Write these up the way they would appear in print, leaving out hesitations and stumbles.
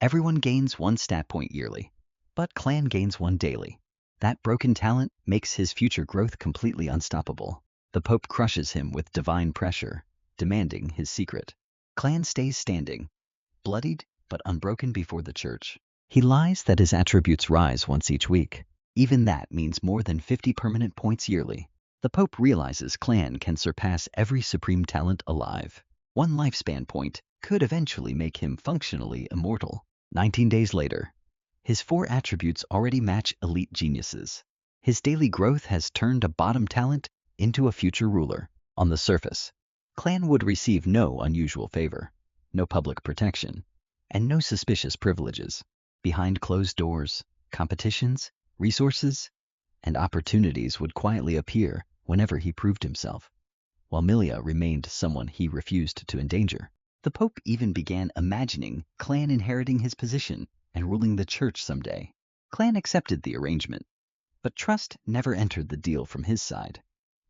Everyone gains one stat point yearly, but Clan gains one daily. That broken talent makes his future growth completely unstoppable. The Pope crushes him with divine pressure, demanding his secret. Clan stays standing, bloodied but unbroken before the church. He lies that his attributes rise once each week. Even that means more than 50 permanent points yearly. The Pope realizes Clan can surpass every supreme talent alive. One lifespan point could eventually make him functionally immortal. 19 days later, his 4 attributes already match elite geniuses. His daily growth has turned a bottom talent into a future ruler. On the surface, Clan would receive no unusual favor, no public protection, and no suspicious privileges. Behind closed doors, competitions, resources, and opportunities would quietly appear whenever he proved himself. While Milia remained someone he refused to endanger. The Pope even began imagining Clan inheriting his position and ruling the church someday. Clan accepted the arrangement, but trust never entered the deal from his side,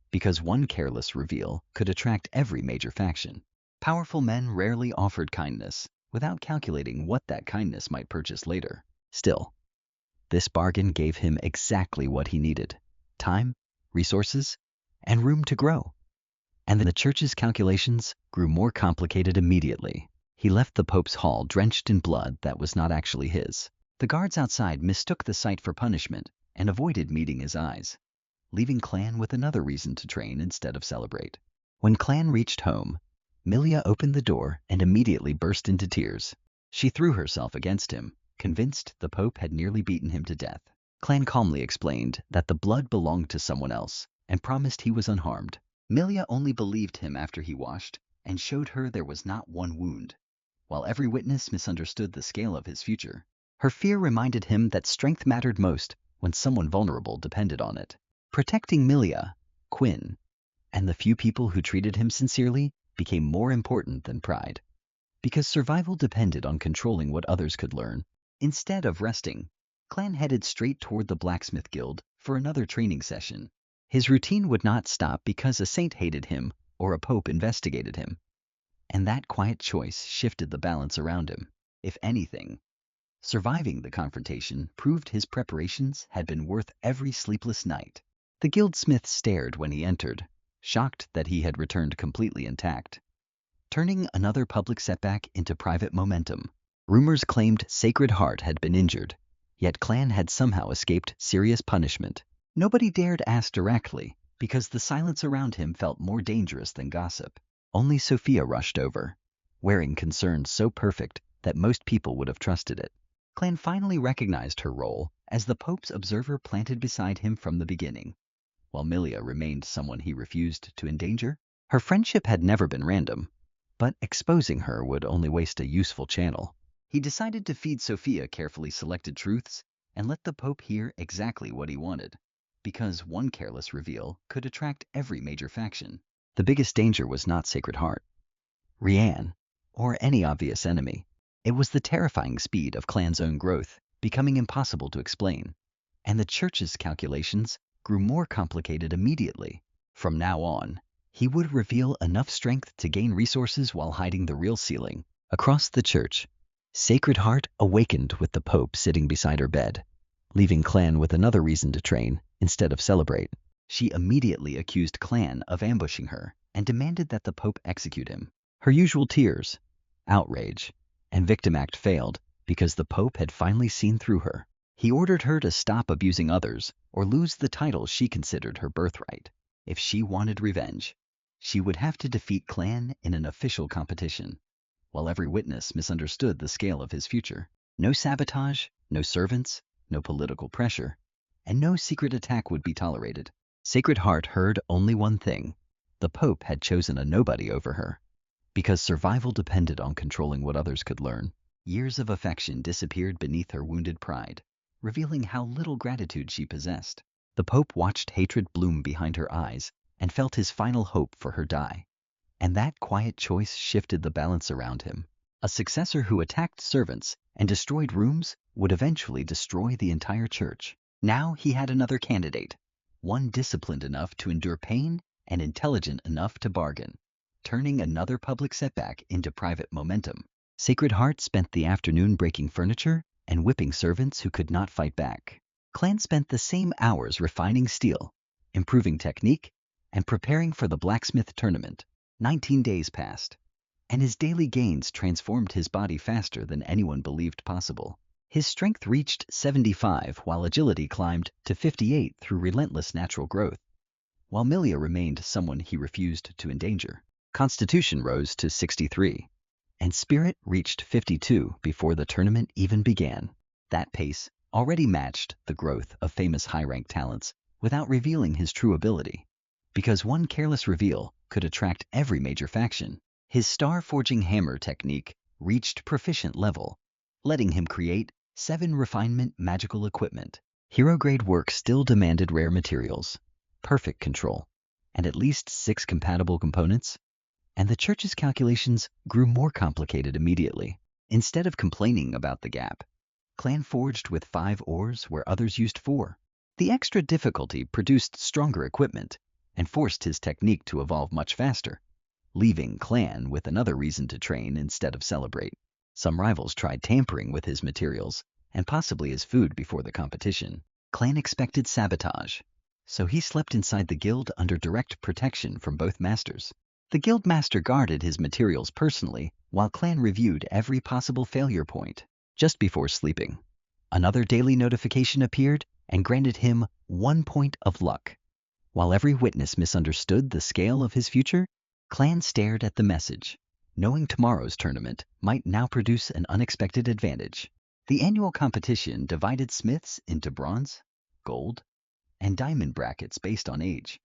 because one careless reveal could attract every major faction. Powerful men rarely offered kindness without calculating what that kindness might purchase later. Still, this bargain gave him exactly what he needed: time, resources, and room to grow. And then the church's calculations grew more complicated immediately. He left the Pope's hall drenched in blood that was not actually his. The guards outside mistook the sight for punishment and avoided meeting his eyes, leaving Clan with another reason to train instead of celebrate. When Clan reached home, Milia opened the door and immediately burst into tears. She threw herself against him, convinced the Pope had nearly beaten him to death. Clan calmly explained that the blood belonged to someone else and promised he was unharmed. Milia only believed him after he washed and showed her there was not one wound, while every witness misunderstood the scale of his future. Her fear reminded him that strength mattered most when someone vulnerable depended on it. Protecting Milia, Quinn, and the few people who treated him sincerely became more important than pride, because survival depended on controlling what others could learn. Instead of resting, Clan headed straight toward the Blacksmith Guild for another training session. His routine would not stop because a saint hated him or a pope investigated him, and that quiet choice shifted the balance around him. If anything, surviving the confrontation proved his preparations had been worth every sleepless night. The guildsmith stared when he entered, shocked that he had returned completely intact, turning another public setback into private momentum. Rumors claimed Sacred Heart had been injured, yet Clan had somehow escaped serious punishment. Nobody dared ask directly, because the silence around him felt more dangerous than gossip. Only Sophia rushed over, wearing concern so perfect that most people would have trusted it. Clan finally recognized her role as the Pope's observer planted beside him from the beginning. While Milia remained someone he refused to endanger, her friendship had never been random, but exposing her would only waste a useful channel. He decided to feed Sophia carefully selected truths and let the Pope hear exactly what he wanted, because one careless reveal could attract every major faction. The biggest danger was not Sacred Heart, Rianne, or any obvious enemy. It was the terrifying speed of Clan's own growth, becoming impossible to explain. And the church's calculations grew more complicated immediately. From now on, he would reveal enough strength to gain resources while hiding the real ceiling. Across the church, Sacred Heart awakened with the Pope sitting beside her bed, leaving Clan with another reason to train instead of celebrate. She immediately accused Clan of ambushing her and demanded that the Pope execute him. Her usual tears, outrage, and victim act failed because the Pope had finally seen through her. He ordered her to stop abusing others or lose the title she considered her birthright. If she wanted revenge, she would have to defeat Clan in an official competition, while every witness misunderstood the scale of his future. No sabotage, no servants, no political pressure, and no secret attack would be tolerated. Sacred Heart heard only one thing: the Pope had chosen a nobody over her, because survival depended on controlling what others could learn. Years of affection disappeared beneath her wounded pride, revealing how little gratitude she possessed. The Pope watched hatred bloom behind her eyes and felt his final hope for her die. And that quiet choice shifted the balance around him. A successor who attacked servants and destroyed rooms would eventually destroy the entire church. Now he had another candidate, one disciplined enough to endure pain and intelligent enough to bargain, turning another public setback into private momentum. Sacred Heart spent the afternoon breaking furniture and whipping servants who could not fight back. Clan spent the same hours refining steel, improving technique, and preparing for the blacksmith tournament. 19 days passed, and his daily gains transformed his body faster than anyone believed possible. His strength reached 75 while agility climbed to 58 through relentless natural growth, while Milia remained someone he refused to endanger. Constitution rose to 63, and spirit reached 52 before the tournament even began. That pace already matched the growth of famous high-rank talents without revealing his true ability, because one careless reveal could attract every major faction. His star-forging hammer technique reached proficient level, letting him create 7 refinement magical equipment. Hero-grade work still demanded rare materials, perfect control, and at least 6 compatible components, and the church's calculations grew more complicated immediately. Instead of complaining about the gap, Clan forged with 5 ores where others used 4. The extra difficulty produced stronger equipment and forced his technique to evolve much faster, leaving Clan with another reason to train instead of celebrate. Some rivals tried tampering with his materials and possibly his food before the competition. Clan expected sabotage, so he slept inside the guild under direct protection from both masters. The guild master guarded his materials personally while Clan reviewed every possible failure point. Just before sleeping, another daily notification appeared and granted him 1 point of luck. While every witness misunderstood the scale of his future, Clan stared at the message, knowing tomorrow's tournament might now produce an unexpected advantage. The annual competition divided smiths into bronze, gold, and diamond brackets based on age.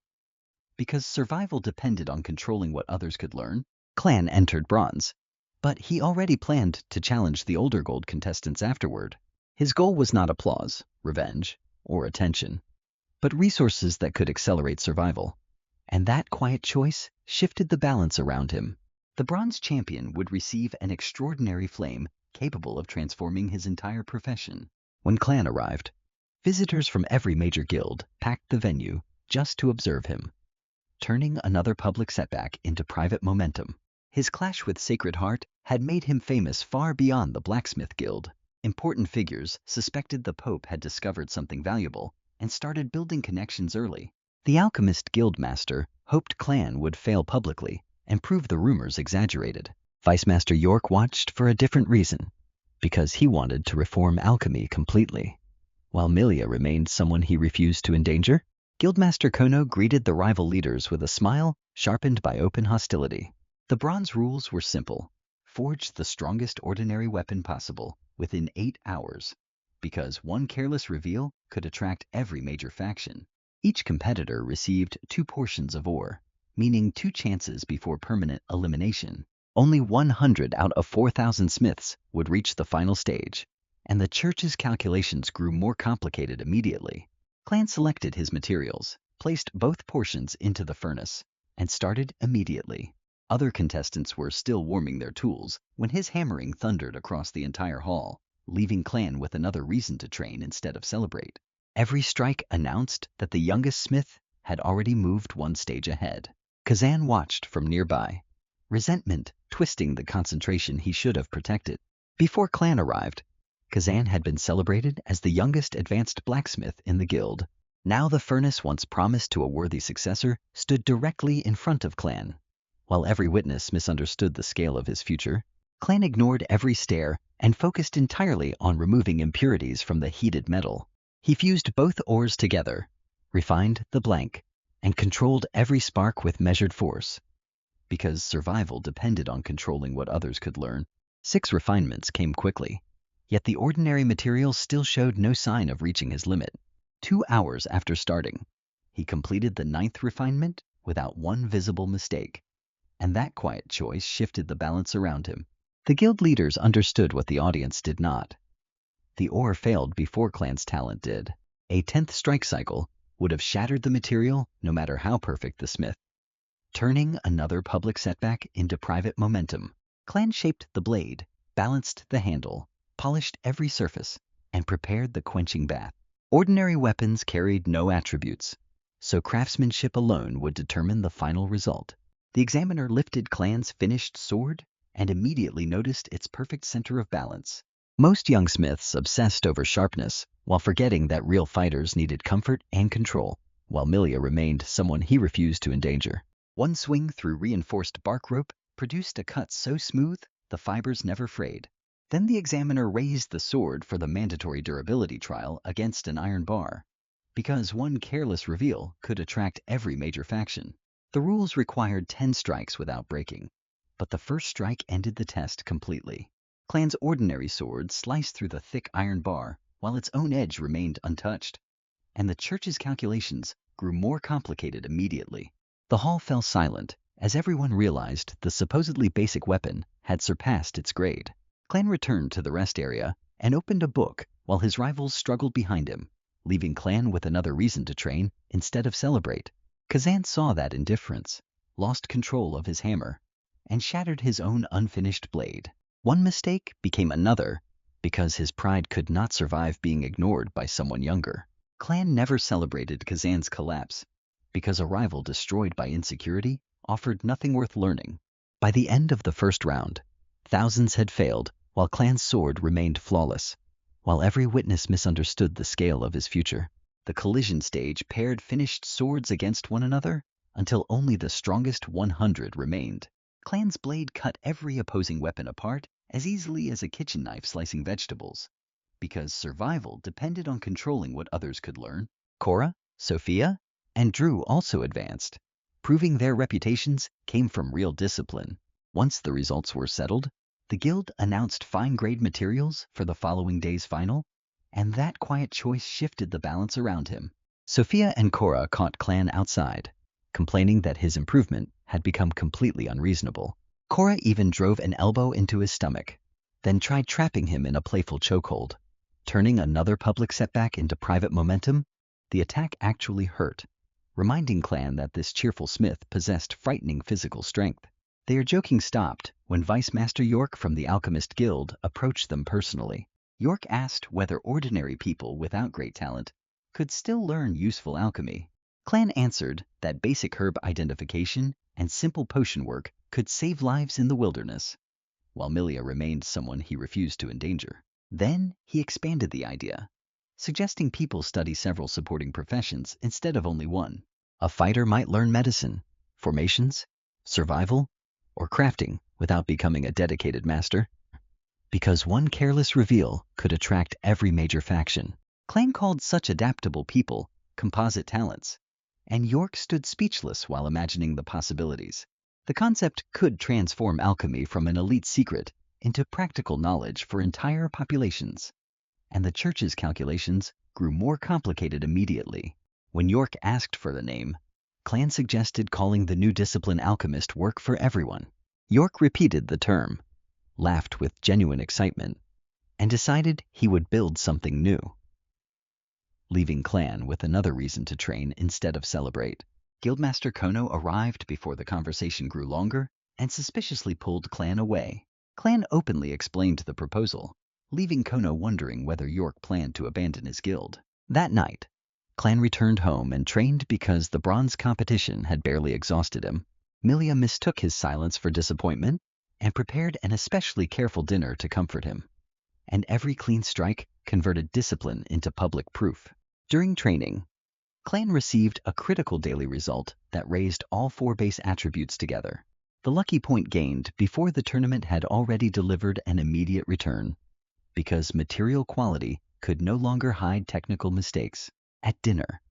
Because survival depended on controlling what others could learn, Clan entered bronze, but he already planned to challenge the older gold contestants afterward. His goal was not applause, revenge, or attention, but resources that could accelerate survival. And that quiet choice shifted the balance around him. The bronze champion would receive an extraordinary flame capable of transforming his entire profession. When Clan arrived, visitors from every major guild packed the venue just to observe him, turning another public setback into private momentum. His clash with Sacred Heart had made him famous far beyond the blacksmith guild. Important figures suspected the Pope had discovered something valuable and started building connections early. The alchemist guild master hoped Clan would fail publicly and prove the rumors exaggerated. Vice Master York watched for a different reason, because he wanted to reform alchemy completely. While Milia remained someone he refused to endanger, Guildmaster Kono greeted the rival leaders with a smile sharpened by open hostility. The bronze rules were simple. Forge the strongest ordinary weapon possible within 8 hours, because one careless reveal could attract every major faction. Each competitor received 2 portions of ore, meaning 2 chances before permanent elimination. Only 100 out of 4,000 smiths would reach the final stage, and the church's calculations grew more complicated immediately. Clan selected his materials, placed both portions into the furnace, and started immediately. Other contestants were still warming their tools when his hammering thundered across the entire hall, leaving Clan with another reason to train instead of celebrate. Every strike announced that the youngest smith had already moved 1 stage ahead. Kazan watched from nearby, resentment twisting the concentration he should have protected. Before Clan arrived, Kazan had been celebrated as the youngest advanced blacksmith in the guild. Now the furnace once promised to a worthy successor stood directly in front of Clan. While every witness misunderstood the scale of his future, Clan ignored every stare and focused entirely on removing impurities from the heated metal. He fused both ores together, refined the blank, and controlled every spark with measured force. Because survival depended on controlling what others could learn, 6 refinements came quickly. Yet the ordinary material still showed no sign of reaching his limit. 2 hours after starting, he completed the 9th refinement without one visible mistake. And that quiet choice shifted the balance around him. The guild leaders understood what the audience did not. The ore failed before Clan's talent did. A 10th strike cycle would have shattered the material no matter how perfect the smith. Turning another public setback into private momentum, Clan shaped the blade, balanced the handle, polished every surface, and prepared the quenching bath. Ordinary weapons carried no attributes, so craftsmanship alone would determine the final result. The examiner lifted Clan's finished sword and immediately noticed its perfect center of balance. Most young smiths obsessed over sharpness, while forgetting that real fighters needed comfort and control, while Milia remained someone he refused to endanger. One swing through reinforced bark rope produced a cut so smooth the fibers never frayed. Then the examiner raised the sword for the mandatory durability trial against an iron bar, because one careless reveal could attract every major faction. The rules required 10 strikes without breaking, but the first strike ended the test completely. Clan's ordinary sword sliced through the thick iron bar while its own edge remained untouched, and the church's calculations grew more complicated immediately. The hall fell silent as everyone realized the supposedly basic weapon had surpassed its grade. Clan returned to the rest area and opened a book while his rivals struggled behind him, leaving Clan with another reason to train instead of celebrate. Kazan saw that indifference, lost control of his hammer, and shattered his own unfinished blade. One mistake became another because his pride could not survive being ignored by someone younger. Clan never celebrated Kazan's collapse because a rival destroyed by insecurity offered nothing worth learning. By the end of the first round, thousands had failed while Clan's sword remained flawless, while every witness misunderstood the scale of his future. The collision stage paired finished swords against one another until only the strongest 100 remained. Clan's blade cut every opposing weapon apart as easily as a kitchen knife slicing vegetables, because survival depended on controlling what others could learn. Cora, Sophia, and Drew also advanced, proving their reputations came from real discipline. Once the results were settled, the guild announced fine-grade materials for the following day's final, and that quiet choice shifted the balance around him. Sophia and Cora caught Clan outside, complaining that his improvement had become completely unreasonable. Cora even drove an elbow into his stomach, then tried trapping him in a playful chokehold. Turning another public setback into private momentum, the attack actually hurt, reminding Clan that this cheerful smith possessed frightening physical strength. Their joking stopped when Vice Master York from the Alchemist Guild approached them personally. York asked whether ordinary people without great talent could still learn useful alchemy. Clan answered that basic herb identification and simple potion work could save lives in the wilderness, while Milia remained someone he refused to endanger. Then he expanded the idea, suggesting people study several supporting professions instead of only one. A fighter might learn medicine, formations, survival, or crafting without becoming a dedicated master, because one careless reveal could attract every major faction. Clan called such adaptable people composite talents, and York stood speechless while imagining the possibilities. The concept could transform alchemy from an elite secret into practical knowledge for entire populations, and the church's calculations grew more complicated immediately. When York asked for the name, Clan suggested calling the new discipline alchemist work for everyone. York repeated the term, laughed with genuine excitement, and decided he would build something new, leaving Clan with another reason to train instead of celebrate. Guildmaster Kono arrived before the conversation grew longer and suspiciously pulled Clan away. Clan openly explained the proposal, leaving Kono wondering whether York planned to abandon his guild. That night, Clan returned home and trained because the bronze competition had barely exhausted him. Milia mistook his silence for disappointment and prepared an especially careful dinner to comfort him. And every clean strike converted discipline into public proof. During training, Clan received a critical daily result that raised all 4 base attributes together. The lucky point gained before the tournament had already delivered an immediate return, because material quality could no longer hide technical mistakes. At dinner,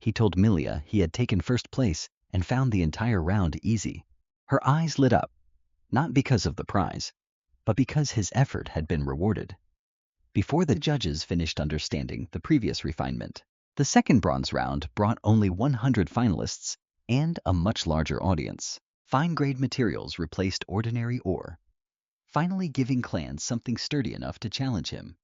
he told Milia he had taken first place and found the entire round easy. Her eyes lit up, not because of the prize, but because his effort had been rewarded. Before the judges finished understanding the previous refinement, the second bronze round brought only 100 finalists and a much larger audience. Fine-grade materials replaced ordinary ore, finally giving Clan something sturdy enough to challenge him,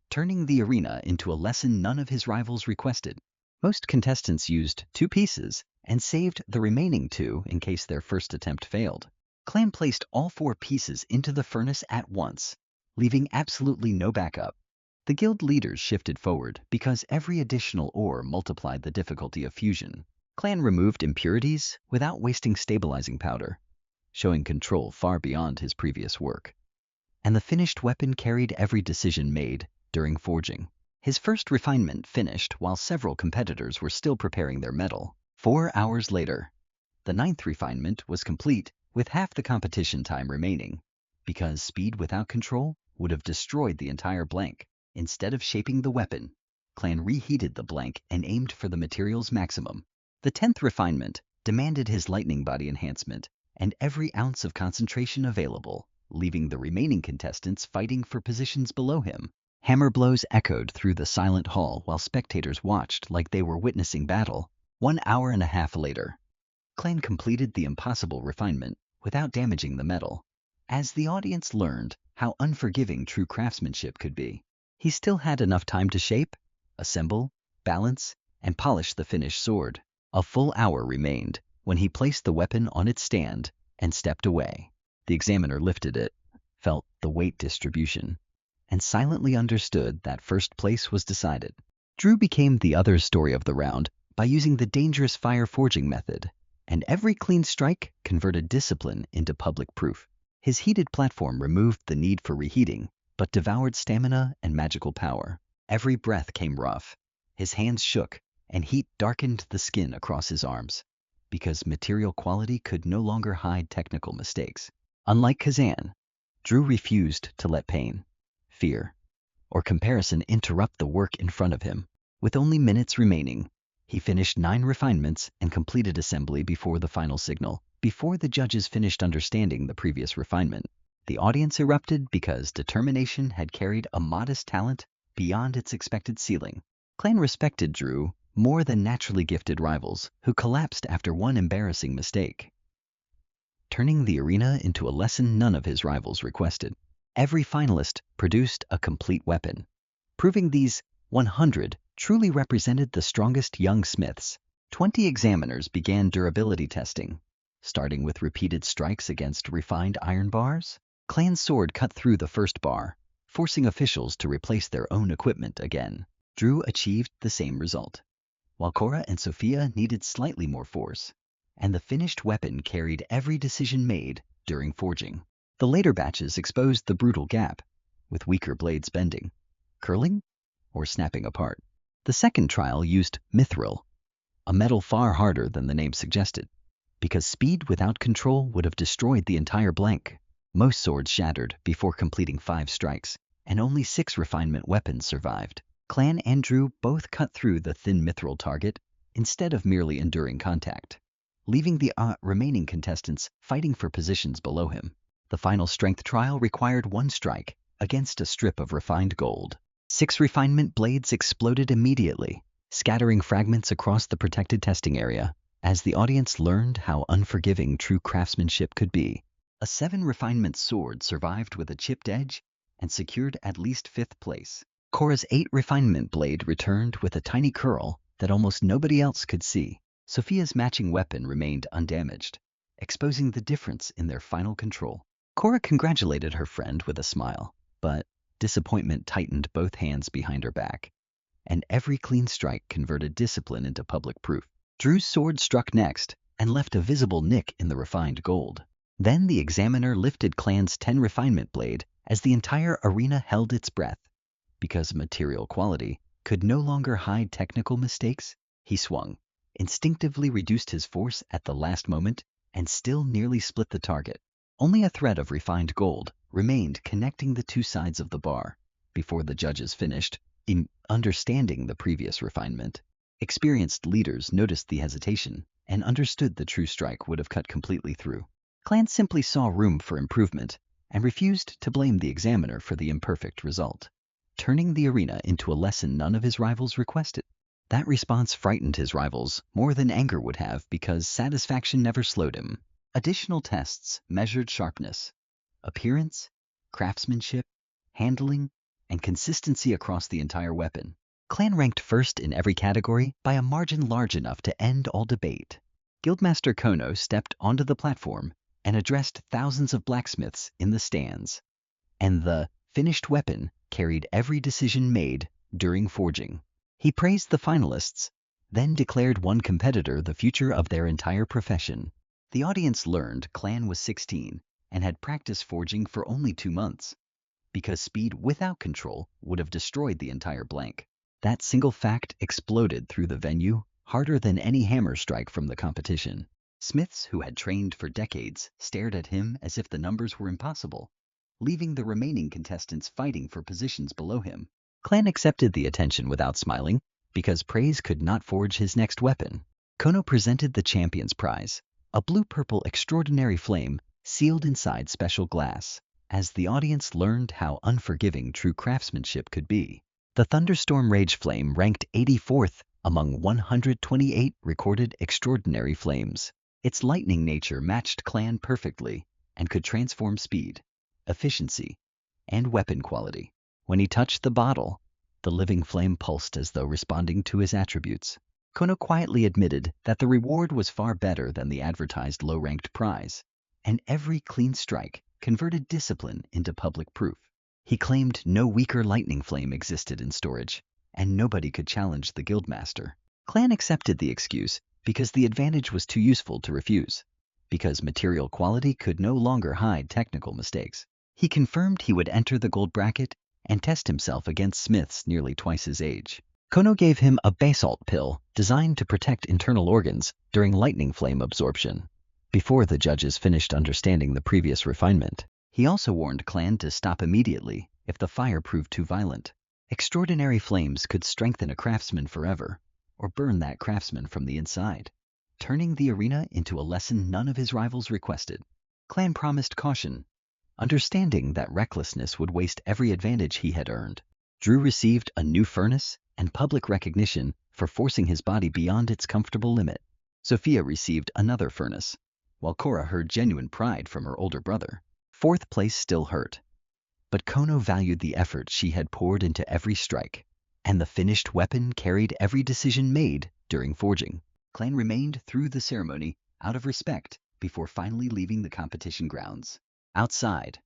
turning the arena into a lesson none of his rivals requested. Most contestants used 2 pieces and saved the remaining 2 in case their first attempt failed. Clan placed all 4 pieces into the furnace at once, leaving absolutely no backup. The guild leaders shifted forward because every additional ore multiplied the difficulty of fusion. Clan removed impurities without wasting stabilizing powder, showing control far beyond his previous work. And the finished weapon carried every decision made during forging. His first refinement finished while several competitors were still preparing their metal. 4 hours later, the 9th refinement was complete with half the competition time remaining, because speed without control would have destroyed the entire blank. Instead of shaping the weapon, Clan reheated the blank and aimed for the material's maximum. The 10th refinement demanded his lightning body enhancement and every ounce of concentration available, leaving the remaining contestants fighting for positions below him. Hammer blows echoed through the silent hall while spectators watched like they were witnessing battle. 1 hour and a half later, Clan completed the impossible refinement without damaging the metal. As the audience learned how unforgiving true craftsmanship could be, he still had enough time to shape, assemble, balance, and polish the finished sword. A full hour remained when he placed the weapon on its stand and stepped away. The examiner lifted it, felt the weight distribution, and silently understood that first place was decided. Drew became the other story of the round by using the dangerous fire forging method, and every clean strike converted discipline into public proof. His heated platform removed the need for reheating, but devoured stamina and magical power. Every breath came rough. His hands shook, and heat darkened the skin across his arms, because material quality could no longer hide technical mistakes. Unlike Kazan, Drew refused to let pain, fear, or comparison interrupt the work in front of him. With only minutes remaining, he finished 9 refinements and completed assembly before the final signal. Before the judges finished understanding the previous refinement, the audience erupted because determination had carried a modest talent beyond its expected ceiling. Clan respected Drew more than naturally gifted rivals who collapsed after one embarrassing mistake, turning the arena into a lesson none of his rivals requested. Every finalist produced a complete weapon, proving these 100 truly represented the strongest young smiths. 20 examiners began durability testing, starting with repeated strikes against refined iron bars. Clan's sword cut through the first bar, forcing officials to replace their own equipment again. Drew achieved the same result, while Cora and Sophia needed slightly more force, and the finished weapon carried every decision made during forging. The later batches exposed the brutal gap, with weaker blades bending, curling, or snapping apart. The second trial used mithril, a metal far harder than the name suggested, because speed without control would have destroyed the entire blank. Most swords shattered before completing 5 strikes, and only 6 refinement weapons survived. Clan and Drew both cut through the thin mithril target instead of merely enduring contact, leaving the remaining contestants fighting for positions below him. The final strength trial required 1 strike against a strip of refined gold. 6 refinement blades exploded immediately, scattering fragments across the protected testing area. As the audience learned how unforgiving true craftsmanship could be, a 7 refinement sword survived with a chipped edge and secured at least 5th place. Cora's 8 refinement blade returned with a tiny curl that almost nobody else could see. Sophia's matching weapon remained undamaged, exposing the difference in their final control. Cora congratulated her friend with a smile, but disappointment tightened both hands behind her back, and every clean strike converted discipline into public proof. Drew's sword struck next and left a visible nick in the refined gold. Then the examiner lifted Clan's 10 refinement blade as the entire arena held its breath. Because material quality could no longer hide technical mistakes, he swung, instinctively reduced his force at the last moment, and still nearly split the target. Only a thread of refined gold remained connecting the 2 sides of the bar before the judges finished in understanding the previous refinement. Experienced leaders noticed the hesitation and understood the true strike would have cut completely through. Clan simply saw room for improvement and refused to blame the examiner for the imperfect result, turning the arena into a lesson none of his rivals requested. That response frightened his rivals more than anger would have because satisfaction never slowed him. Additional tests measured sharpness, appearance, craftsmanship, handling, and consistency across the entire weapon. Clan ranked first in every category by a margin large enough to end all debate. Guildmaster Kono stepped onto the platform and addressed thousands of blacksmiths in the stands, and the finished weapon carried every decision made during forging. He praised the finalists, then declared one competitor the future of their entire profession. The audience learned Clan was 16 and had practiced forging for only 2 months, because speed without control would have destroyed the entire blank. That single fact exploded through the venue harder than any hammer strike from the competition. Smiths who had trained for decades stared at him as if the numbers were impossible, leaving the remaining contestants fighting for positions below him. Clan accepted the attention without smiling, because praise could not forge his next weapon. Kono presented the champion's prize, a blue-purple extraordinary flame sealed inside special glass. As the audience learned how unforgiving true craftsmanship could be, the Thunderstorm Rage Flame ranked 84th among 128 recorded extraordinary flames. Its lightning nature matched Clan perfectly and could transform speed, efficiency, and weapon quality. When he touched the bottle, the living flame pulsed as though responding to his attributes. Kono quietly admitted that the reward was far better than the advertised low-ranked prize, and every clean strike converted discipline into public proof. He claimed no weaker lightning flame existed in storage, and nobody could challenge the guildmaster. Clan accepted the excuse because the advantage was too useful to refuse, because material quality could no longer hide technical mistakes. He confirmed he would enter the gold bracket and test himself against smiths nearly twice his age. Kono gave him a basalt pill designed to protect internal organs during lightning flame absorption. Before the judges finished understanding the previous refinement, he also warned Clan to stop immediately if the fire proved too violent. Extraordinary flames could strengthen a craftsman forever, or burn that craftsman from the inside, turning the arena into a lesson none of his rivals requested. Clan promised caution, understanding that recklessness would waste every advantage he had earned. Drew received a new furnace and public recognition for forcing his body beyond its comfortable limit. Sophia received another furnace, while Cora heard genuine pride from her older brother. Fourth place still hurt, but Kono valued the effort she had poured into every strike, and the finished weapon carried every decision made during forging. Clan remained through the ceremony out of respect before finally leaving the competition grounds. Outside,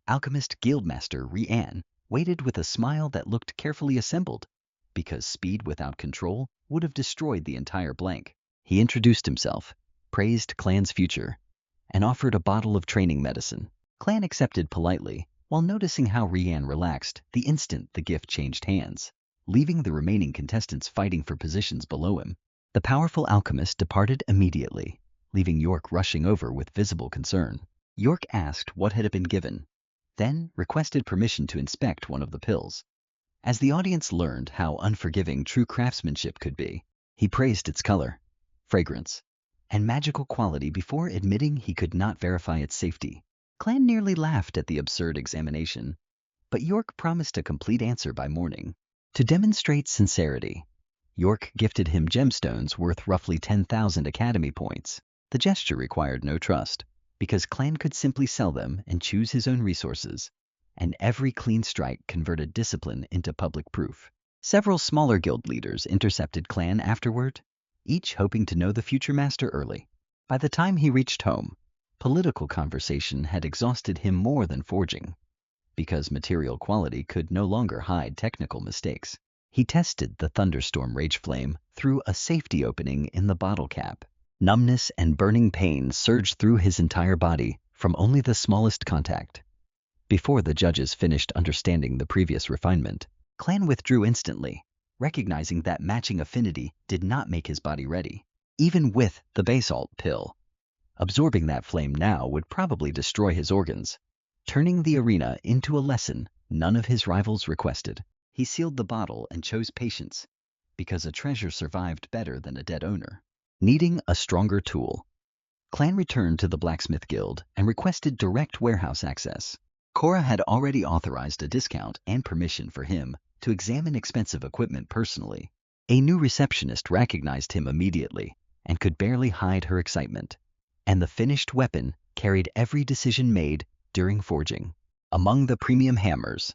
Alchemist Guildmaster Rian waited with a smile that looked carefully assembled, because speed without control would have destroyed the entire blank. He introduced himself, praised Clan's future, and offered a bottle of training medicine. Clan accepted politely, while noticing how Rian relaxed the instant the gift changed hands, leaving the remaining contestants fighting for positions below him. The powerful alchemist departed immediately, leaving York rushing over with visible concern. York asked what had been given, then requested permission to inspect one of the pills. As the audience learned how unforgiving true craftsmanship could be, he praised its color, fragrance, and magical quality before admitting he could not verify its safety. Clan nearly laughed at the absurd examination, but York promised a complete answer by morning. To demonstrate sincerity, York gifted him gemstones worth roughly 10,000 academy points. The gesture required no trust, because Clan could simply sell them and choose his own resources, and every clean strike converted discipline into public proof. Several smaller guild leaders intercepted Clan afterward, each hoping to know the future master early. By the time he reached home, political conversation had exhausted him more than forging, because material quality could no longer hide technical mistakes. He tested the Thunderstorm Rage Flame through a safety opening in the bottle cap. Numbness and burning pain surged through his entire body from only the smallest contact. Before the judges finished understanding the previous refinement, Clan withdrew instantly, recognizing that matching affinity did not make his body ready. Even with the basalt pill, absorbing that flame now would probably destroy his organs, turning the arena into a lesson none of his rivals requested. He sealed the bottle and chose patience, because a treasure survived better than a dead owner. Needing a stronger tool, Clan returned to the Blacksmith Guild and requested direct warehouse access. Cora had already authorized a discount and permission for him to examine expensive equipment personally. A new receptionist recognized him immediately and could barely hide her excitement. And the finished weapon carried every decision made during forging. Among the premium hammers,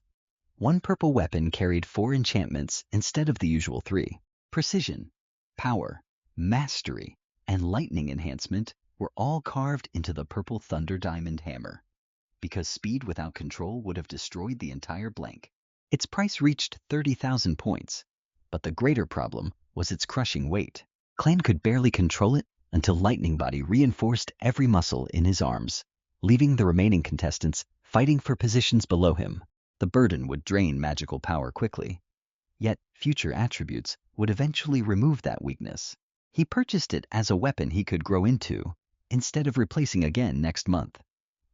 one purple weapon carried 4 enchantments instead of the usual 3. Precision, power, mastery, and lightning enhancement were all carved into the purple Thunder Diamond hammer, because speed without control would have destroyed the entire blank. Its price reached 30,000 points, but the greater problem was its crushing weight. Clan could barely control it until Lightning Body reinforced every muscle in his arms, leaving the remaining contestants fighting for positions below him. The burden would drain magical power quickly. Yet future attributes would eventually remove that weakness. He purchased it as a weapon he could grow into, instead of replacing again next month.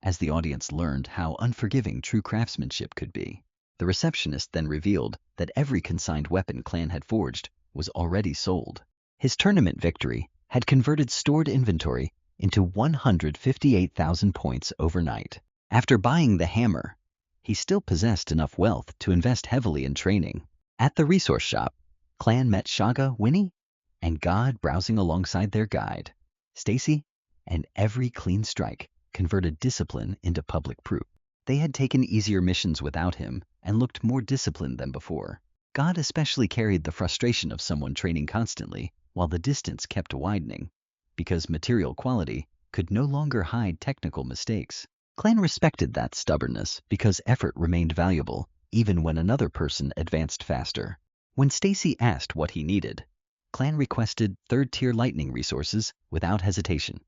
As the audience learned how unforgiving true craftsmanship could be, the receptionist then revealed that every consigned weapon Clan had forged was already sold. His tournament victory had converted stored inventory into 158,000 points overnight. After buying the hammer, he still possessed enough wealth to invest heavily in training. At the resource shop, Clan met Shaga, Winnie, and God browsing alongside their guide, Stacy, and every clean strike converted discipline into public proof. They had taken easier missions without him and looked more disciplined than before. God especially carried the frustration of someone training constantly while the distance kept widening, because material quality could no longer hide technical mistakes. Clan respected that stubbornness because effort remained valuable even when another person advanced faster. When Stacy asked what he needed, Clan requested third-tier lightning resources without hesitation.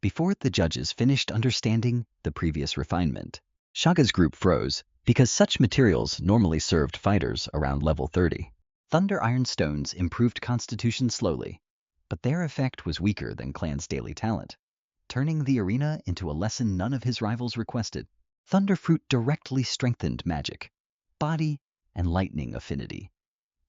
Before the judges finished understanding the previous refinement, Shaga's group froze because such materials normally served fighters around level 30. Thunder Iron Stones improved constitution slowly, but their effect was weaker than Clan's daily talent, turning the arena into a lesson none of his rivals requested. Thunder Fruit directly strengthened magic, body, and lightning affinity,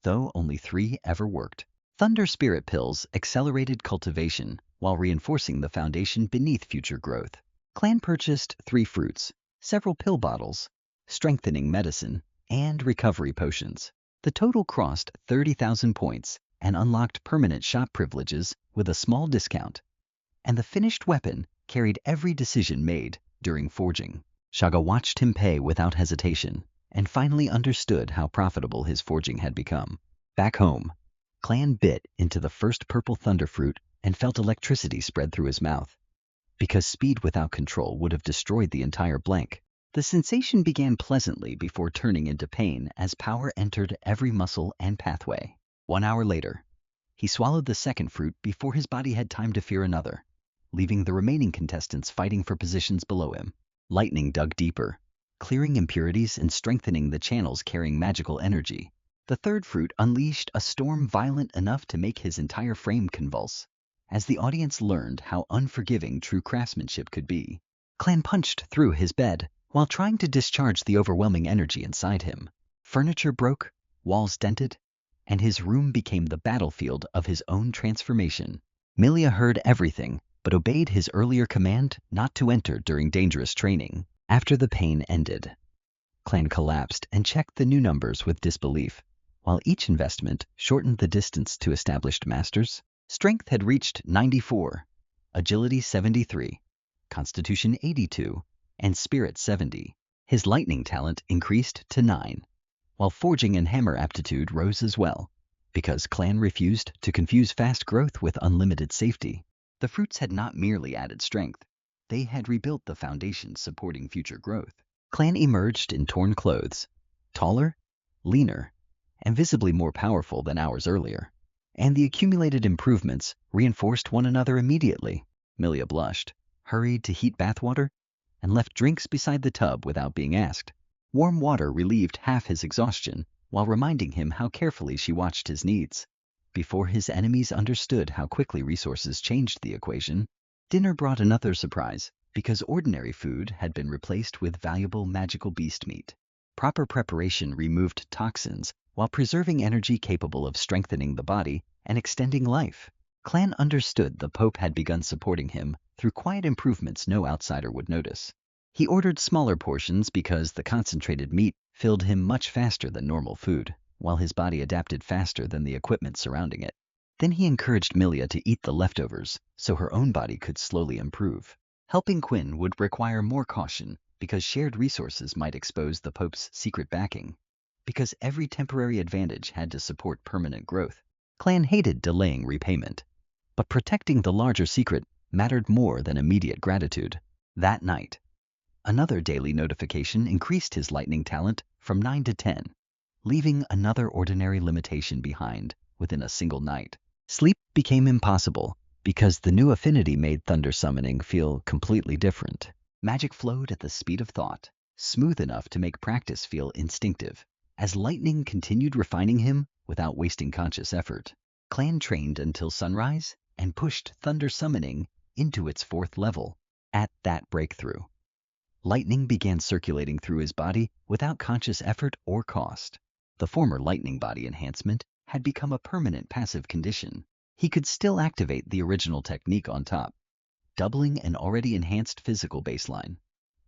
though only 3 ever worked. Thunder Spirit Pills accelerated cultivation while reinforcing the foundation beneath future growth. Clan purchased 3 fruits, several pill bottles, strengthening medicine, and recovery potions. The total crossed 30,000 points and unlocked permanent shop privileges with a small discount. And the finished weapon carried every decision made during forging. Shaga watched him pay without hesitation and finally understood how profitable his forging had become. Back home, Clan bit into the first purple thunder fruit and felt electricity spread through his mouth. Because speed without control would have destroyed the entire blank. The sensation began pleasantly before turning into pain as power entered every muscle and pathway. 1 hour later, he swallowed the second fruit before his body had time to fear another, leaving the remaining contestants fighting for positions below him. Lightning dug deeper, clearing impurities and strengthening the channels carrying magical energy. The third fruit unleashed a storm violent enough to make his entire frame convulse. As the audience learned how unforgiving true craftsmanship could be, Clan punched through his bed while trying to discharge the overwhelming energy inside him. Furniture broke, walls dented, and his room became the battlefield of his own transformation. Milia heard everything, but obeyed his earlier command not to enter during dangerous training. After the pain ended, Clan collapsed and checked the new numbers with disbelief. While each investment shortened the distance to established masters, strength had reached 94, agility 73, constitution 82, and spirit 70. His lightning talent increased to 9, while forging and hammer aptitude rose as well, because Clan refused to confuse fast growth with unlimited safety. The fruits had not merely added strength, they had rebuilt the foundation supporting future growth. Clan emerged in torn clothes, taller, leaner, and visibly more powerful than hours earlier. And the accumulated improvements reinforced one another immediately. Milia blushed, hurried to heat bathwater, and left drinks beside the tub without being asked. Warm water relieved half his exhaustion while reminding him how carefully she watched his needs. Before his enemies understood how quickly resources changed the equation, dinner brought another surprise, because ordinary food had been replaced with valuable magical beast meat. Proper preparation removed toxins while preserving energy capable of strengthening the body and extending life. Clan understood the Pope had begun supporting him through quiet improvements no outsider would notice. He ordered smaller portions because the concentrated meat filled him much faster than normal food, while his body adapted faster than the equipment surrounding it. Then he encouraged Milia to eat the leftovers so her own body could slowly improve. Helping Quinn would require more caution because shared resources might expose the Pope's secret backing. Because every temporary advantage had to support permanent growth, Clan hated delaying repayment. But protecting the larger secret mattered more than immediate gratitude. That night, another daily notification increased his lightning talent from 9 to 10, leaving another ordinary limitation behind within a single night. Sleep became impossible because the new affinity made thunder summoning feel completely different. Magic flowed at the speed of thought, smooth enough to make practice feel instinctive. As lightning continued refining him without wasting conscious effort, Clan trained until sunrise and pushed thunder summoning into its 4th level. At that breakthrough, lightning began circulating through his body without conscious effort or cost. The former lightning body enhancement had become a permanent passive condition. He could still activate the original technique on top, doubling an already enhanced physical baseline.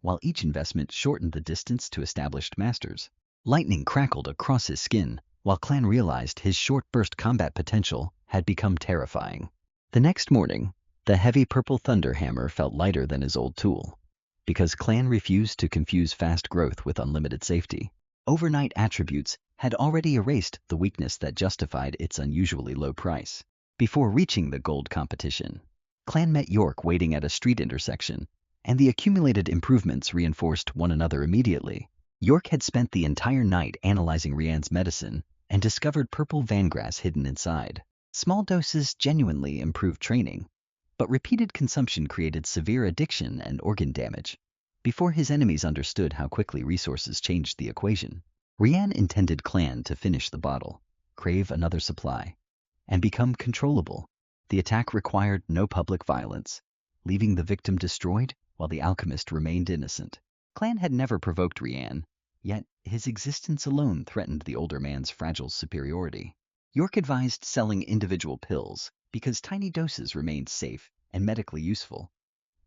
While each investment shortened the distance to established masters, lightning crackled across his skin, while Clan realized his short-burst combat potential had become terrifying. The next morning, the heavy purple thunder hammer felt lighter than his old tool, because Clan refused to confuse fast growth with unlimited safety. Overnight attributes had already erased the weakness that justified its unusually low price. Before reaching the gold competition, Clan met York waiting at a street intersection, and the accumulated improvements reinforced one another immediately. York had spent the entire night analyzing Rianne's medicine and discovered purple vangrass hidden inside. Small doses genuinely improved training, but repeated consumption created severe addiction and organ damage. Before his enemies understood how quickly resources changed the equation, Rianne intended Clan to finish the bottle, crave another supply, and become controllable. The attack required no public violence, leaving the victim destroyed while the alchemist remained innocent. Clan had never provoked Rianne, yet his existence alone threatened the older man's fragile superiority. York advised selling individual pills because tiny doses remained safe and medically useful,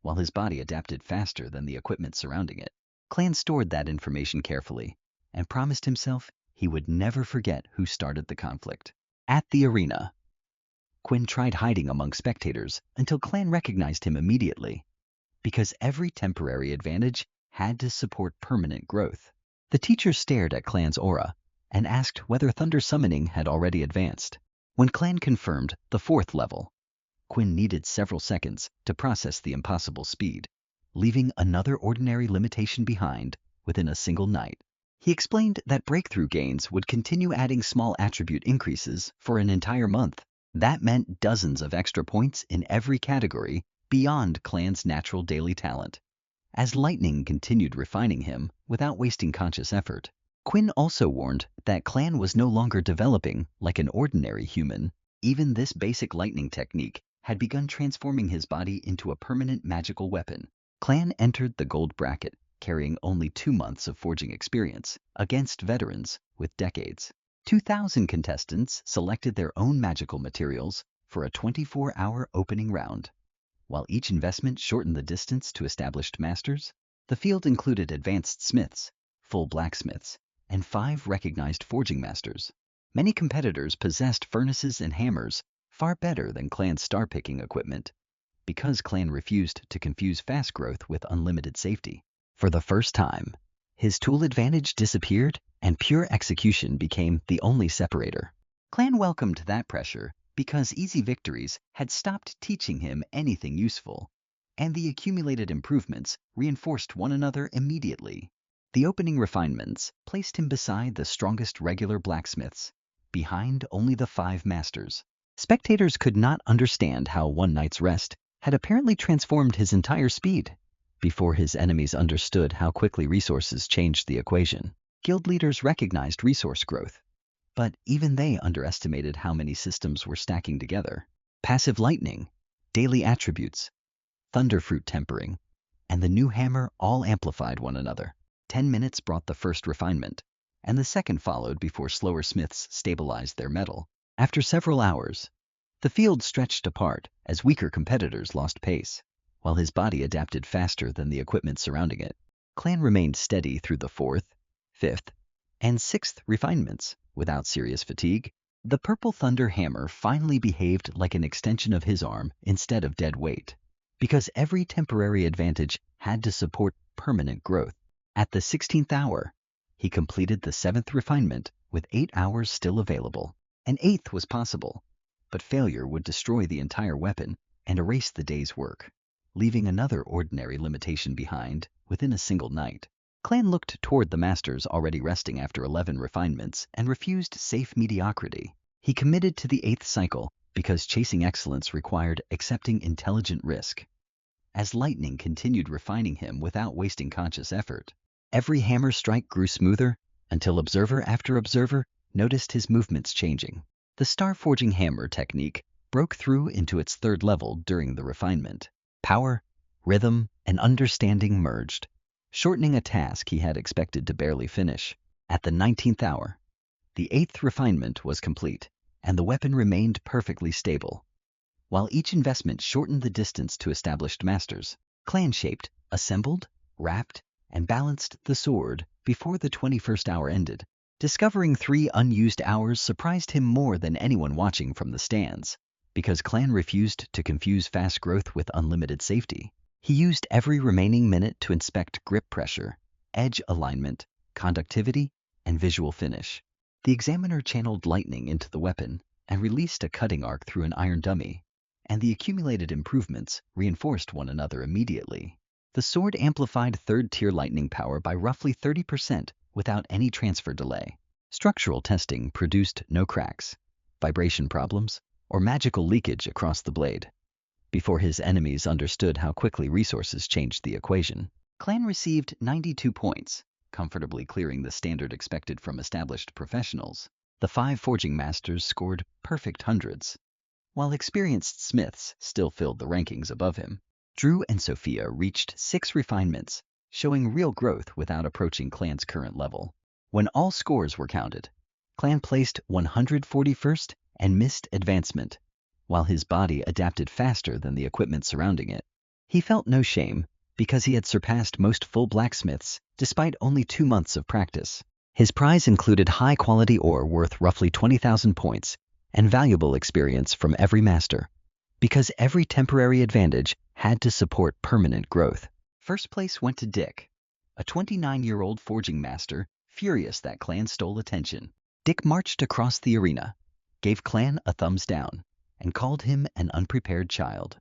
while his body adapted faster than the equipment surrounding it. Clan stored that information carefully and promised himself he would never forget who started the conflict. At the arena, Quinn tried hiding among spectators until Clan recognized him immediately, because every temporary advantage had to support permanent growth. The teacher stared at Clan's aura and asked whether thunder summoning had already advanced. When Clan confirmed the 4th level, Quinn needed several seconds to process the impossible speed, leaving another ordinary limitation behind within a single night. He explained that breakthrough gains would continue adding small attribute increases for an entire month. That meant dozens of extra points in every category beyond Clan's natural daily talent. As lightning continued refining him without wasting conscious effort, Quinn also warned that Clan was no longer developing like an ordinary human. Even this basic lightning technique had begun transforming his body into a permanent magical weapon. Clan entered the gold bracket, carrying only 2 months of forging experience against veterans with decades. 2,000 contestants selected their own magical materials for a 24-hour opening round. While each investment shortened the distance to established masters, the field included advanced smiths, full blacksmiths, and 5 recognized forging masters. Many competitors possessed furnaces and hammers far better than Clan's star-picking equipment, because Clan refused to confuse fast growth with unlimited safety. For the first time, his tool advantage disappeared and pure execution became the only separator. Clan welcomed that pressure because easy victories had stopped teaching him anything useful, and the accumulated improvements reinforced one another immediately. The opening refinements placed him beside the strongest regular blacksmiths, behind only the 5 masters. Spectators could not understand how one night's rest had apparently transformed his entire speed. Before his enemies understood how quickly resources changed the equation, guild leaders recognized resource growth, but even they underestimated how many systems were stacking together. Passive lightning, daily attributes, thunderfruit tempering, and the new hammer all amplified one another. 10 minutes brought the first refinement, and the second followed before slower smiths stabilized their metal. After several hours, the field stretched apart as weaker competitors lost pace, while his body adapted faster than the equipment surrounding it. Clan remained steady through the 4th, 5th, and 6th refinements without serious fatigue. The purple thunder hammer finally behaved like an extension of his arm instead of dead weight, because every temporary advantage had to support permanent growth. At the 16th hour, he completed the 7th refinement with 8 hours still available. An 8th was possible, but failure would destroy the entire weapon and erase the day's work, leaving another ordinary limitation behind within a single night. Clan looked toward the masters already resting after 11 refinements and refused safe mediocrity. He committed to the 8th cycle because chasing excellence required accepting intelligent risk. As lightning continued refining him without wasting conscious effort, every hammer strike grew smoother until observer after observer noticed his movements changing. The star-forging hammer technique broke through into its third level during the refinement. Power, rhythm, and understanding merged, shortening a task he had expected to barely finish. At the 19th hour, the 8th refinement was complete, and the weapon remained perfectly stable. While each investment shortened the distance to established masters, clan-shaped, assembled, wrapped, and balanced the sword before the 21st hour ended. Discovering 3 unused hours surprised him more than anyone watching from the stands, because Clan refused to confuse fast growth with unlimited safety. He used every remaining minute to inspect grip pressure, edge alignment, conductivity, and visual finish. The examiner channeled lightning into the weapon and released a cutting arc through an iron dummy, and the accumulated improvements reinforced one another immediately. The sword amplified third-tier lightning power by roughly 30% without any transfer delay. Structural testing produced no cracks, vibration problems, or magical leakage across the blade. Before his enemies understood how quickly resources changed the equation, Clan received 92 points, comfortably clearing the standard expected from established professionals. The 5 forging masters scored perfect hundreds, while experienced smiths still filled the rankings above him. Drew and Sophia reached 6 refinements, showing real growth without approaching Clan's current level. When all scores were counted, Clan placed 141st and missed advancement, while his body adapted faster than the equipment surrounding it. He felt no shame, because he had surpassed most full blacksmiths despite only 2 months of practice. His prize included high-quality ore worth roughly 20,000 points and valuable experience from every master, because every temporary advantage had to support permanent growth. First place went to Dick, a 29-year-old forging master, furious that Clan stole attention. Dick marched across the arena, gave Clan a thumbs down, and called him an unprepared child.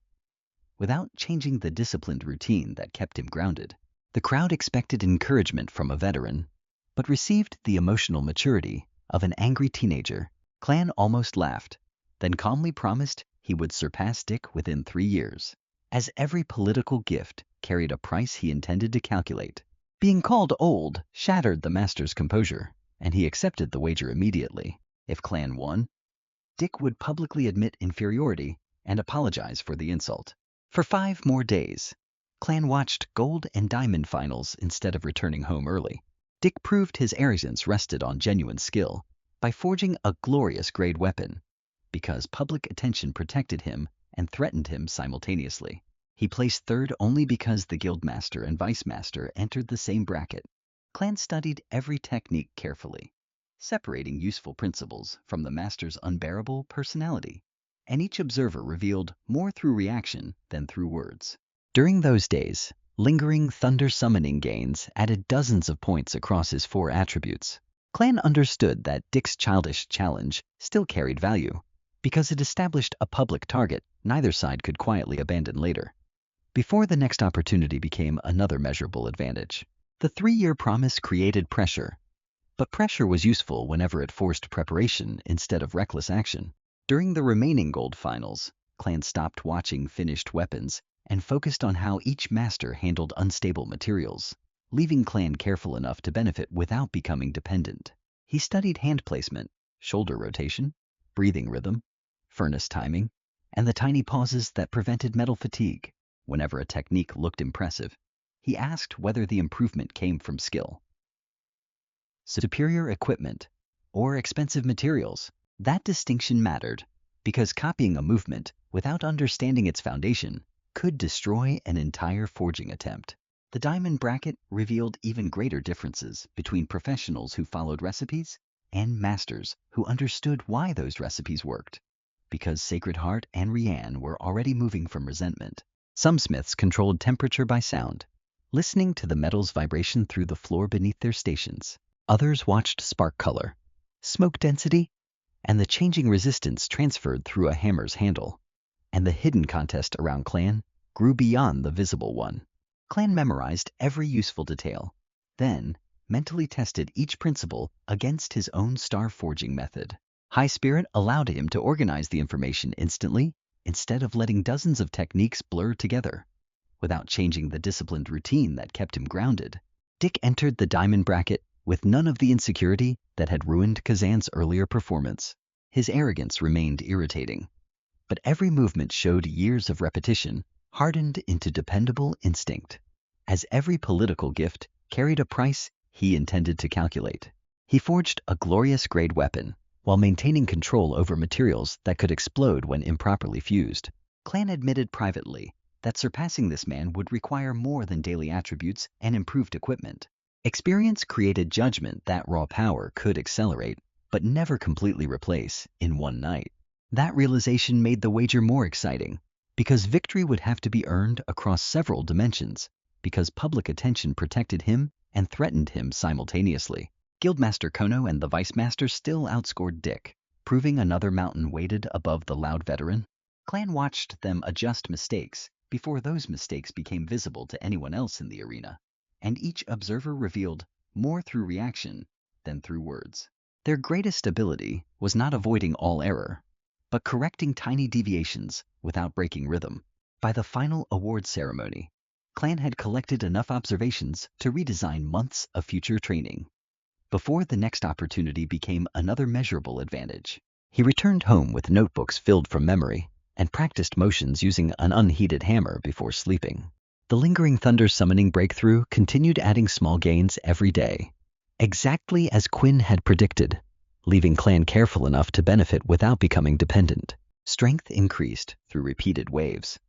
Without changing the disciplined routine that kept him grounded, the crowd expected encouragement from a veteran, but received the emotional maturity of an angry teenager. Clan almost laughed, then calmly promised he would surpass Dick within 3 years, as every political gift carried a price he intended to calculate. Being called old shattered the master's composure, and he accepted the wager immediately. If Clan won, Dick would publicly admit inferiority and apologize for the insult. For 5 more days, Clan watched gold and diamond finals instead of returning home early. Dick proved his arrogance rested on genuine skill by forging a glorious grade weapon, because public attention protected him and threatened him simultaneously. He placed 3rd only because the guildmaster and vice master entered the same bracket. Clan studied every technique carefully, separating useful principles from the master's unbearable personality, and each observer revealed more through reaction than through words. During those days, lingering thunder summoning gains added dozens of points across his 4 attributes. Clan understood that Dick's childish challenge still carried value, because it established a public target neither side could quietly abandon later, before the next opportunity became another measurable advantage. The 3-year promise created pressure, but pressure was useful whenever it forced preparation instead of reckless action. During the remaining gold finals, Clan stopped watching finished weapons and focused on how each master handled unstable materials, leaving Clan careful enough to benefit without becoming dependent. He studied hand placement, shoulder rotation, breathing rhythm, furnace timing, and the tiny pauses that prevented metal fatigue. Whenever a technique looked impressive, he asked whether the improvement came from skill, superior equipment, or expensive materials. That distinction mattered, because copying a movement without understanding its foundation could destroy an entire forging attempt. The diamond bracket revealed even greater differences between professionals who followed recipes and masters who understood why those recipes worked, because Sacred Heart and Rianne were already moving from resentment. Some smiths controlled temperature by sound, listening to the metal's vibration through the floor beneath their stations. Others watched spark color, smoke density, and the changing resistance transferred through a hammer's handle. And the hidden contest around Clan grew beyond the visible one. Clan memorized every useful detail, then mentally tested each principle against his own star forging method. High spirit allowed him to organize the information instantly instead of letting dozens of techniques blur together. Without changing the disciplined routine that kept him grounded, Dick entered the diamond bracket with none of the insecurity that had ruined Kazan's earlier performance. His arrogance remained irritating, but every movement showed years of repetition hardened into dependable instinct. As every political gift carried a price he intended to calculate, he forged a glorious grade weapon while maintaining control over materials that could explode when improperly fused. Clan admitted privately that surpassing this man would require more than daily attributes and improved equipment. Experience created judgment that raw power could accelerate, but never completely replace in one night. That realization made the wager more exciting, because victory would have to be earned across several dimensions, because public attention protected him and threatened him simultaneously. Guildmaster Kono and the Vice Master still outscored Dick, proving another mountain weighted above the loud veteran. Clan watched them adjust mistakes before those mistakes became visible to anyone else in the arena, and each observer revealed more through reaction than through words. Their greatest ability was not avoiding all error, but correcting tiny deviations without breaking rhythm. By the final award ceremony, Clan had collected enough observations to redesign months of future training. Before the next opportunity became another measurable advantage, he returned home with notebooks filled from memory and practiced motions using an unheated hammer before sleeping. The lingering thunder summoning breakthrough continued adding small gains every day, exactly as Quinn had predicted, leaving Clan careful enough to benefit without becoming dependent. Strength increased through repeated waves,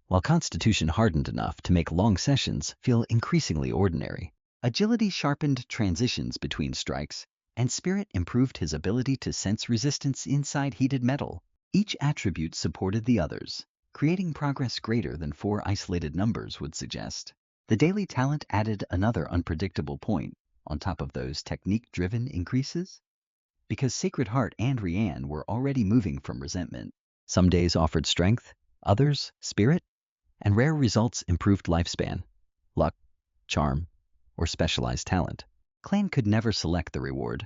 while constitution hardened enough to make long sessions feel increasingly ordinary. Agility sharpened transitions between strikes, and spirit improved his ability to sense resistance inside heated metal. Each attribute supported the others, creating progress greater than 4 isolated numbers would suggest. The daily talent added another unpredictable point on top of those technique-driven increases, because Sacred Heart and Rianne were already moving from resentment. Some days offered strength, others spirit, and rare results improved lifespan, luck, charm, or specialized talent. Clan could never select the reward,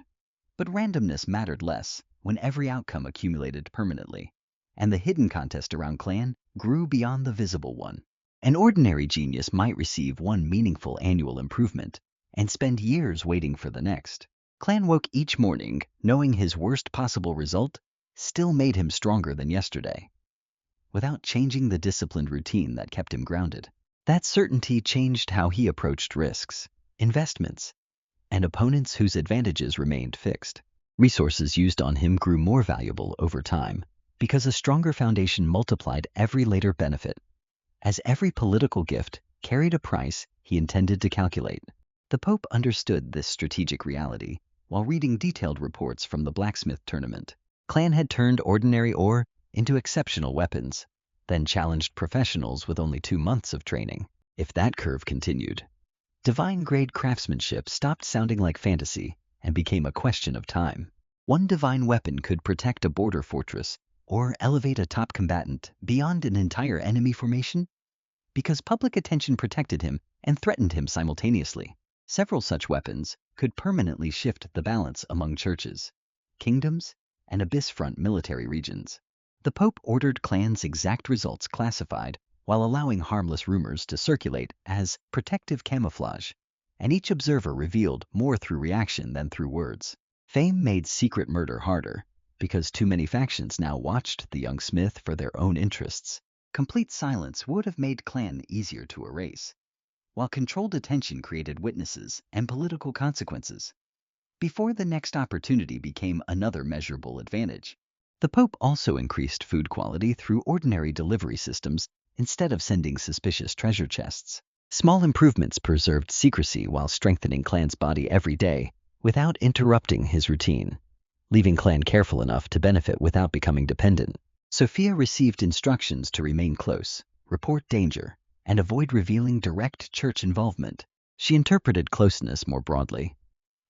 but randomness mattered less when every outcome accumulated permanently, and the hidden contest around Clan grew beyond the visible one. An ordinary genius might receive one meaningful annual improvement and spend years waiting for the next. Clan woke each morning knowing his worst possible result still made him stronger than yesterday, without changing the disciplined routine that kept him grounded. That certainty changed how he approached risks, investments, and opponents whose advantages remained fixed. Resources used on him grew more valuable over time, because a stronger foundation multiplied every later benefit. As every political gift carried a price he intended to calculate. The Pope understood this strategic reality while reading detailed reports from the blacksmith tournament. Clan had turned ordinary ore into exceptional weapons, then challenged professionals with only 2 months of training. If that curve continued, divine-grade craftsmanship stopped sounding like fantasy and became a question of time. One divine weapon could protect a border fortress or elevate a top combatant beyond an entire enemy formation, because public attention protected him and threatened him simultaneously. Several such weapons could permanently shift the balance among churches, kingdoms, and abyss-front military regions. The Pope ordered Clan's exact results classified while allowing harmless rumors to circulate as protective camouflage, and each observer revealed more through reaction than through words. Fame made secret murder harder, because too many factions now watched the young smith for their own interests. Complete silence would have made Clan easier to erase, while controlled attention created witnesses and political consequences. Before the next opportunity became another measurable advantage, the Pope also increased food quality through ordinary delivery systems instead of sending suspicious treasure chests. Small improvements preserved secrecy while strengthening Clan's body every day without interrupting his routine, leaving Clan careful enough to benefit without becoming dependent. Sophia received instructions to remain close, report danger, and avoid revealing direct church involvement. She interpreted closeness more broadly,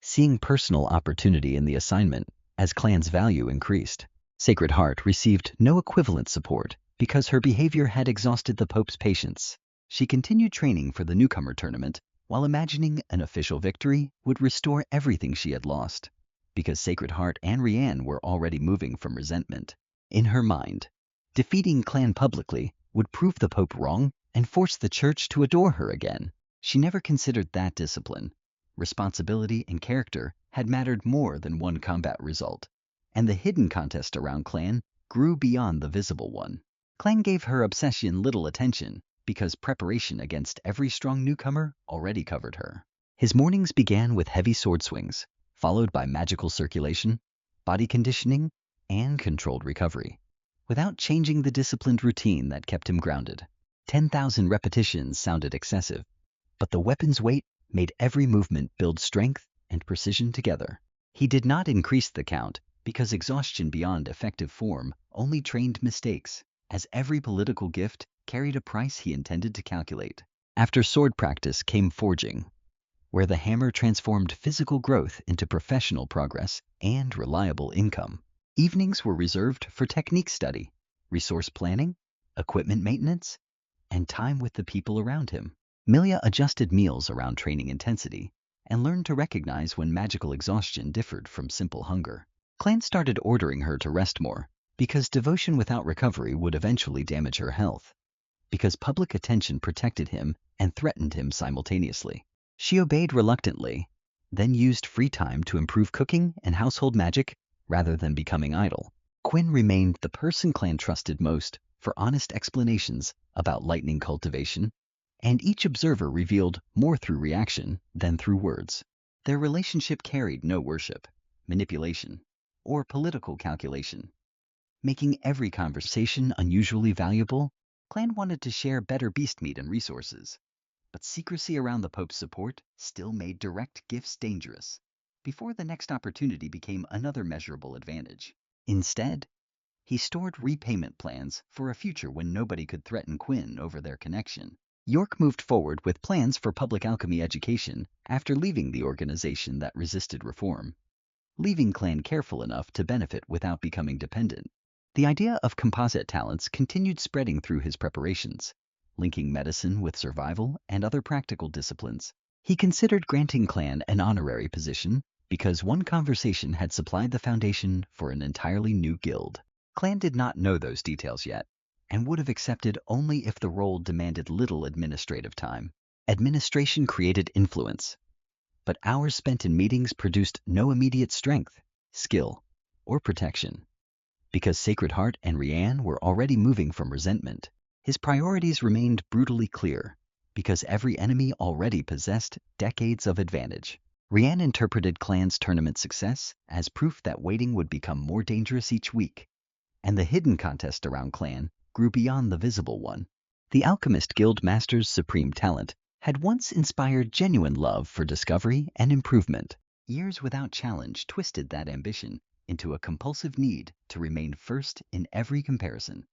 seeing personal opportunity in the assignment as Clan's value increased. Sacred Heart received no equivalent support because her behavior had exhausted the Pope's patience. She continued training for the newcomer tournament while imagining an official victory would restore everything she had lost. because Sacred Heart and Rianne were already moving from resentment. In her mind, defeating Clan publicly would prove the Pope wrong and force the Church to adore her again. She never considered that discipline, responsibility, and character had mattered more than one combat result, and the hidden contest around Clan grew beyond the visible one. Clan gave her obsession little attention because preparation against every strong newcomer already covered her. His mornings began with heavy sword swings, followed by magical circulation, body conditioning, and controlled recovery, without changing the disciplined routine that kept him grounded. 10,000 repetitions sounded excessive, but the weapon's weight made every movement build strength and precision together. He did not increase the count because exhaustion beyond effective form only trained mistakes, as every political gift carried a price he intended to calculate. After sword practice came forging, where the hammer transformed physical growth into professional progress and reliable income. Evenings were reserved for technique study, resource planning, equipment maintenance, and time with the people around him. Milia adjusted meals around training intensity and learned to recognize when magical exhaustion differed from simple hunger. Clan started ordering her to rest more because devotion without recovery would eventually damage her health, because public attention protected him and threatened him simultaneously. She obeyed reluctantly, then used free time to improve cooking and household magic rather than becoming idle. Quinn remained the person Clan trusted most for honest explanations about lightning cultivation, and each observer revealed more through reaction than through words. Their relationship carried no worship, manipulation, or political calculation, making every conversation unusually valuable. Clan wanted to share better beast meat and resources, but secrecy around the Pope's support still made direct gifts dangerous before the next opportunity became another measurable advantage. Instead, he stored repayment plans for a future when nobody could threaten Quinn over their connection. York moved forward with plans for public alchemy education after leaving the organization that resisted reform, leaving Clan careful enough to benefit without becoming dependent. The idea of composite talents continued spreading through his preparations, linking medicine with survival and other practical disciplines. He considered granting Clan an honorary position because one conversation had supplied the foundation for an entirely new guild. Clan did not know those details yet, and would have accepted only if the role demanded little administrative time. Administration created influence, but hours spent in meetings produced no immediate strength, skill, or protection. Because Sacred Heart and Rianne were already moving from resentment, his priorities remained brutally clear, because every enemy already possessed decades of advantage. Rianne interpreted Clan's tournament success as proof that waiting would become more dangerous each week, and the hidden contest around Clan grew beyond the visible one. The Alchemist Guild Master's supreme talent had once inspired genuine love for discovery and improvement. Years without challenge twisted that ambition into a compulsive need to remain first in every comparison,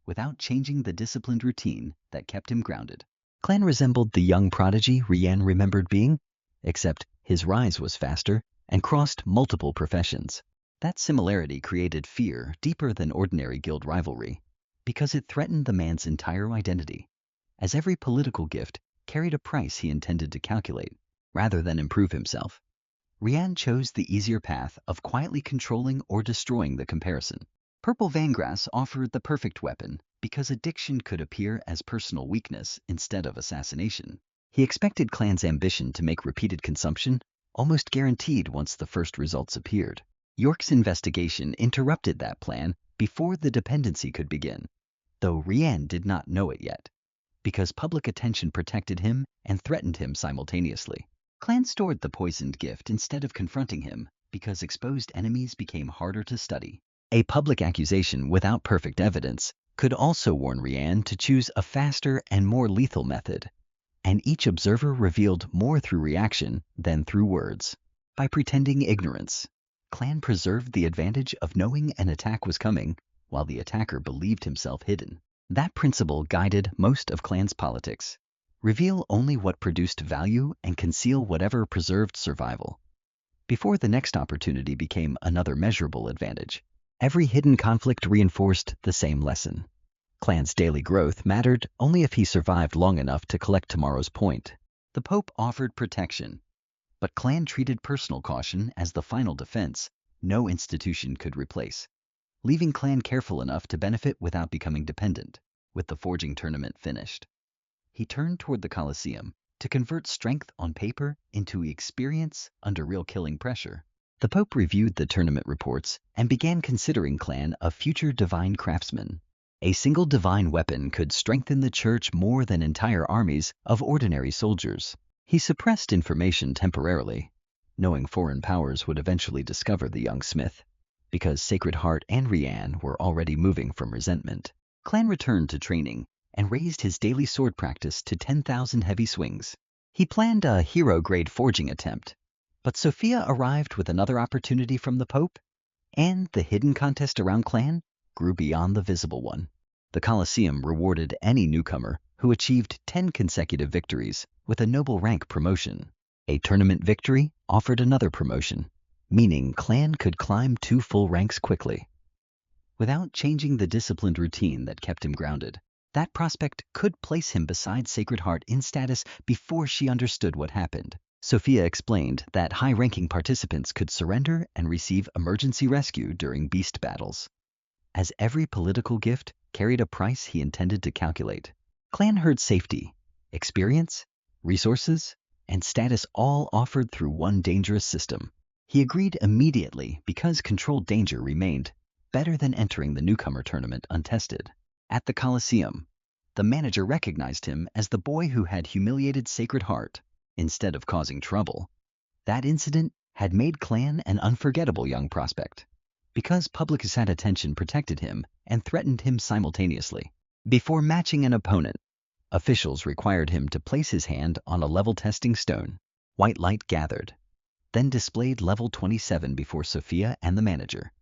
without changing the disciplined routine that kept him grounded. Clan resembled the young prodigy Rianne remembered being, except his rise was faster and crossed multiple professions. That similarity created fear deeper than ordinary guild rivalry, because it threatened the man's entire identity, as every political gift carried a price he intended to calculate, rather than improve himself. Rianne chose the easier path of quietly controlling or destroying the comparison. Purple Vangrass offered the perfect weapon because addiction could appear as personal weakness instead of assassination. He expected Clan's ambition to make repeated consumption almost guaranteed once the first results appeared. York's investigation interrupted that plan before the dependency could begin, though Rianne did not know it yet, because public attention protected him and threatened him simultaneously. Clan stored the poisoned gift instead of confronting him because exposed enemies became harder to study. A public accusation without perfect evidence could also warn Rianne to choose a faster and more lethal method, and each observer revealed more through reaction than through words. By pretending ignorance, Clan preserved the advantage of knowing an attack was coming while the attacker believed himself hidden. That principle guided most of Clan's politics. Reveal only what produced value and conceal whatever preserved survival. Before the next opportunity became another measurable advantage, every hidden conflict reinforced the same lesson. Clan's daily growth mattered only if he survived long enough to collect tomorrow's point. The Pope offered protection, But Clan treated personal caution as the final defense no institution could replace, leaving Clan careful enough to benefit without becoming dependent. With the forging tournament finished, he turned toward the Colosseum to convert strength on paper into experience under real killing pressure. The Pope reviewed the tournament reports and began considering Clan a future divine craftsman. A single divine weapon could strengthen the church more than entire armies of ordinary soldiers. He suppressed information temporarily, knowing foreign powers would eventually discover the young smith, because Sacred Heart and Rianne were already moving from resentment. Clan returned to training and raised his daily sword practice to 10,000 heavy swings. He planned a hero-grade forging attempt, but Sophia arrived with another opportunity from the Pope, and the hidden contest around Clan grew beyond the visible one. The Colosseum rewarded any newcomer who achieved 10 consecutive victories with a noble rank promotion. A tournament victory offered another promotion, meaning Clan could climb 2 full ranks quickly, without changing the disciplined routine that kept him grounded. That prospect could place him beside Sacred Heart in status before she understood what happened. Sophia explained that high-ranking participants could surrender and receive emergency rescue during beast battles, as every political gift carried a price he intended to calculate. Clan heard safety, experience, resources, and status all offered through one dangerous system. He agreed immediately because controlled danger remained better than entering the newcomer tournament untested. At the Colosseum, the manager recognized him as the boy who had humiliated Sacred Heart instead of causing trouble. That incident had made Clan an unforgettable young prospect, because public attention protected him and threatened him simultaneously. Before matching an opponent, officials required him to place his hand on a level testing stone. White light gathered, then displayed level 27 before Sophia and the manager,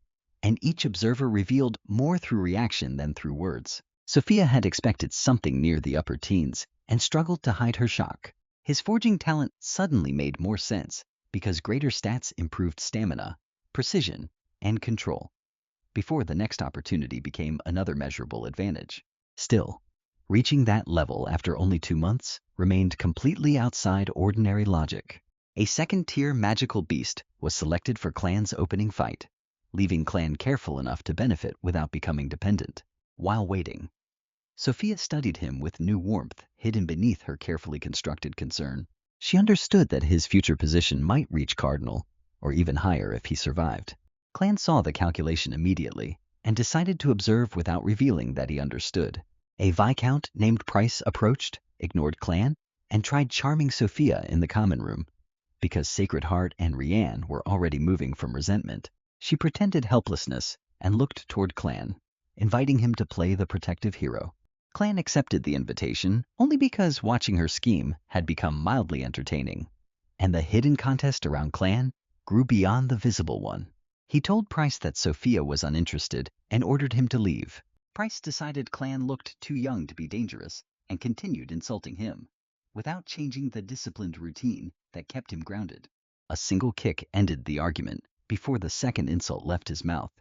and each observer revealed more through reaction than through words. Sophia had expected something near the upper teens and struggled to hide her shock. His forging talent suddenly made more sense because greater stats improved stamina, precision, and control, before the next opportunity became another measurable advantage. Still, reaching that level after only 2 months remained completely outside ordinary logic. A second-tier magical beast was selected for Clan's opening fight, leaving Clan careful enough to benefit without becoming dependent. While waiting, Sophia studied him with new warmth hidden beneath her carefully constructed concern. She understood that his future position might reach Cardinal, or even higher if he survived. Clan saw the calculation immediately and decided to observe without revealing that he understood. A Viscount named Price approached, ignored Clan, and tried charming Sophia in the common room. Because Sacred Heart and Rianne were already moving from resentment, she pretended helplessness and looked toward Clan, inviting him to play the protective hero. Clan accepted the invitation only because watching her scheme had become mildly entertaining, and the hidden contest around Clan grew beyond the visible one. He told Price that Sophia was uninterested and ordered him to leave. Price decided Clan looked too young to be dangerous and continued insulting him, without changing the disciplined routine that kept him grounded. A single kick ended the argument before the second insult left his mouth.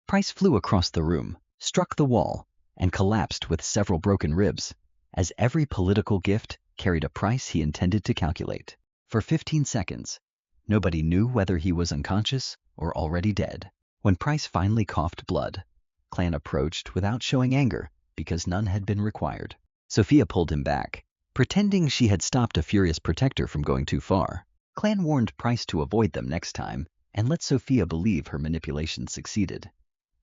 Price flew across the room, struck the wall, and collapsed with several broken ribs, as every political gift carried a price he intended to calculate. For 15 seconds, nobody knew whether he was unconscious or already dead. When Price finally coughed blood, Clan approached without showing anger because none had been required. Sophia pulled him back, pretending she had stopped a furious protector from going too far. Clan warned Price to avoid them next time and let Sophia believe her manipulation succeeded,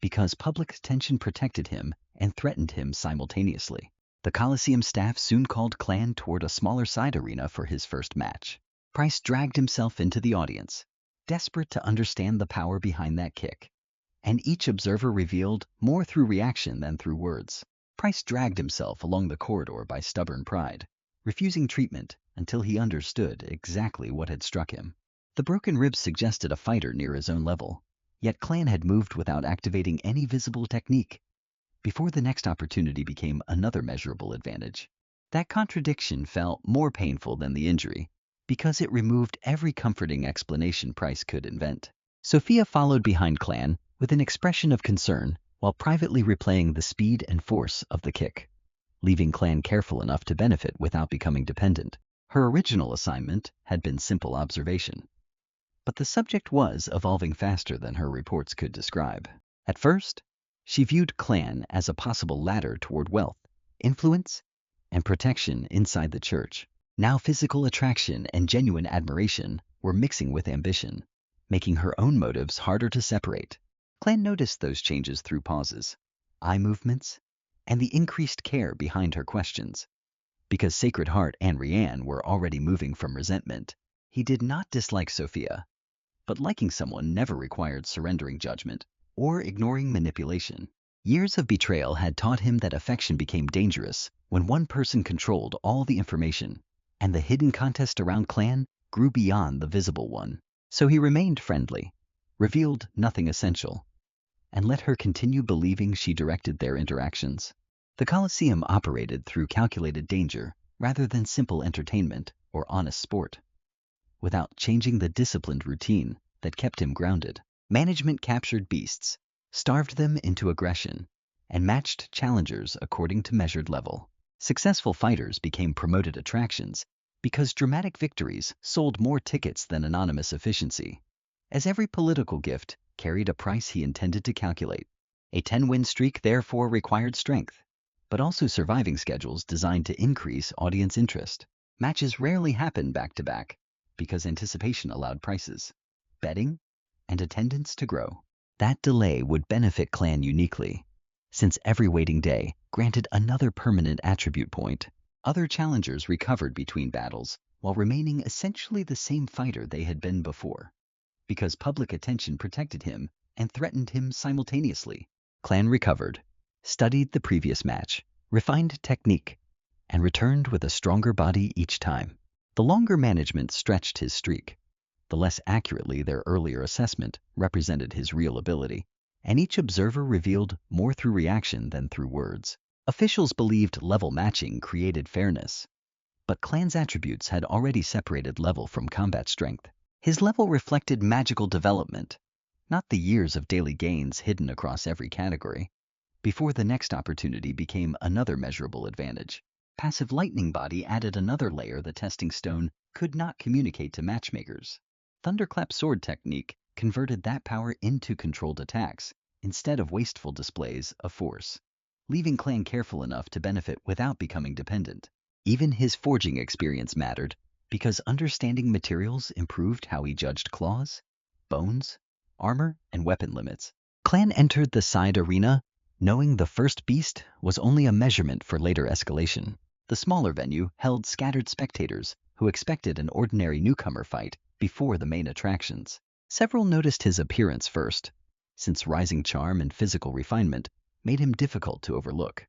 because public attention protected him and threatened him simultaneously. The Colosseum staff soon called Clan toward a smaller side arena for his first match. Price dragged himself into the audience, desperate to understand the power behind that kick, and each observer revealed more through reaction than through words. Price dragged himself along the corridor by stubborn pride, refusing treatment until he understood exactly what had struck him. The broken ribs suggested a fighter near his own level, yet Clan had moved without activating any visible technique, before the next opportunity became another measurable advantage. That contradiction felt more painful than the injury, because it removed every comforting explanation Price could invent. Sophia followed behind Clan with an expression of concern while privately replaying the speed and force of the kick, leaving Clan careful enough to benefit without becoming dependent. Her original assignment had been simple observation, but the subject was evolving faster than her reports could describe. At first, she viewed Clan as a possible ladder toward wealth, influence, and protection inside the church. Now physical attraction and genuine admiration were mixing with ambition, making her own motives harder to separate. Clan noticed those changes through pauses, eye movements, and the increased care behind her questions. Because Sacred Heart and Rianne were already moving from resentment, he did not dislike Sophia. But liking someone never required surrendering judgment or ignoring manipulation. Years of betrayal had taught him that affection became dangerous when one person controlled all the information, and the hidden contest around Clan grew beyond the visible one. So he remained friendly, revealed nothing essential, and let her continue believing she directed their interactions. The Colosseum operated through calculated danger rather than simple entertainment or honest sport. Without changing the disciplined routine that kept him grounded, management captured beasts, starved them into aggression, and matched challengers according to measured level. Successful fighters became promoted attractions because dramatic victories sold more tickets than anonymous efficiency. As every political gift carried a price he intended to calculate, a 10-win streak therefore required strength, but also surviving schedules designed to increase audience interest. Matches rarely happened back-to-back because anticipation allowed prices, betting, and attendance to grow. That delay would benefit Clan uniquely, since every waiting day granted another permanent attribute point. Other challengers recovered between battles while remaining essentially the same fighter they had been before, because public attention protected him and threatened him simultaneously. Clan recovered, studied the previous match, refined technique, and returned with a stronger body each time. The longer management stretched his streak, the less accurately their earlier assessment represented his real ability, and each observer revealed more through reaction than through words. Officials believed level matching created fairness, but Clan's attributes had already separated level from combat strength. His level reflected magical development, not the years of daily gains hidden across every category. Before the next opportunity became another measurable advantage. Passive lightning body added another layer the testing stone could not communicate to matchmakers. Thunderclap sword technique converted that power into controlled attacks instead of wasteful displays of force, leaving Clan careful enough to benefit without becoming dependent. Even his forging experience mattered because understanding materials improved how he judged claws, bones, armor, and weapon limits. Clan entered the side arena knowing the first beast was only a measurement for later escalation. The smaller venue held scattered spectators who expected an ordinary newcomer fight before the main attractions. Several noticed his appearance first, since rising charm and physical refinement made him difficult to overlook,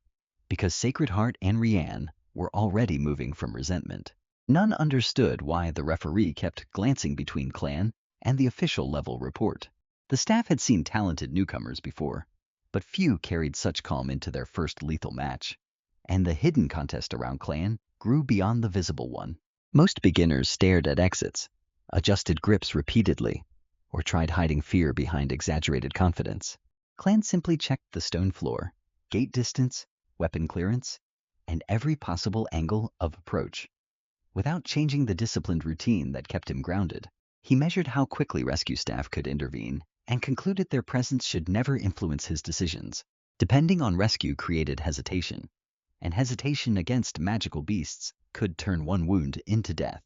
because Sacred Heart and Rianne were already moving from resentment. None understood why the referee kept glancing between Clan and the official level report. The staff had seen talented newcomers before, but few carried such calm into their first lethal match, and the hidden contest around Clan grew beyond the visible one. Most beginners stared at exits, adjusted grips repeatedly, or tried hiding fear behind exaggerated confidence. Clan simply checked the stone floor, gate distance, weapon clearance, and every possible angle of approach. Without changing the disciplined routine that kept him grounded, he measured how quickly rescue staff could intervene and concluded their presence should never influence his decisions. Depending on rescue created hesitation, and hesitation against magical beasts could turn one wound into death.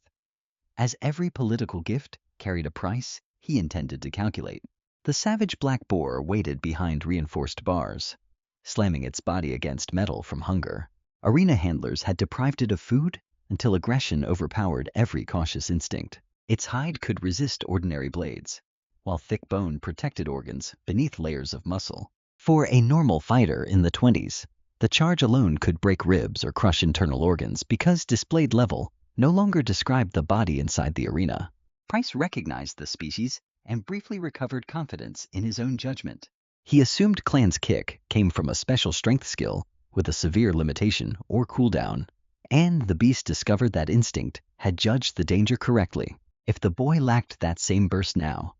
As every political gift carried a price he intended to calculate, the savage black boar waited behind reinforced bars, slamming its body against metal from hunger. Arena handlers had deprived it of food until aggression overpowered every cautious instinct. Its hide could resist ordinary blades, while thick bone protected organs beneath layers of muscle. For a normal fighter in the 20s, the charge alone could break ribs or crush internal organs because displayed level no longer described the body inside the arena. Price recognized the species and briefly recovered confidence in his own judgment. He assumed Clan's kick came from a special strength skill with a severe limitation or cooldown, and the beast discovered that instinct had judged the danger correctly. If the boy lacked that same burst now,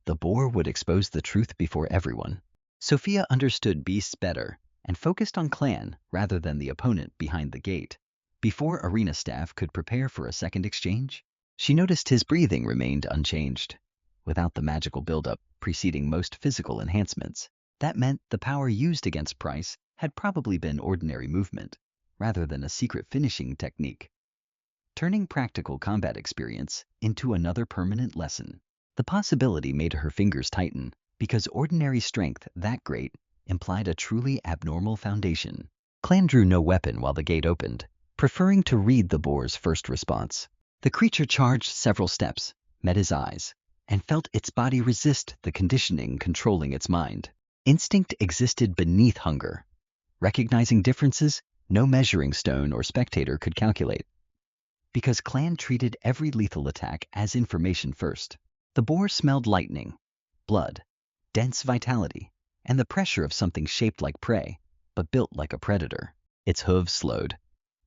the boar would expose the truth before everyone. Sophia understood beasts better and focused on Clan rather than the opponent behind the gate. Before arena staff could prepare for a second exchange, she noticed his breathing remained unchanged, without the magical buildup preceding most physical enhancements. That meant the power used against Price had probably been ordinary movement, rather than a secret finishing technique. Turning practical combat experience into another permanent lesson. The possibility made her fingers tighten, because ordinary strength that great implied a truly abnormal foundation. Clan drew no weapon while the gate opened, preferring to read the boar's first response. The creature charged several steps, met his eyes, and felt its body resist the conditioning controlling its mind. Instinct existed beneath hunger, recognizing differences no measuring stone or spectator could calculate. Because Clan treated every lethal attack as information first. The boar smelled lightning, blood, dense vitality, and the pressure of something shaped like prey, but built like a predator. Its hooves slowed,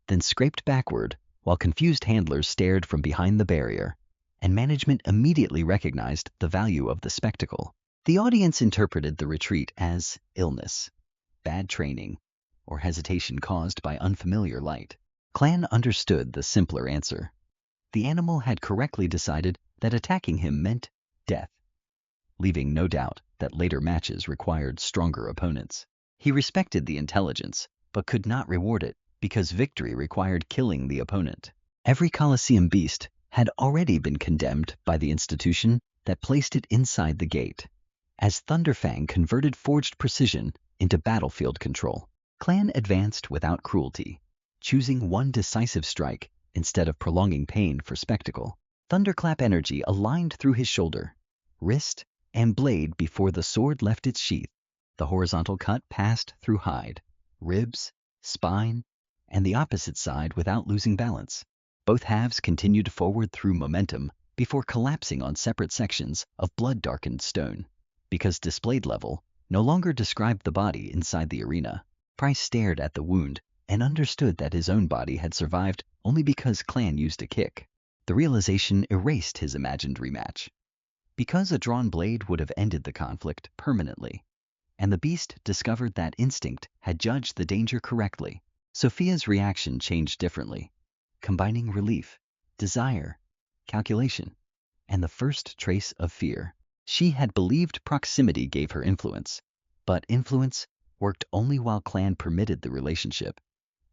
then scraped backward, while confused handlers stared from behind the barrier, and management immediately recognized the value of the spectacle. The audience interpreted the retreat as illness, bad training, or hesitation caused by unfamiliar light. Clan understood the simpler answer. The animal had correctly decided that attacking him meant death, leaving no doubt that later matches required stronger opponents. He respected the intelligence, but could not reward it, because victory required killing the opponent. Every Colosseum beast had already been condemned by the institution that placed it inside the gate, as Thunderfang converted forged precision into battlefield control. Clan advanced without cruelty, choosing one decisive strike instead of prolonging pain for spectacle. Thunderclap energy aligned through his shoulder, wrist, and blade before the sword left its sheath. The horizontal cut passed through hide, ribs, spine, and the opposite side without losing balance. Both halves continued forward through momentum before collapsing on separate sections of blood-darkened stone. Because displayed level no longer described the body inside the arena, Price stared at the wound and understood that his own body had survived only because Clan used a kick. The realization erased his imagined rematch. Because a drawn blade would have ended the conflict permanently, and the beast discovered that instinct had judged the danger correctly, Sophia's reaction changed differently, combining relief, desire, calculation, and the first trace of fear. She had believed proximity gave her influence, but influence worked only while Clan permitted the relationship.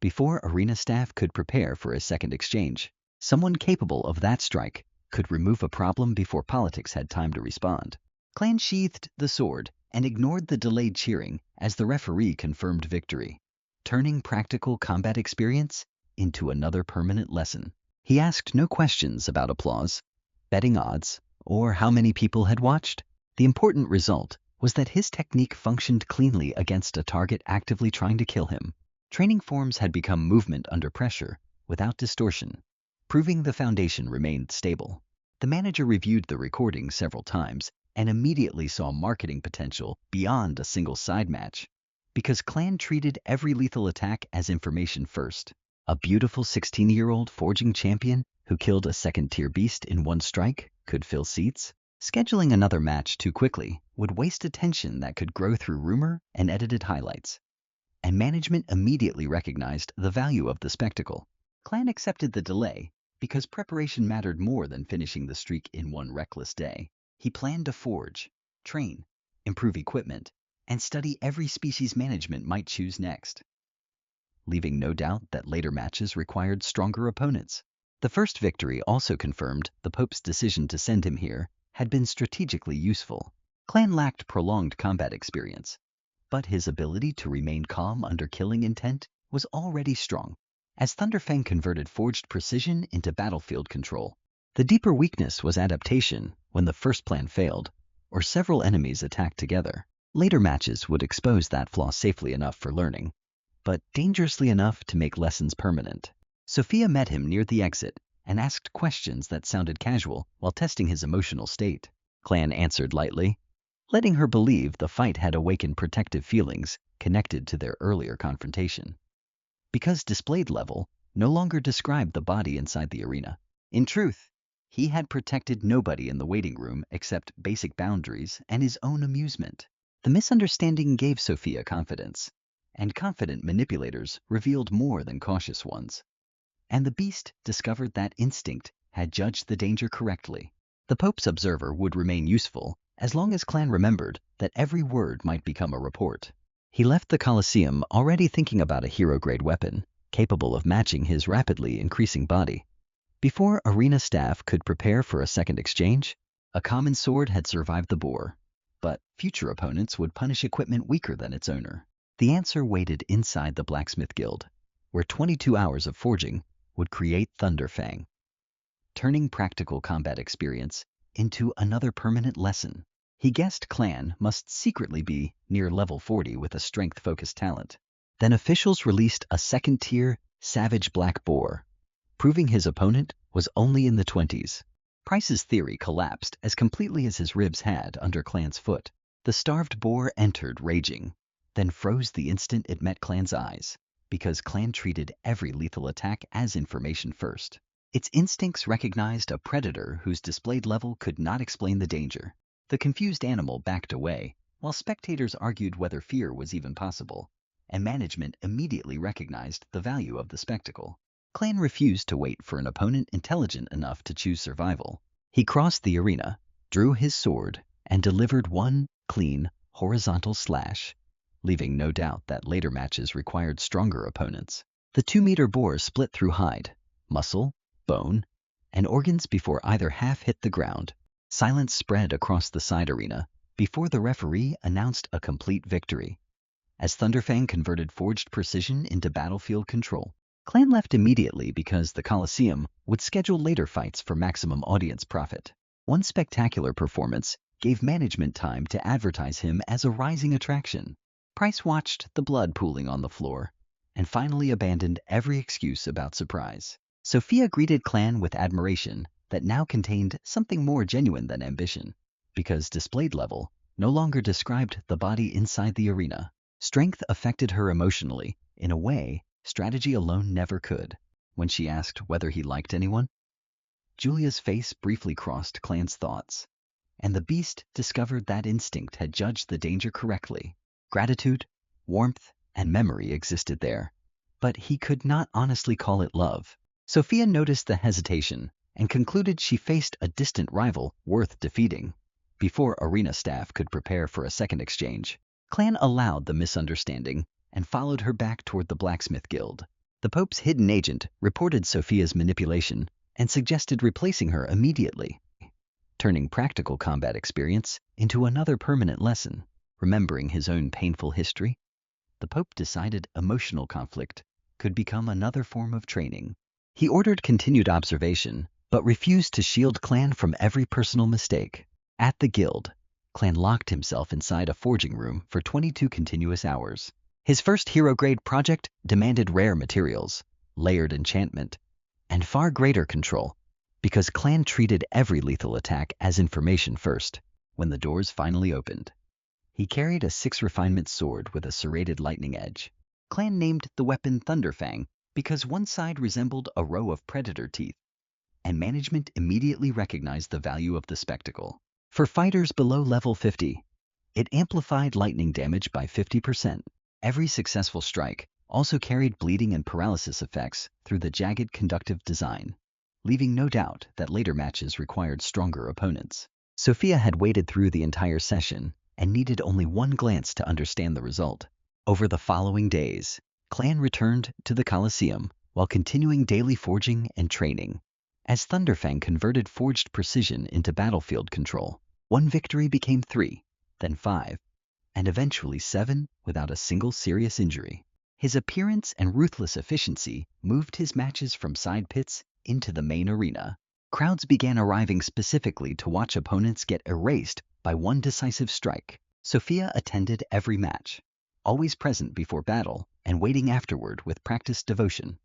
Before arena staff could prepare for a second exchange, someone capable of that strike could remove a problem before politics had time to respond. Clan sheathed the sword and ignored the delayed cheering as the referee confirmed victory, turning practical combat experience into another permanent lesson. He asked no questions about applause, betting odds, or how many people had watched. The important result was that his technique functioned cleanly against a target actively trying to kill him. Training forms had become movement under pressure, without distortion, proving the foundation remained stable. The manager reviewed the recording several times and immediately saw marketing potential beyond a single side match. Because Clan treated every lethal attack as information first. A beautiful 16-year-old forging champion who killed a second-tier beast in one strike could fill seats. Scheduling another match too quickly would waste attention that could grow through rumor and edited highlights. And management immediately recognized the value of the spectacle. Clan accepted the delay because preparation mattered more than finishing the streak in one reckless day. He planned to forge, train, improve equipment, and study every species management might choose next, leaving no doubt that later matches required stronger opponents. The first victory also confirmed the Pope's decision to send him here had been strategically useful. Clan lacked prolonged combat experience, but his ability to remain calm under killing intent was already strong, as Thunderfang converted forged precision into battlefield control. The deeper weakness was adaptation when the first plan failed, or several enemies attacked together. Later matches would expose that flaw safely enough for learning, but dangerously enough to make lessons permanent. Sophia met him near the exit and asked questions that sounded casual while testing his emotional state. Clan answered lightly, letting her believe the fight had awakened protective feelings connected to their earlier confrontation. Because displayed level no longer described the body inside the arena. In truth, he had protected nobody in the waiting room except basic boundaries and his own amusement. The misunderstanding gave Sophia confidence, and confident manipulators revealed more than cautious ones. and the beast discovered that instinct had judged the danger correctly. The Pope's observer would remain useful as long as Clan remembered that every word might become a report. He left the Colosseum already thinking about a hero-grade weapon, capable of matching his rapidly increasing body. Before arena staff could prepare for a second exchange, a common sword had survived the bore, but future opponents would punish equipment weaker than its owner. The answer waited inside the Blacksmith Guild, where 22 hours of forging would create Thunderfang, turning practical combat experience into another permanent lesson. He guessed Clan must secretly be near level 40 with a strength-focused talent. Then officials released a second-tier Savage Black Boar, proving his opponent was only in the 20s. Price's theory collapsed as completely as his ribs had under Clan's foot. The starved boar entered raging, then froze the instant it met Clan's eyes, because Clan treated every lethal attack as information first. Its instincts recognized a predator whose displayed level could not explain the danger. The confused animal backed away, while spectators argued whether fear was even possible, and management immediately recognized the value of the spectacle. Clan refused to wait for an opponent intelligent enough to choose survival. He crossed the arena, drew his sword, and delivered one clean, horizontal slash, leaving no doubt that later matches required stronger opponents. The 2-meter boar split through hide, muscle, bone, and organs before either half hit the ground. Silence spread across the side arena before the referee announced a complete victory. As Thunderfang converted forged precision into battlefield control, Clan left immediately because the Colosseum would schedule later fights for maximum audience profit. One spectacular performance gave management time to advertise him as a rising attraction. Price watched the blood pooling on the floor and finally abandoned every excuse about surprise. Sophia greeted Clan with admiration that now contained something more genuine than ambition, because displayed level no longer described the body inside the arena. Strength affected her emotionally in a way strategy alone never could. When she asked whether he liked anyone, Julia's face briefly crossed Clan's thoughts, and the beast discovered that instinct had judged the danger correctly. Gratitude, warmth, and memory existed there, but he could not honestly call it love. Sophia noticed the hesitation and concluded she faced a distant rival worth defeating. Before arena staff could prepare for a second exchange, Clan allowed the misunderstanding and followed her back toward the Blacksmith Guild. The Pope's hidden agent reported Sophia's manipulation and suggested replacing her immediately, turning practical combat experience into another permanent lesson. Remembering his own painful history, the Pope decided emotional conflict could become another form of training. He ordered continued observation, but refused to shield Clan from every personal mistake. At the guild, Clan locked himself inside a forging room for 22 continuous hours. His first hero-grade project demanded rare materials, layered enchantment, and far greater control, because Clan treated every lethal attack as information first. When the doors finally opened, he carried a 6-refinement sword with a serrated lightning edge. Clan named the weapon Thunderfang because one side resembled a row of predator teeth, and management immediately recognized the value of the spectacle. For fighters below level 50, it amplified lightning damage by 50%. Every successful strike also carried bleeding and paralysis effects through the jagged conductive design, leaving no doubt that later matches required stronger opponents. Sophia had waited through the entire session and needed only one glance to understand the result. Over the following days, Clan returned to the Colosseum while continuing daily forging and training. As Thunderfang converted forged precision into battlefield control, one victory became 3, then 5, and eventually 7 without a single serious injury. His appearance and ruthless efficiency moved his matches from side pits into the main arena. Crowds began arriving specifically to watch opponents get erased by one decisive strike. Sophia attended every match, always present before battle and waiting afterward with practiced devotion.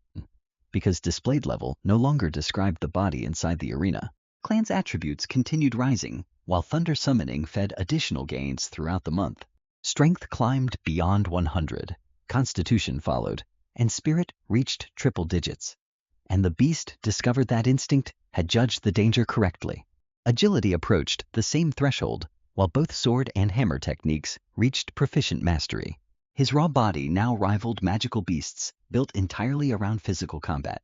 Because displayed level no longer described the body inside the arena, Clan's attributes continued rising, while Thunder Summoning fed additional gains throughout the month. Strength climbed beyond 100, Constitution followed, and Spirit reached triple digits. And the beast discovered that instinct had judged the danger correctly. Agility approached the same threshold, while both sword and hammer techniques reached proficient mastery. His raw body now rivaled magical beasts built entirely around physical combat.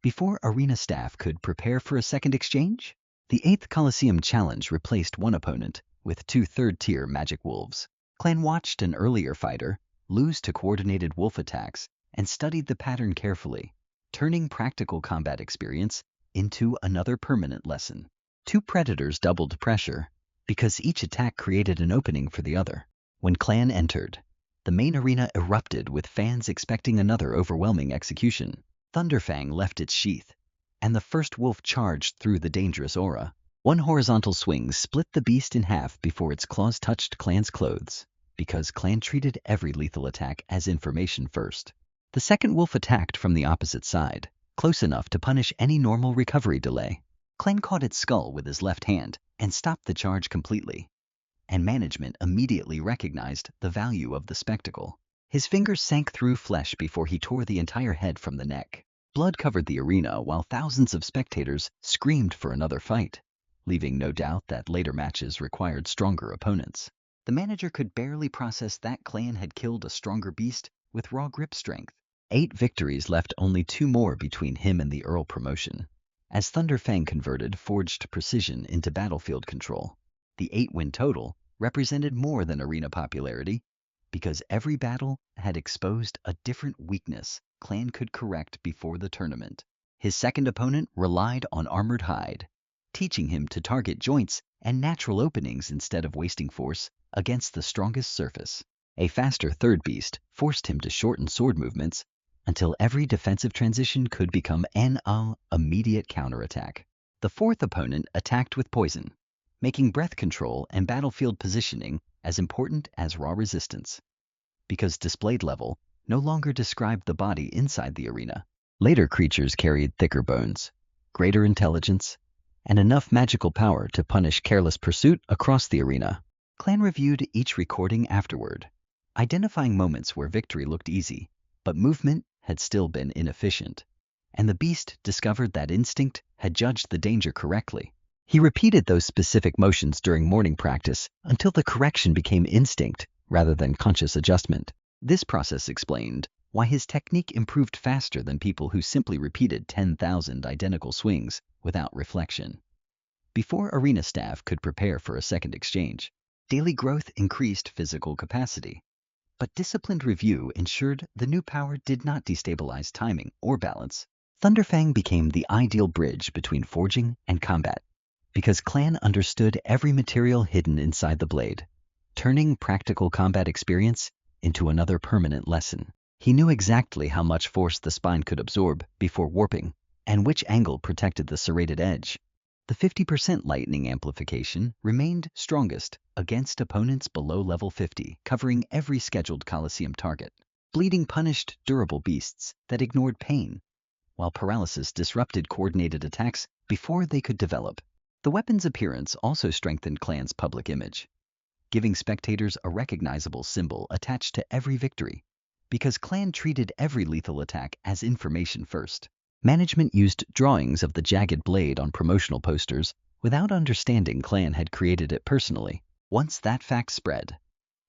Before arena staff could prepare for a second exchange, the 8th Coliseum Challenge replaced one opponent with two third-tier Magic Wolves. Clan watched an earlier fighter lose to coordinated wolf attacks and studied the pattern carefully, turning practical combat experience into another permanent lesson. Two predators doubled pressure because each attack created an opening for the other. When Clan entered, the main arena erupted with fans expecting another overwhelming execution. Thunderfang left its sheath, and the first wolf charged through the dangerous aura. One horizontal swing split the beast in half before its claws touched Clan's clothes, because Clan treated every lethal attack as information first. The second wolf attacked from the opposite side, close enough to punish any normal recovery delay. Clan caught its skull with his left hand and stopped the charge completely, and management immediately recognized the value of the spectacle. His fingers sank through flesh before he tore the entire head from the neck. Blood covered the arena while thousands of spectators screamed for another fight, leaving no doubt that later matches required stronger opponents. The manager could barely process that Clan had killed a stronger beast with raw grip strength. 8 victories left only 2 more between him and the Earl promotion. As Thunderfang converted forged precision into battlefield control, the 8-win total represented more than arena popularity, because every battle had exposed a different weakness Clan could correct before the tournament. His second opponent relied on armored hide, teaching him to target joints and natural openings instead of wasting force against the strongest surface. A faster third beast forced him to shorten sword movements until every defensive transition could become an immediate counterattack. The fourth opponent attacked with poison, making breath control and battlefield positioning as important as raw resistance, because displayed level no longer described the body inside the arena. Later creatures carried thicker bones, greater intelligence, and enough magical power to punish careless pursuit across the arena. Clan reviewed each recording afterward, identifying moments where victory looked easy, but movement had still been inefficient, and the beast discovered that instinct had judged the danger correctly. He repeated those specific motions during morning practice until the correction became instinct rather than conscious adjustment. This process explained why his technique improved faster than people who simply repeated 10,000 identical swings without reflection. Before arena staff could prepare for a second exchange, daily growth increased physical capacity, but disciplined review ensured the new power did not destabilize timing or balance. Thunderfang became the ideal bridge between forging and combat, because Clan understood every material hidden inside the blade, turning practical combat experience into another permanent lesson. He knew exactly how much force the spine could absorb before warping, and which angle protected the serrated edge. The 50% lightning amplification remained strongest against opponents below level 50, covering every scheduled Coliseum target. Bleeding punished durable beasts that ignored pain, while paralysis disrupted coordinated attacks before they could develop. The weapon's appearance also strengthened Clan's public image, giving spectators a recognizable symbol attached to every victory, because Clan treated every lethal attack as information first. Management used drawings of the jagged blade on promotional posters without understanding Clan had created it personally. Once that fact spread,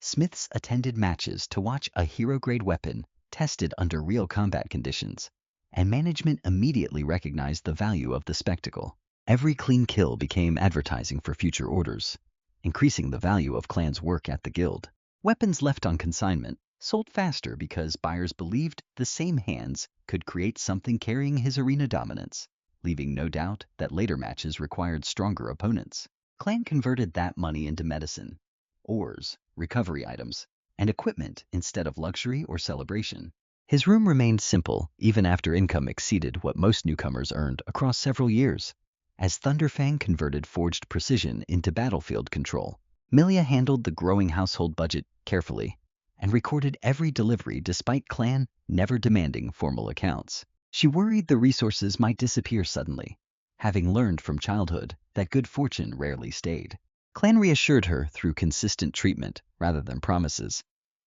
smiths attended matches to watch a hero-grade weapon tested under real combat conditions, and management immediately recognized the value of the spectacle. Every clean kill became advertising for future orders, increasing the value of Clan's work at the guild. Weapons left on consignment sold faster because buyers believed the same hands could create something carrying his arena dominance, leaving no doubt that later matches required stronger opponents. Clan converted that money into medicine, ores, recovery items, and equipment instead of luxury or celebration. His room remained simple even after income exceeded what most newcomers earned across several years. As Thunderfang converted forged precision into battlefield control, Milia handled the growing household budget carefully and recorded every delivery despite Clan never demanding formal accounts. She worried the resources might disappear suddenly, having learned from childhood that good fortune rarely stayed. Clan reassured her through consistent treatment rather than promises,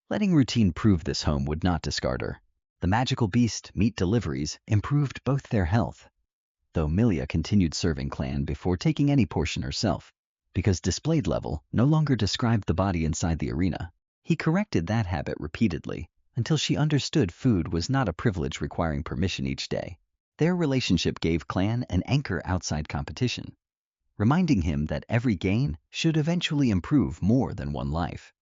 letting routine prove this home would not discard her. The magical beast meat deliveries improved both their health, though Milia continued serving Clan before taking any portion herself, because displayed level no longer described the body inside the arena. He corrected that habit repeatedly until she understood food was not a privilege requiring permission each day. Their relationship gave Clan an anchor outside competition, reminding him that every gain should eventually improve more than one life.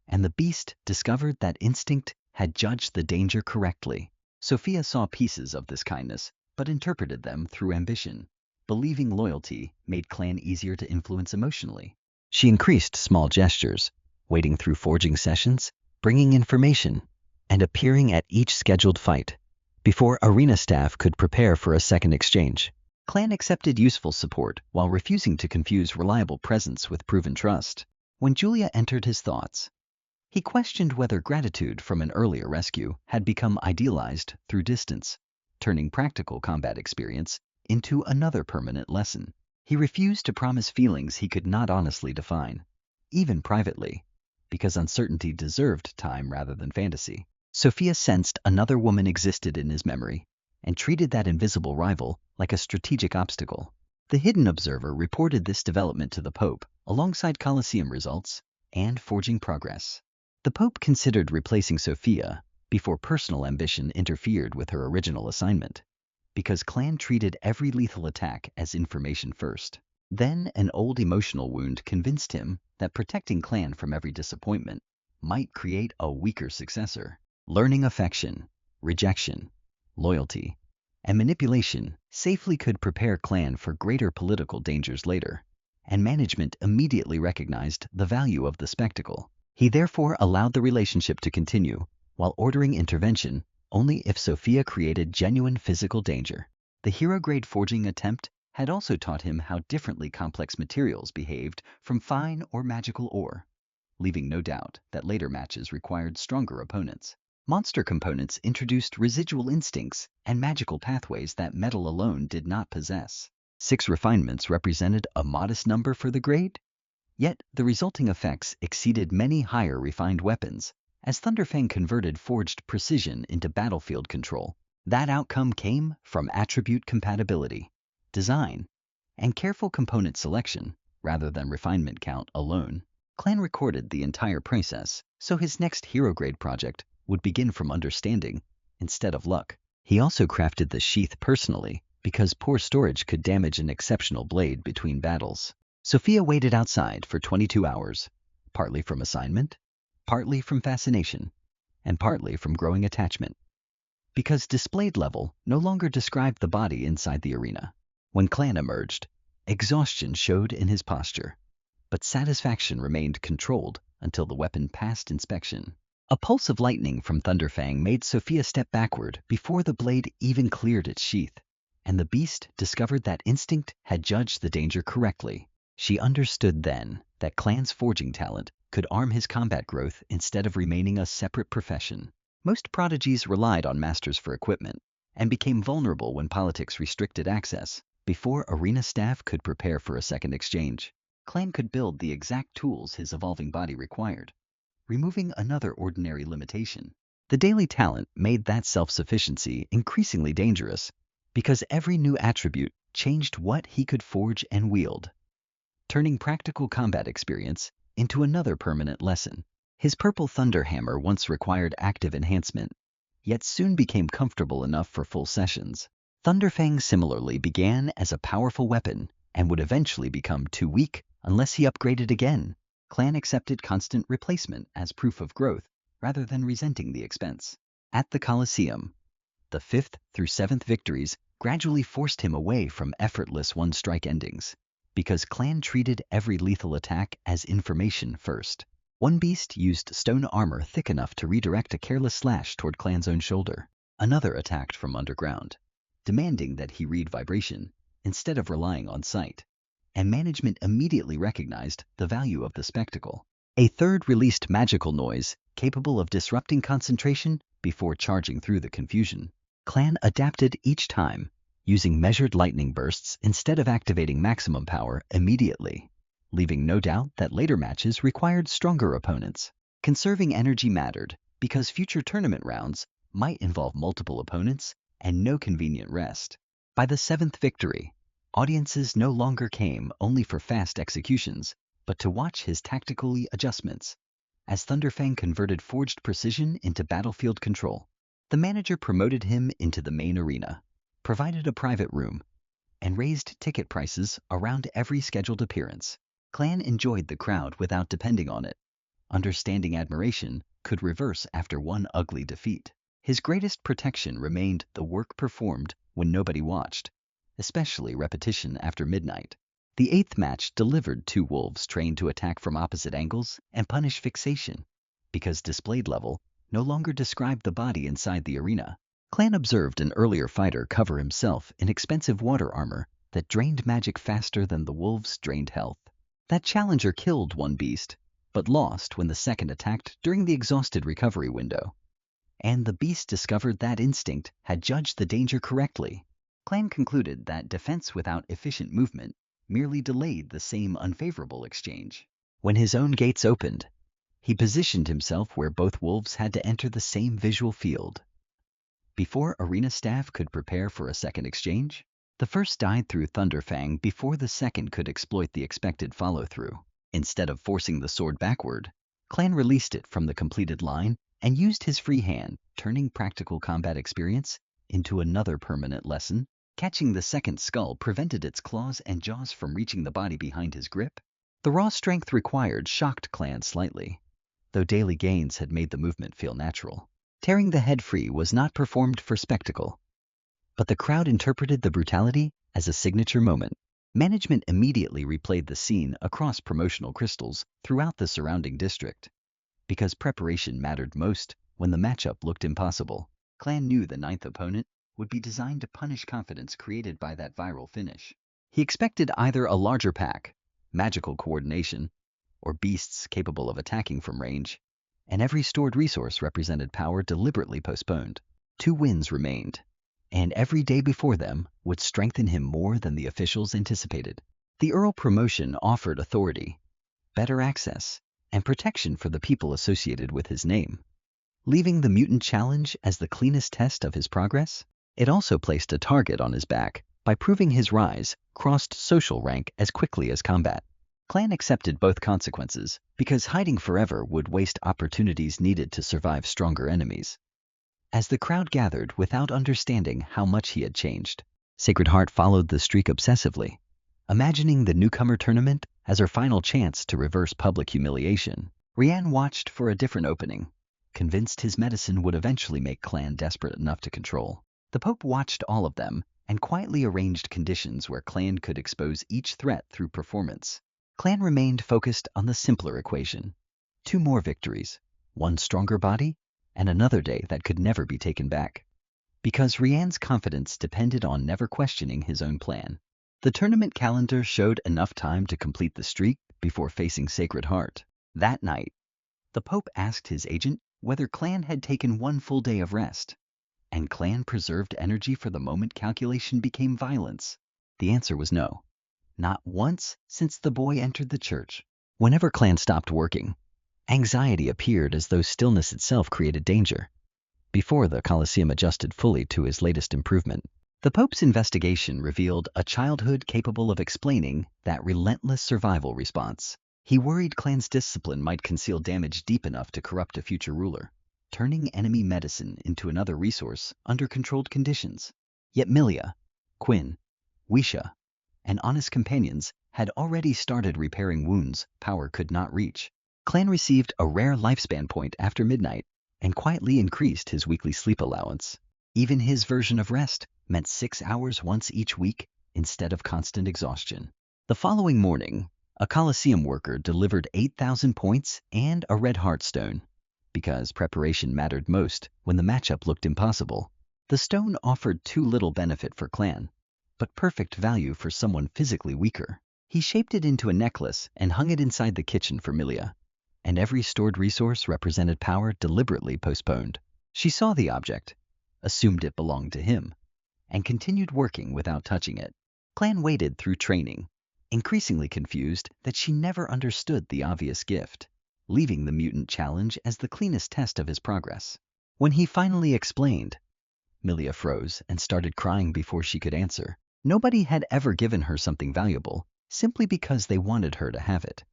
And the beast discovered that instinct had judged the danger correctly. Sophia saw pieces of this kindness, but interpreted them through ambition, believing loyalty made Clan easier to influence emotionally. She increased small gestures, waiting through forging sessions, bringing information, and appearing at each scheduled fight, before arena staff could prepare for a second exchange. Clan accepted useful support while refusing to confuse reliable presence with proven trust. When Julia entered his thoughts, he questioned whether gratitude from an earlier rescue had become idealized through distance, turning practical combat experience into another permanent lesson. He refused to promise feelings he could not honestly define, even privately, because uncertainty deserved time rather than fantasy. Sophia sensed another woman existed in his memory and treated that invisible rival like a strategic obstacle. The hidden observer reported this development to the Pope alongside Colosseum results and forging progress. The Pope considered replacing Sophia before personal ambition interfered with her original assignment, because Clan treated every lethal attack as information first. Then an old emotional wound convinced him that protecting Clan from every disappointment might create a weaker successor. Learning affection, rejection, loyalty, and manipulation safely could prepare Clan for greater political dangers later, and management immediately recognized the value of the spectacle. He therefore allowed the relationship to continue, while ordering intervention only if Sophia created genuine physical danger. The hero-grade forging attempt had also taught him how differently complex materials behaved from fine or magical ore, leaving no doubt that later matches required stronger opponents. Monster components introduced residual instincts and magical pathways that metal alone did not possess. 6 refinements represented a modest number for the grade, yet the resulting effects exceeded many higher refined weapons. As Thunderfang converted forged precision into battlefield control, that outcome came from attribute compatibility, design, and careful component selection rather than refinement count alone. Clan recorded the entire process, so his next hero-grade project would begin from understanding instead of luck. He also crafted the sheath personally, because poor storage could damage an exceptional blade between battles. Sophia waited outside for 22 hours, partly from assignment, partly from fascination, and partly from growing attachment, because displayed level no longer described the body inside the arena. When Clan emerged, exhaustion showed in his posture, but satisfaction remained controlled until the weapon passed inspection. A pulse of lightning from Thunderfang made Sophia step backward before the blade even cleared its sheath, and the beast discovered that instinct had judged the danger correctly. She understood then that Clan's forging talent could arm his combat growth instead of remaining a separate profession. Most prodigies relied on masters for equipment and became vulnerable when politics restricted access. Before arena staff could prepare for a second exchange, Clan could build the exact tools his evolving body required, removing another ordinary limitation. The daily talent made that self-sufficiency increasingly dangerous, because every new attribute changed what he could forge and wield, turning practical combat experience into another permanent lesson. His purple thunder hammer once required active enhancement, yet soon became comfortable enough for full sessions. Thunderfang similarly began as a powerful weapon and would eventually become too weak unless he upgraded again. Clan accepted constant replacement as proof of growth rather than resenting the expense. At the Colosseum, the 5th through 7th victories gradually forced him away from effortless one-strike endings, because Clan treated every lethal attack as information first. One beast used stone armor thick enough to redirect a careless slash toward Clan's own shoulder. Another attacked from underground, demanding that he read vibration instead of relying on sight, and management immediately recognized the value of the spectacle. A third released magical noise capable of disrupting concentration before charging through the confusion. Clan adapted each time, using measured lightning bursts instead of activating maximum power immediately, leaving no doubt that later matches required stronger opponents. Conserving energy mattered because future tournament rounds might involve multiple opponents and no convenient rest. By the 7th victory, audiences no longer came only for fast executions, but to watch his tactical adjustments. As Thunderfang converted forged precision into battlefield control, the manager promoted him into the main arena, provided a private room, and raised ticket prices around every scheduled appearance. Clan enjoyed the crowd without depending on it. Understanding admiration could reverse after one ugly defeat. His greatest protection remained the work performed when nobody watched, especially repetition after midnight. The eighth match delivered two wolves trained to attack from opposite angles and punish fixation, because displayed level no longer described the body inside the arena. Clan observed an earlier fighter cover himself in expensive water armor that drained magic faster than the wolves drained health. That challenger killed one beast, but lost when the second attacked during the exhausted recovery window. And the beast discovered that instinct had judged the danger correctly. Clan concluded that defense without efficient movement merely delayed the same unfavorable exchange. When his own gates opened, he positioned himself where both wolves had to enter the same visual field. Before arena staff could prepare for a second exchange, the first died through Thunderfang before the second could exploit the expected follow-through. Instead of forcing the sword backward, Clan released it from the completed line and used his free hand, turning practical combat experience into another permanent lesson. Catching the second skull prevented its claws and jaws from reaching the body behind his grip. The raw strength required shocked Clan slightly, though daily gains had made the movement feel natural. Tearing the head free was not performed for spectacle, but the crowd interpreted the brutality as a signature moment. Management immediately replayed the scene across promotional crystals throughout the surrounding district. Because preparation mattered most when the matchup looked impossible, Clan knew the ninth opponent would be designed to punish confidence created by that viral finish. He expected either a larger pack, magical coordination, or beasts capable of attacking from range, and every stored resource represented power deliberately postponed. 2 wins remained, and every day before them would strengthen him more than the officials anticipated. The Earl promotion offered authority, better access, and protection for the people associated with his name. Leaving the mutant challenge as the cleanest test of his progress, it also placed a target on his back by proving his rise crossed social rank as quickly as combat. Clan accepted both consequences because hiding forever would waste opportunities needed to survive stronger enemies. As the crowd gathered without understanding how much he had changed, Sacred Heart followed the streak obsessively, imagining the newcomer tournament as her final chance to reverse public humiliation. Rian watched for a different opening, convinced his medicine would eventually make Clan desperate enough to control. The Pope watched all of them and quietly arranged conditions where Clan could expose each threat through performance. Clan remained focused on the simpler equation. 2 more victories, 1 stronger body, and another day that could never be taken back. Because Rian's confidence depended on never questioning his own plan. The tournament calendar showed enough time to complete the streak before facing Sacred Heart. That night, the Pope asked his agent whether Clan had taken 1 full day of rest, and Clan preserved energy for the moment calculation became violence. The answer was no. Not once since the boy entered the church. Whenever Clan stopped working, anxiety appeared as though stillness itself created danger. Before the Colosseum adjusted fully to his latest improvement, the Pope's investigation revealed a childhood capable of explaining that relentless survival response. He worried Clan's discipline might conceal damage deep enough to corrupt a future ruler, turning enemy medicine into another resource under controlled conditions. Yet Milia, Quinn, Wisha, and honest companions had already started repairing wounds power could not reach. Clan received a rare lifespan point after midnight and quietly increased his weekly sleep allowance. Even his version of rest meant 6 hours once each week instead of constant exhaustion. The following morning, a Colosseum worker delivered 8,000 points and a red heartstone. Because preparation mattered most when the matchup looked impossible, the stone offered too little benefit for Clan, but perfect value for someone physically weaker. He shaped it into a necklace and hung it inside the kitchen for Milia, and every stored resource represented power deliberately postponed. She saw the object, assumed it belonged to him, and continued working without touching it. Clan waited through training, increasingly confused that she never understood the obvious gift, leaving the mutant challenge as the cleanest test of his progress. When he finally explained, Milia froze and started crying before she could answer. Nobody had ever given her something valuable, simply because they wanted her to have it.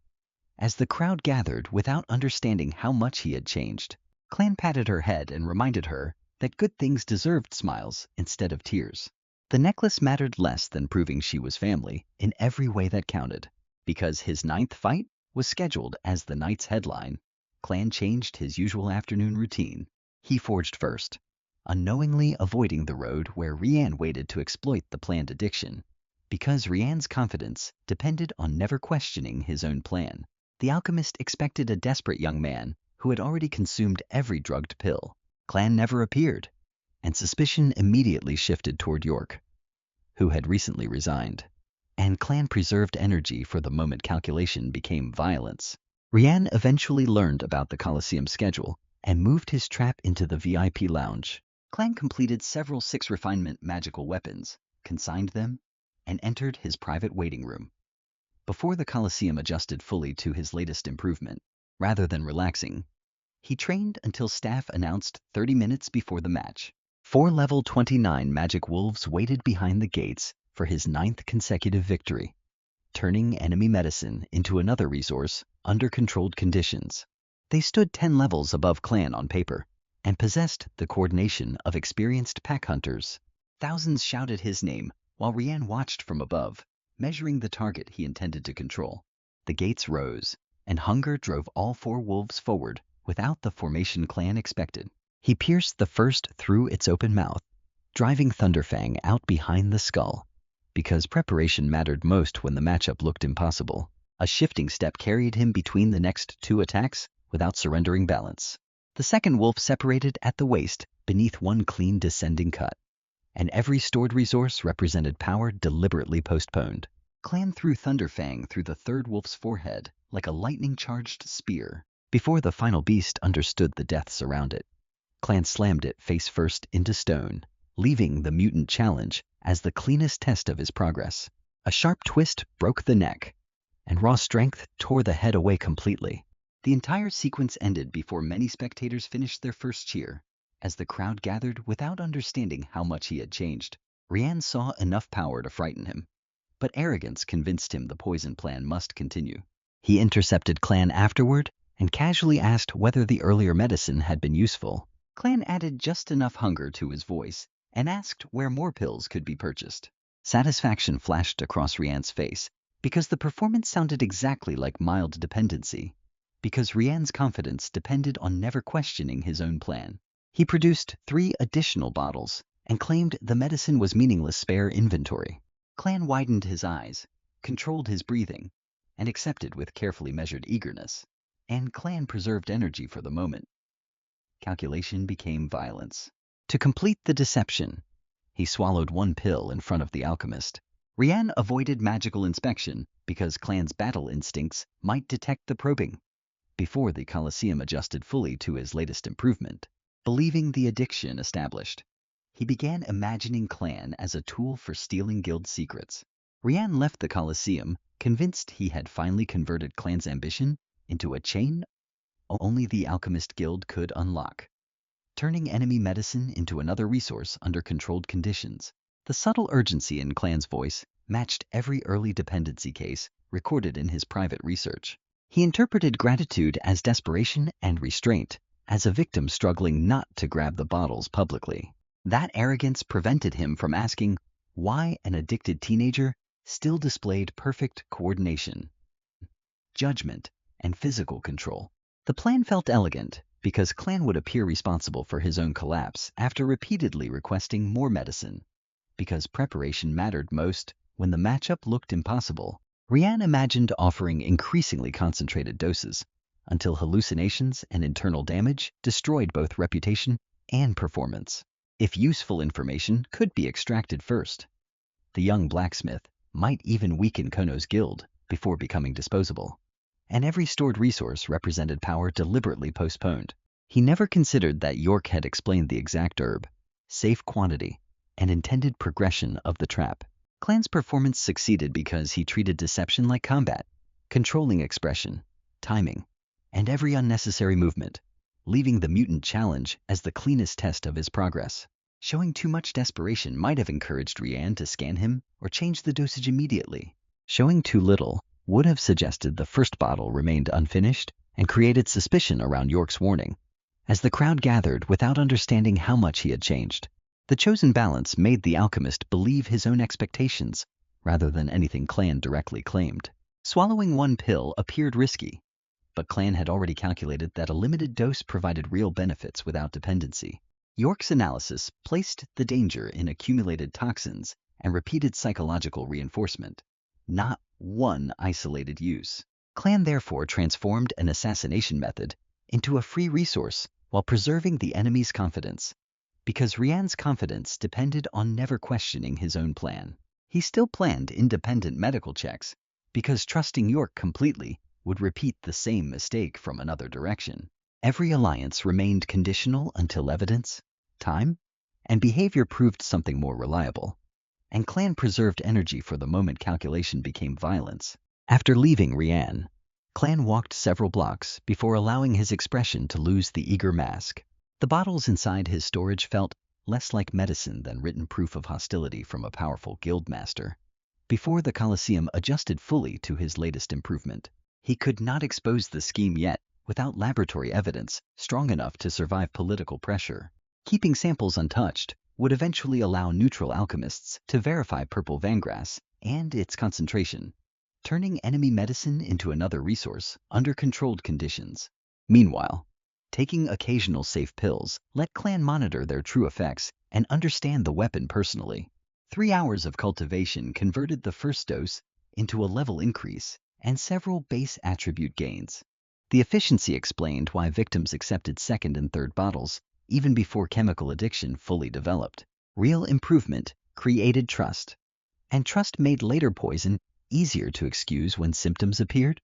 As the crowd gathered without understanding how much he had changed, Clan patted her head and reminded her that good things deserved smiles instead of tears. The necklace mattered less than proving she was family in every way that counted. Because his ninth fight was scheduled as the night's headline, Clan changed his usual afternoon routine. He forged first, unknowingly avoiding the road where Rian waited to exploit the planned addiction. Because Rian's confidence depended on never questioning his own plan, the alchemist expected a desperate young man who had already consumed every drugged pill. Clan never appeared, and suspicion immediately shifted toward York, who had recently resigned. And Clan preserved energy for the moment calculation became violence. Rian eventually learned about the Coliseum schedule and moved his trap into the VIP lounge. Clan completed several 6 refinement magical weapons, consigned them, and entered his private waiting room. Before the Coliseum adjusted fully to his latest improvement, rather than relaxing, he trained until staff announced 30 minutes before the match. 4 level 29 magic wolves waited behind the gates for his 9th consecutive victory, turning enemy medicine into another resource under controlled conditions. They stood 10 levels above Clan on paper and possessed the coordination of experienced pack hunters. Thousands shouted his name while Rian watched from above, measuring the target he intended to control. The gates rose, and hunger drove all 4 wolves forward without the formation Clan expected. He pierced the first through its open mouth, driving Thunderfang out behind the skull. Because preparation mattered most when the matchup looked impossible, a shifting step carried him between the next 2 attacks without surrendering balance. The second wolf separated at the waist beneath one clean descending cut, and every stored resource represented power deliberately postponed. Clan threw Thunderfang through the third wolf's forehead like a lightning-charged spear. Before the final beast understood the deaths around it, Clan slammed it face first into stone, leaving the mutant challenge as the cleanest test of his progress. A sharp twist broke the neck, and raw strength tore the head away completely. The entire sequence ended before many spectators finished their first cheer. As the crowd gathered without understanding how much he had changed, Rian saw enough power to frighten him. But arrogance convinced him the poison plan must continue. He intercepted Clan afterward and casually asked whether the earlier medicine had been useful. Clan added just enough hunger to his voice and asked where more pills could be purchased. Satisfaction flashed across Rian's face because the performance sounded exactly like mild dependency. Because Rian's confidence depended on never questioning his own plan. He produced 3 additional bottles and claimed the medicine was meaningless spare inventory. Clan widened his eyes, controlled his breathing, and accepted with carefully measured eagerness. And Clan preserved energy for the moment. Calculation became violence. To complete the deception, he swallowed 1 pill in front of the alchemist. Rian avoided magical inspection because Clan's battle instincts might detect the probing. Before the Coliseum adjusted fully to his latest improvement, believing the addiction established, he began imagining Clan as a tool for stealing guild secrets. Rian left the Coliseum, convinced he had finally converted Clan's ambition into a chain only the Alchemist Guild could unlock, turning enemy medicine into another resource under controlled conditions. The subtle urgency in Clan's voice matched every early dependency case recorded in his private research. He interpreted gratitude as desperation and restraint, as a victim struggling not to grab the bottles publicly. That arrogance prevented him from asking why an addicted teenager still displayed perfect coordination, judgment, and physical control. The plan felt elegant because Clan would appear responsible for his own collapse after repeatedly requesting more medicine. Because preparation mattered most when the matchup looked impossible, Rian imagined offering increasingly concentrated doses until hallucinations and internal damage destroyed both reputation and performance. If useful information could be extracted first, the young blacksmith might even weaken Kono's guild before becoming disposable. And every stored resource represented power deliberately postponed. He never considered that York had explained the exact herb, safe quantity, and intended progression of the trap. Clan's performance succeeded because he treated deception like combat, controlling expression, timing, and every unnecessary movement, leaving the mutant challenge as the cleanest test of his progress. Showing too much desperation might have encouraged Rian to scan him or change the dosage immediately. Showing too little would have suggested the first bottle remained unfinished and created suspicion around York's warning. As the crowd gathered without understanding how much he had changed, The chosen balance made the alchemist believe his own expectations rather than anything Clan directly claimed. Swallowing one pill appeared risky, but Clan had already calculated that a limited dose provided real benefits without dependency. York's analysis placed the danger in accumulated toxins and repeated psychological reinforcement, not one isolated use. Clan therefore transformed an assassination method into a free resource while preserving the enemy's confidence. Because Rian's confidence depended on never questioning his own plan, he still planned independent medical checks because trusting York completely would repeat the same mistake from another direction. Every alliance remained conditional until evidence, time, and behavior proved something more reliable. And Clan preserved energy for the moment calculation became violence. After leaving Rian, Clan walked several blocks before allowing his expression to lose the eager mask. The bottles inside his storage felt less like medicine than written proof of hostility from a powerful guildmaster. Before the Colosseum adjusted fully to his latest improvement, he could not expose the scheme yet without laboratory evidence strong enough to survive political pressure. Keeping samples untouched would eventually allow neutral alchemists to verify purple vangrass and its concentration, turning enemy medicine into another resource under controlled conditions. Meanwhile, taking occasional safe pills let Clan monitor their true effects and understand the weapon personally. 3 hours of cultivation converted the first dose into a level increase and several base attribute gains. The efficiency explained why victims accepted second and third bottles even before chemical addiction fully developed. Real improvement created trust, and trust made later poison easier to excuse when symptoms appeared.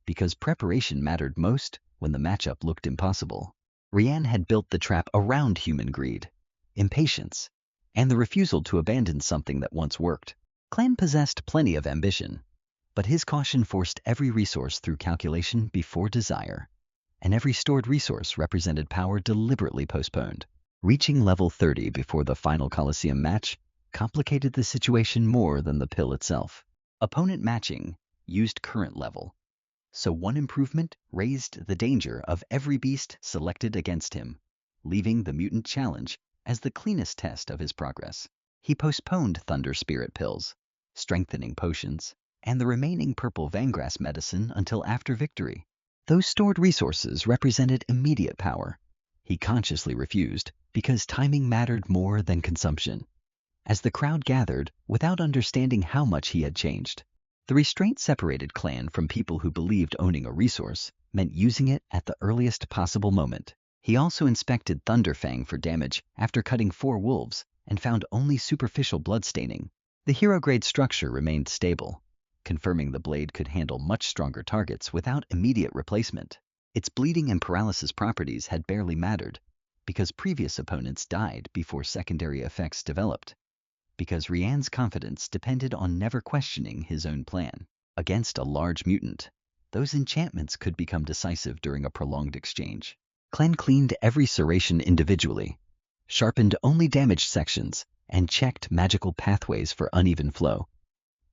Because preparation mattered most when the matchup looked impossible. Rian had built the trap around human greed, impatience, and the refusal to abandon something that once worked. Clan possessed plenty of ambition, but his caution forced every resource through calculation before desire, and every stored resource represented power deliberately postponed. Reaching level 30 before the final Colosseum match complicated the situation more than the pill itself. Opponent matching used current level, so one improvement raised the danger of every beast selected against him, leaving the mutant challenge as the cleanest test of his progress. He postponed Thunder Spirit pills, strengthening potions, and the remaining purple vangrass medicine until after victory. Those stored resources represented immediate power. He consciously refused because timing mattered more than consumption. As the crowd gathered without understanding how much he had changed, the restraint separated Clan from people who believed owning a resource meant using it at the earliest possible moment. He also inspected Thunderfang for damage after cutting 4 wolves and found only superficial bloodstaining. The hero-grade structure remained stable, confirming the blade could handle much stronger targets without immediate replacement. Its bleeding and paralysis properties had barely mattered, because previous opponents died before secondary effects developed. Because Rian's confidence depended on never questioning his own plan. Against a large mutant, those enchantments could become decisive during a prolonged exchange. Clan cleaned every serration individually, sharpened only damaged sections, and checked magical pathways for uneven flow.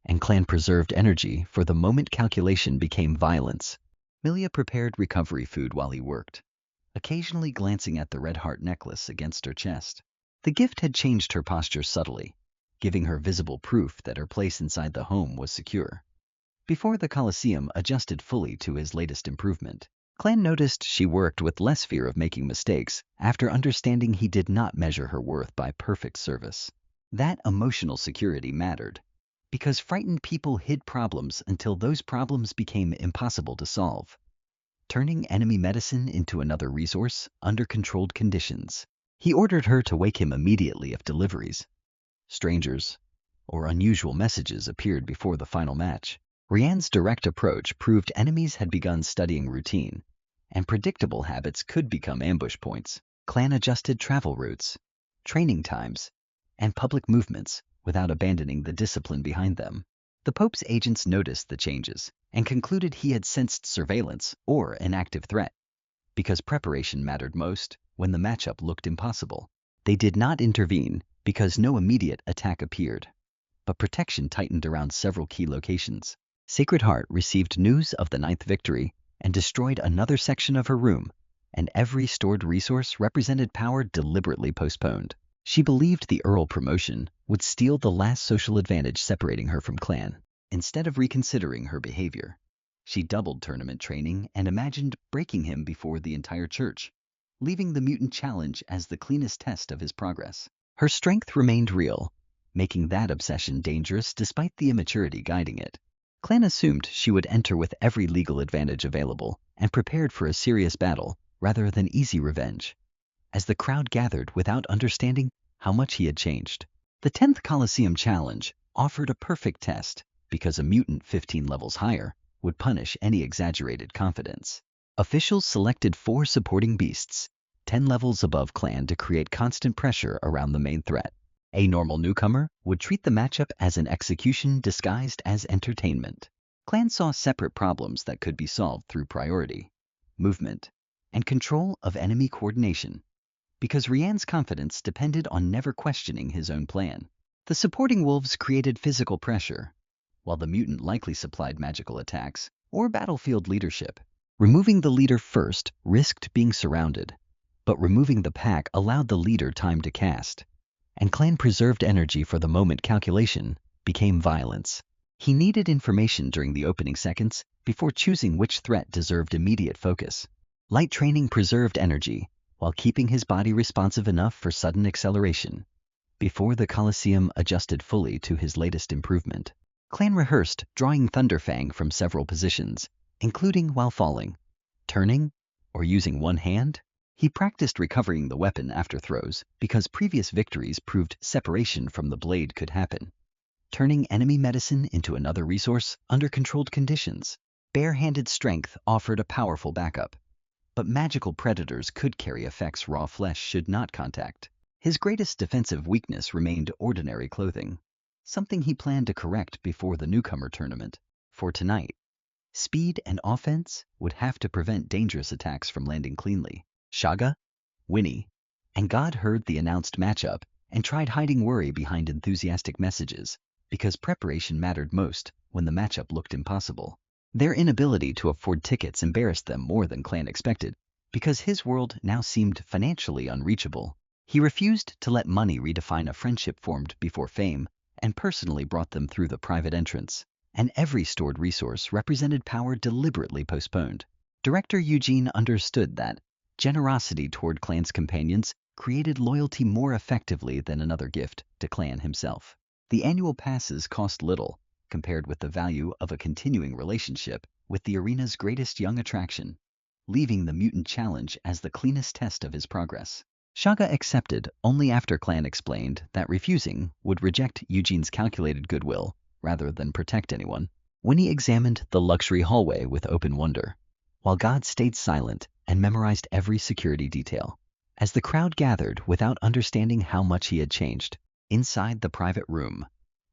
And Clan preserved energy for the moment calculation became violence. Milia prepared recovery food while he worked, occasionally glancing at the red heart necklace against her chest. The gift had changed her posture subtly, giving her visible proof that her place inside the home was secure. Before the Colosseum adjusted fully to his latest improvement, Clan noticed she worked with less fear of making mistakes after understanding he did not measure her worth by perfect service. That emotional security mattered, because frightened people hid problems until those problems became impossible to solve, turning enemy medicine into another resource under controlled conditions. He ordered her to wake him immediately if deliveries, strangers, or unusual messages appeared before the final match. Rian's direct approach proved enemies had begun studying routine, and predictable habits could become ambush points. Clan adjusted travel routes, training times, and public movements without abandoning the discipline behind them. The Pope's agents noticed the changes and concluded he had sensed surveillance or an active threat. Because preparation mattered most when the matchup looked impossible, they did not intervene because no immediate attack appeared, but protection tightened around several key locations. Sacred Heart received news of the 9th victory and destroyed another section of her room, and every stored resource represented power deliberately postponed. She believed the Earl promotion would steal the last social advantage separating her from Clan. Instead of reconsidering her behavior, she doubled tournament training and imagined breaking him before the entire church, leaving the mutant challenge as the cleanest test of his progress. Her strength remained real, making that obsession dangerous despite the immaturity guiding it. Clan assumed she would enter with every legal advantage available and prepared for a serious battle rather than easy revenge. As the crowd gathered without understanding how much he had changed, the 10th Colosseum Challenge offered a perfect test because a mutant 15 levels higher would punish any exaggerated confidence. Officials selected 4 supporting beasts, 10 levels above Clan, to create constant pressure around the main threat. A normal newcomer would treat the matchup as an execution disguised as entertainment. Clan saw separate problems that could be solved through priority, movement, and control of enemy coordination, because Rian's confidence depended on never questioning his own plan. The supporting wolves created physical pressure, while the mutant likely supplied magical attacks or battlefield leadership. Removing the leader first risked being surrounded, but removing the pack allowed the leader time to cast, and Clan preserved energy for the moment. Calculation became violence. He needed information during the opening seconds before choosing which threat deserved immediate focus. Light training preserved energy while keeping his body responsive enough for sudden acceleration. Before the Colosseum adjusted fully to his latest improvement, Clan rehearsed drawing Thunderfang from several positions, including while falling, turning, or using one hand. He practiced recovering the weapon after throws because previous victories proved separation from the blade could happen. Turning enemy medicine into another resource under controlled conditions. Bare-handed strength offered a powerful backup, but magical predators could carry effects raw flesh should not contact. His greatest defensive weakness remained ordinary clothing, something he planned to correct before the newcomer tournament. For tonight, speed and offense would have to prevent dangerous attacks from landing cleanly. Shaga, Winnie, and God heard the announced matchup and tried hiding worry behind enthusiastic messages because preparation mattered most when the matchup looked impossible. Their inability to afford tickets embarrassed them more than Clan expected because his world now seemed financially unreachable. He refused to let money redefine a friendship formed before fame and personally brought them through the private entrance, and every stored resource represented power deliberately postponed. Director Eugene understood that generosity toward Clan's companions created loyalty more effectively than another gift to Clan himself. The annual passes cost little compared with the value of a continuing relationship with the arena's greatest young attraction, leaving the mutant challenge as the cleanest test of his progress. Shaga accepted only after Clan explained that refusing would reject Eugene's calculated goodwill rather than protect anyone. Winnie examined the luxury hallway with open wonder, while God stayed silent and memorized every security detail. As the crowd gathered without understanding how much he had changed, inside the private room,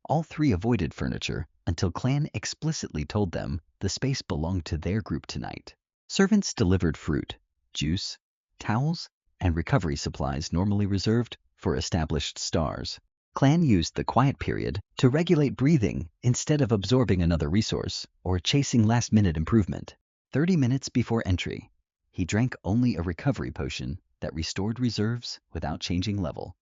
all 3 avoided furniture until Clan explicitly told them the space belonged to their group tonight. Servants delivered fruit, juice, towels, and recovery supplies normally reserved for established stars. Clan used the quiet period to regulate breathing instead of absorbing another resource or chasing last-minute improvement. 30 minutes before entry, he drank only a recovery potion that restored reserves without changing level,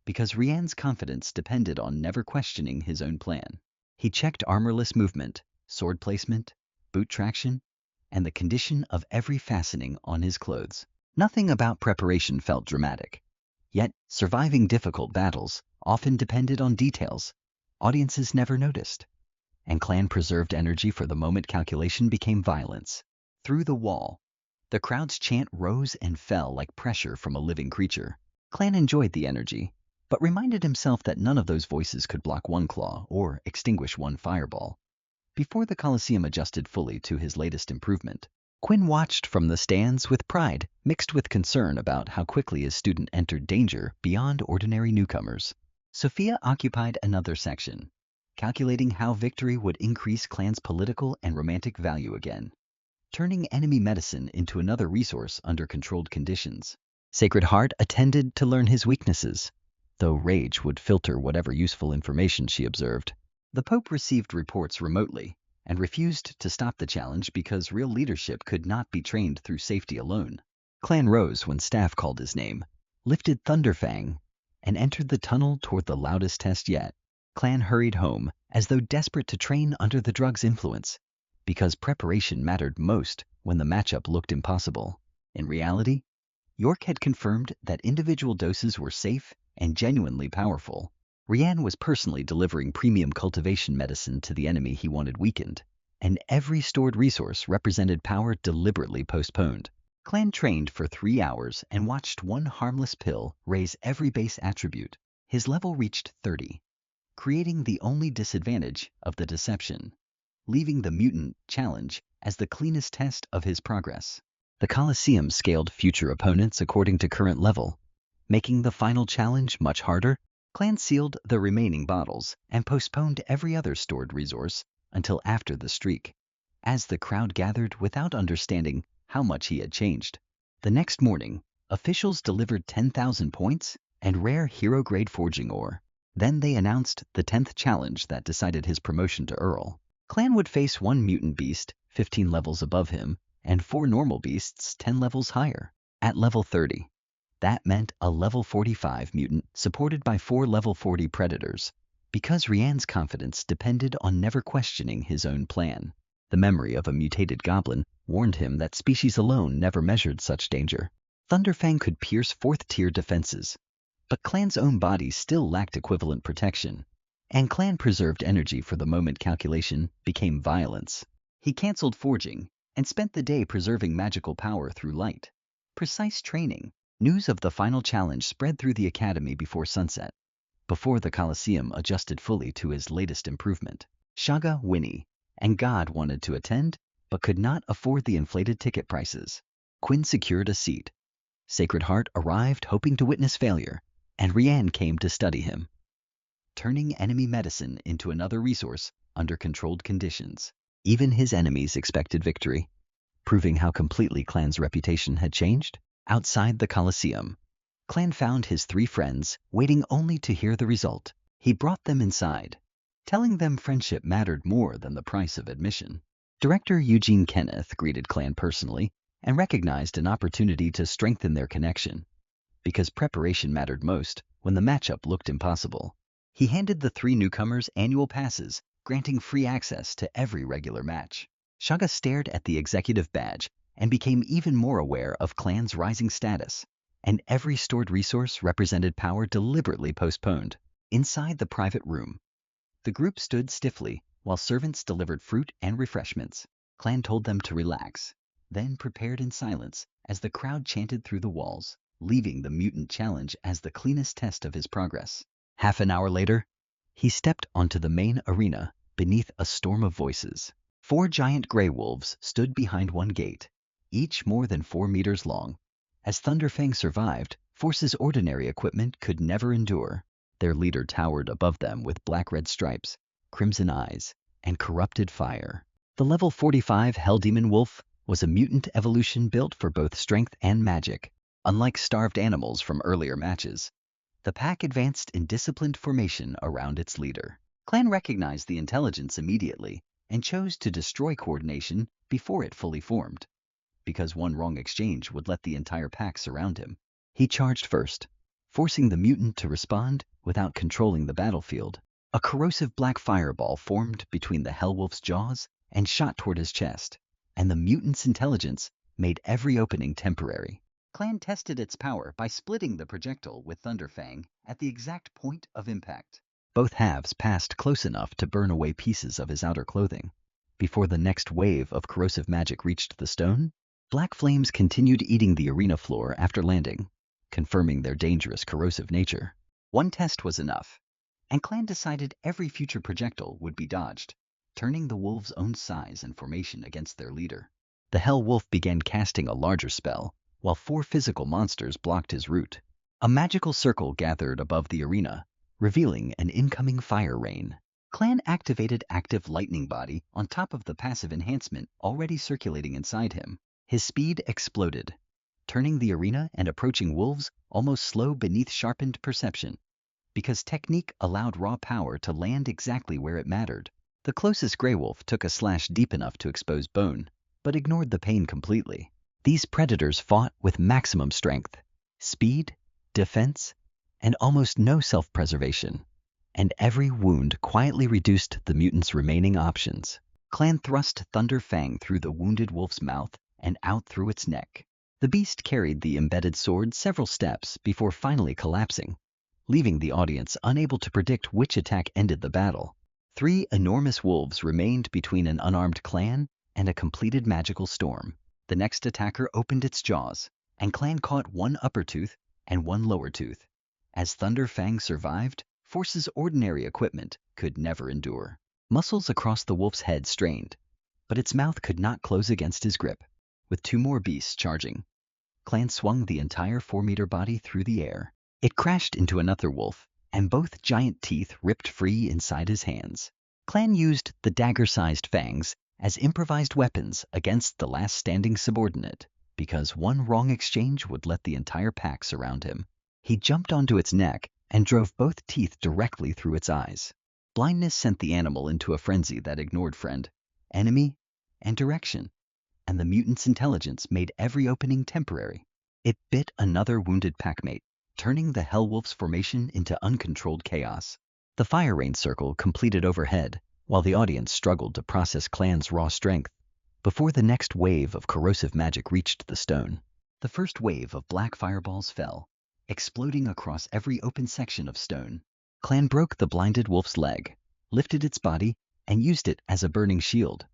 because Rian's confidence depended on never questioning his own plan. He checked armorless movement, sword placement, boot traction, and the condition of every fastening on his clothes. Nothing about preparation felt dramatic, yet surviving difficult battles often depended on details audiences never noticed, and Clan preserved energy for the moment. Calculation became violence. Through the wall, the crowd's chant rose and fell like pressure from a living creature. Clan enjoyed the energy, but reminded himself that none of those voices could block one claw or extinguish one fireball. Before the Colosseum adjusted fully to his latest improvement, Quinn watched from the stands with pride mixed with concern about how quickly his student entered danger beyond ordinary newcomers. Sophia occupied another section, calculating how victory would increase Clan's political and romantic value again, turning enemy medicine into another resource under controlled conditions. Sacred Heart attended to learn his weaknesses, though rage would filter whatever useful information she observed. The Pope received reports remotely and refused to stop the challenge because real leadership could not be trained through safety alone. Clan rose when staff called his name, lifted Thunderfang, and entered the tunnel toward the loudest test yet. Clan hurried home, as though desperate to train under the drug's influence, because preparation mattered most when the matchup looked impossible. In reality, York had confirmed that individual doses were safe and genuinely powerful. Rian was personally delivering premium cultivation medicine to the enemy he wanted weakened, and every stored resource represented power deliberately postponed. Clan trained for 3 hours and watched one harmless pill raise every base attribute. His level reached 30, creating the only disadvantage of the deception, leaving the mutant challenge as the cleanest test of his progress. The Colosseum scaled future opponents according to current level, making the final challenge much harder. Clan sealed the remaining bottles and postponed every other stored resource until after the streak, as the crowd gathered without understanding how much he had changed. The next morning, officials delivered 10,000 points and rare hero-grade forging ore. Then they announced the 10th challenge that decided his promotion to Earl. Clan would face one mutant beast, 15 levels above him, and 4 normal beasts, 10 levels higher. At level 30, that meant a level 45 mutant supported by 4 level 40 predators. Because Rian's confidence depended on never questioning his own plan, the memory of a mutated goblin warned him that species alone never measured such danger. Thunderfang could pierce 4th-tier defenses, but Clan's own body still lacked equivalent protection, and Clan preserved energy for the moment calculation became violence. He cancelled forging and spent the day preserving magical power through light. Precise training. News of the final challenge spread through the academy before sunset, before the Colosseum adjusted fully to his latest improvement. Shaga, Winnie, and God wanted to attend, but could not afford the inflated ticket prices. Quinn secured a seat. Sacred Heart arrived hoping to witness failure, and Rian came to study him, turning enemy medicine into another resource under controlled conditions. Even his enemies expected victory, proving how completely Clan's reputation had changed. Outside the Colosseum, Clan found his 3 friends waiting only to hear the result. He brought them inside, telling them friendship mattered more than the price of admission. Director Eugene Kenneth greeted Clan personally and recognized an opportunity to strengthen their connection, because preparation mattered most when the matchup looked impossible. He handed the 3 newcomers annual passes, granting free access to every regular match. Shaga stared at the executive badge and became even more aware of Clan's rising status, and every stored resource represented power deliberately postponed. Inside the private room, the group stood stiffly while servants delivered fruit and refreshments. Clan told them to relax, then prepared in silence as the crowd chanted through the walls, leaving the mutant challenge as the cleanest test of his progress. Half an hour later, he stepped onto the main arena beneath a storm of voices. 4 giant gray wolves stood behind one gate, each more than 4 meters long. As Thunderfang survived forces ordinary equipment could never endure. Their leader towered above them with black-red stripes, crimson eyes, and corrupted fire. The level 45 Hell Demon Wolf was a mutant evolution built for both strength and magic. Unlike starved animals from earlier matches, the pack advanced in disciplined formation around its leader. Clan recognized the intelligence immediately and chose to destroy coordination before it fully formed, because one wrong exchange would let the entire pack surround him. He charged first, forcing the mutant to respond without controlling the battlefield. A corrosive black fireball formed between the Hellwolf's jaws and shot toward his chest, and the mutant's intelligence made every opening temporary. Clan tested its power by splitting the projectile with Thunderfang at the exact point of impact. Both halves passed close enough to burn away pieces of his outer clothing. Before the next wave of corrosive magic reached the stone, black flames continued eating the arena floor after landing, confirming their dangerous corrosive nature. One test was enough, and Clan decided every future projectile would be dodged, turning the wolves' own size and formation against their leader. The Hell Wolf began casting a larger spell, while 4 physical monsters blocked his route. A magical circle gathered above the arena, revealing an incoming fire rain. Clan activated active lightning body on top of the passive enhancement already circulating inside him. His speed exploded, turning the arena and approaching wolves almost slow beneath sharpened perception, because technique allowed raw power to land exactly where it mattered. The closest Grey Wolf took a slash deep enough to expose bone, but ignored the pain completely. These predators fought with maximum strength, speed, defense, and almost no self-preservation. And every wound quietly reduced the mutant's remaining options. Clan thrust Thunder Fang through the wounded wolf's mouth and out through its neck. The beast carried the embedded sword several steps before finally collapsing, leaving the audience unable to predict which attack ended the battle. 3 enormous wolves remained between an unarmed clan and a completed magical storm. The next attacker opened its jaws, and Clan caught 1 upper tooth and 1 lower tooth. As Thunder Fang survived, Force's ordinary equipment could never endure. Muscles across the wolf's head strained, but its mouth could not close against his grip. With 2 more beasts charging, Clan swung the entire 4-meter body through the air. It crashed into another wolf, and both giant teeth ripped free inside his hands. Clan used the dagger-sized fangs as improvised weapons against the last standing subordinate, because 1 wrong exchange would let the entire pack surround him. He jumped onto its neck and drove both teeth directly through its eyes. Blindness sent the animal into a frenzy that ignored friend, enemy, and direction, and the mutant's intelligence made every opening temporary. It bit another wounded packmate, turning the Hellwolf's formation into uncontrolled chaos. The fire rain circle completed overhead, while the audience struggled to process Clan's raw strength before the next wave of corrosive magic reached the stone. The first wave of black fireballs fell, exploding across every open section of stone. Clan broke the blinded wolf's leg, lifted its body, and used it as a burning shield,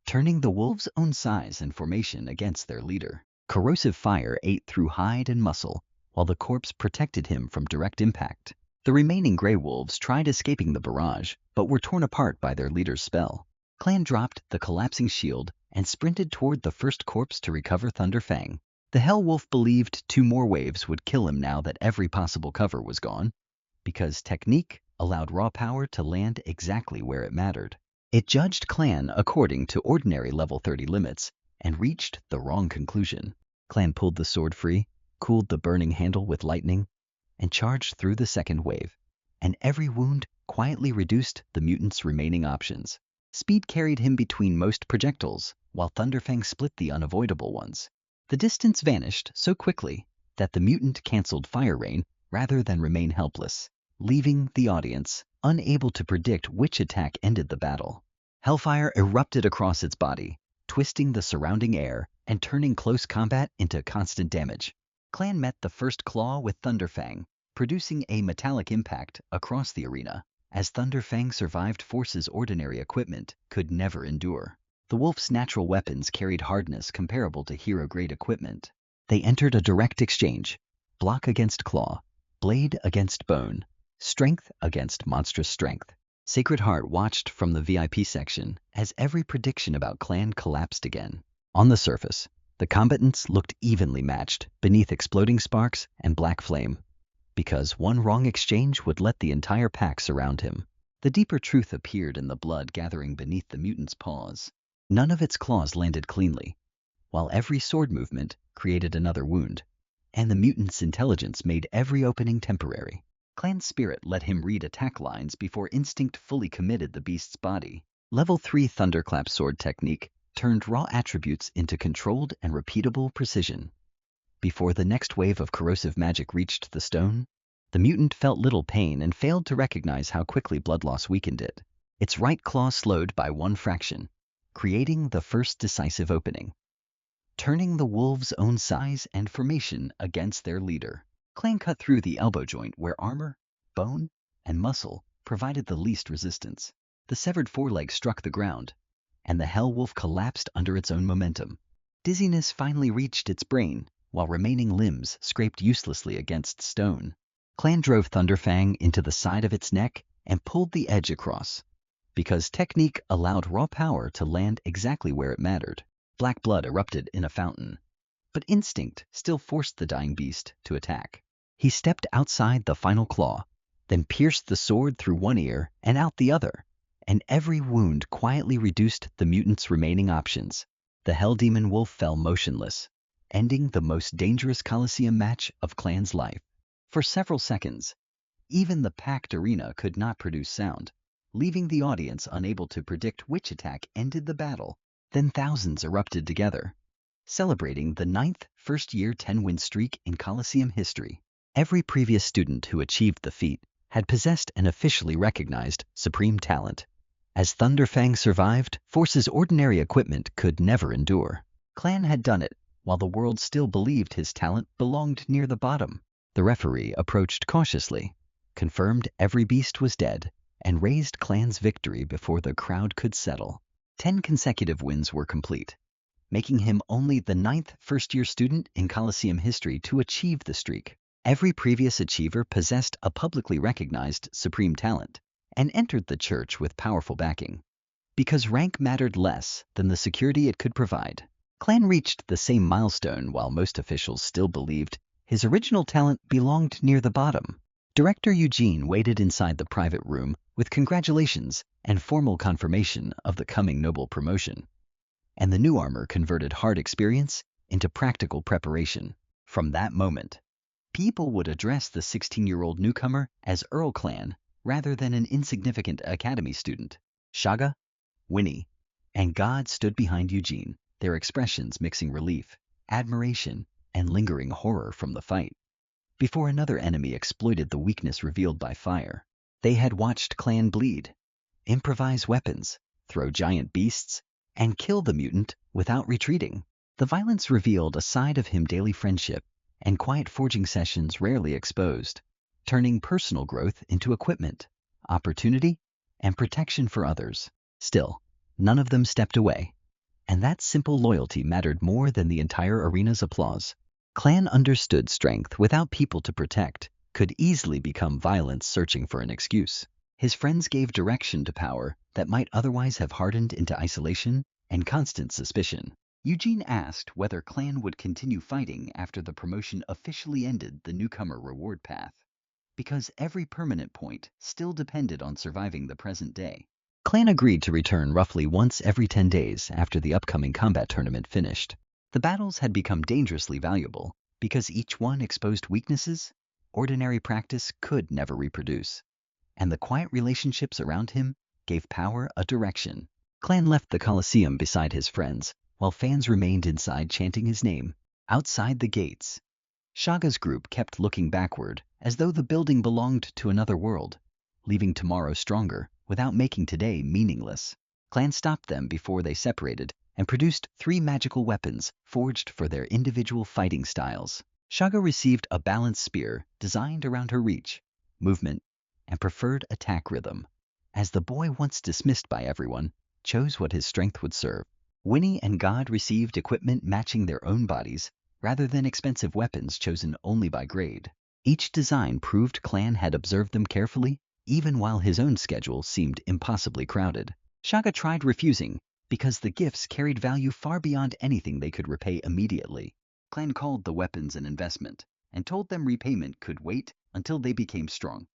turning the wolf's own size and formation against their leader. Corrosive fire ate through hide and muscle, while the corpse protected him from direct impact. The remaining gray wolves tried escaping the barrage, but were torn apart by their leader's spell. Clan dropped the collapsing shield and sprinted toward the first corpse to recover Thunder Fang. The Hellwolf believed 2 more waves would kill him now that every possible cover was gone, because technique allowed raw power to land exactly where it mattered. It judged Clan according to ordinary level 30 limits and reached the wrong conclusion. Clan pulled the sword free, cooled the burning handle with lightning, and charged through the second wave, and every wound quietly reduced the mutant's remaining options. Speed carried him between most projectiles, while Thunderfang split the unavoidable ones. The distance vanished so quickly that the mutant canceled Fire Rain rather than remain helpless, leaving the audience unable to predict which attack ended the battle. Hellfire erupted across its body, twisting the surrounding air and turning close combat into constant damage. Clan met the first claw with Thunderfang, producing a metallic impact across the arena. As Thunderfang survived, Force's ordinary equipment could never endure. The wolf's natural weapons carried hardness comparable to hero-grade equipment. They entered a direct exchange, block against claw, blade against bone, strength against monstrous strength. Sacred Heart watched from the VIP section as every prediction about Clan collapsed again. On the surface, the combatants looked evenly matched beneath exploding sparks and black flame, because 1 wrong exchange would let the entire pack surround him. The deeper truth appeared in the blood gathering beneath the mutant's paws. None of its claws landed cleanly, while every sword movement created another wound, and the mutant's intelligence made every opening temporary. Clan's spirit let him read attack lines before instinct fully committed the beast's body. Level 3 Thunderclap sword technique turned raw attributes into controlled and repeatable precision. Before the next wave of corrosive magic reached the stone, the mutant felt little pain and failed to recognize how quickly blood loss weakened it. Its right claw slowed by 1 fraction, creating the first decisive opening, turning the wolves' own size and formation against their leader. Clan cut through the elbow joint where armor, bone, and muscle provided the least resistance. The severed foreleg struck the ground, and the Hellwolf collapsed under its own momentum. Dizziness finally reached its brain, while remaining limbs scraped uselessly against stone. Clan drove Thunderfang into the side of its neck and pulled the edge across, because technique allowed raw power to land exactly where it mattered. Black blood erupted in a fountain, but instinct still forced the dying beast to attack. He stepped outside the final claw, then pierced the sword through 1 ear and out the other, and every wound quietly reduced the mutant's remaining options. The Hell Demon Wolf fell motionless, ending the most dangerous Colosseum match of Clan's life. For several seconds, even the packed arena could not produce sound, leaving the audience unable to predict which attack ended the battle. Then thousands erupted together, celebrating the 9th first-year 10-win streak in Colosseum history. Every previous student who achieved the feat had possessed an officially recognized supreme talent. As Thunderfang survived, forces ordinary equipment could never endure. Clan had done it, while the world still believed his talent belonged near the bottom. The referee approached cautiously, confirmed every beast was dead, and raised Clan's victory before the crowd could settle. 10 consecutive wins were complete, making him only the 9th first-year student in Coliseum history to achieve the streak. Every previous achiever possessed a publicly recognized supreme talent and entered the church with powerful backing. Because rank mattered less than the security it could provide, Clan reached the same milestone while most officials still believed his original talent belonged near the bottom. Director Eugene waited inside the private room with congratulations and formal confirmation of the coming noble promotion. And the new armor converted hard experience into practical preparation. From that moment, people would address the 16-year-old newcomer as Earl Clan rather than an insignificant academy student. Shaga, Winnie, and God stood behind Eugene, their expressions mixing relief, admiration, and lingering horror from the fight. Before another enemy exploited the weakness revealed by fire, they had watched Clan bleed, improvise weapons, throw giant beasts, and kill the mutant without retreating. The violence revealed a side of him daily friendship and quiet forging sessions rarely exposed, turning personal growth into equipment, opportunity, and protection for others. Still, none of them stepped away, and that simple loyalty mattered more than the entire arena's applause. Clan understood strength without people to protect could easily become violence searching for an excuse. His friends gave direction to power that might otherwise have hardened into isolation and constant suspicion. Eugene asked whether Clan would continue fighting after the promotion officially ended the newcomer reward path, because every permanent point still depended on surviving the present day. Clan agreed to return roughly once every 10 days after the upcoming combat tournament finished. The battles had become dangerously valuable because each one exposed weaknesses ordinary practice could never reproduce, and the quiet relationships around him gave power a direction. Clan left the Coliseum beside his friends, while fans remained inside chanting his name. Outside the gates, Shaga's group kept looking backward as though the building belonged to another world, leaving tomorrow stronger without making today meaningless. Clan stopped them before they separated and produced 3 magical weapons forged for their individual fighting styles. Shaga received a balanced spear designed around her reach, movement, and preferred attack rhythm, as the boy, once dismissed by everyone, chose what his strength would serve. Winnie and God received equipment matching their own bodies rather than expensive weapons chosen only by grade. Each design proved Clan had observed them carefully, even while his own schedule seemed impossibly crowded. Shaga tried refusing because the gifts carried value far beyond anything they could repay immediately. Clan called the weapons an investment and told them repayment could wait until they became strong,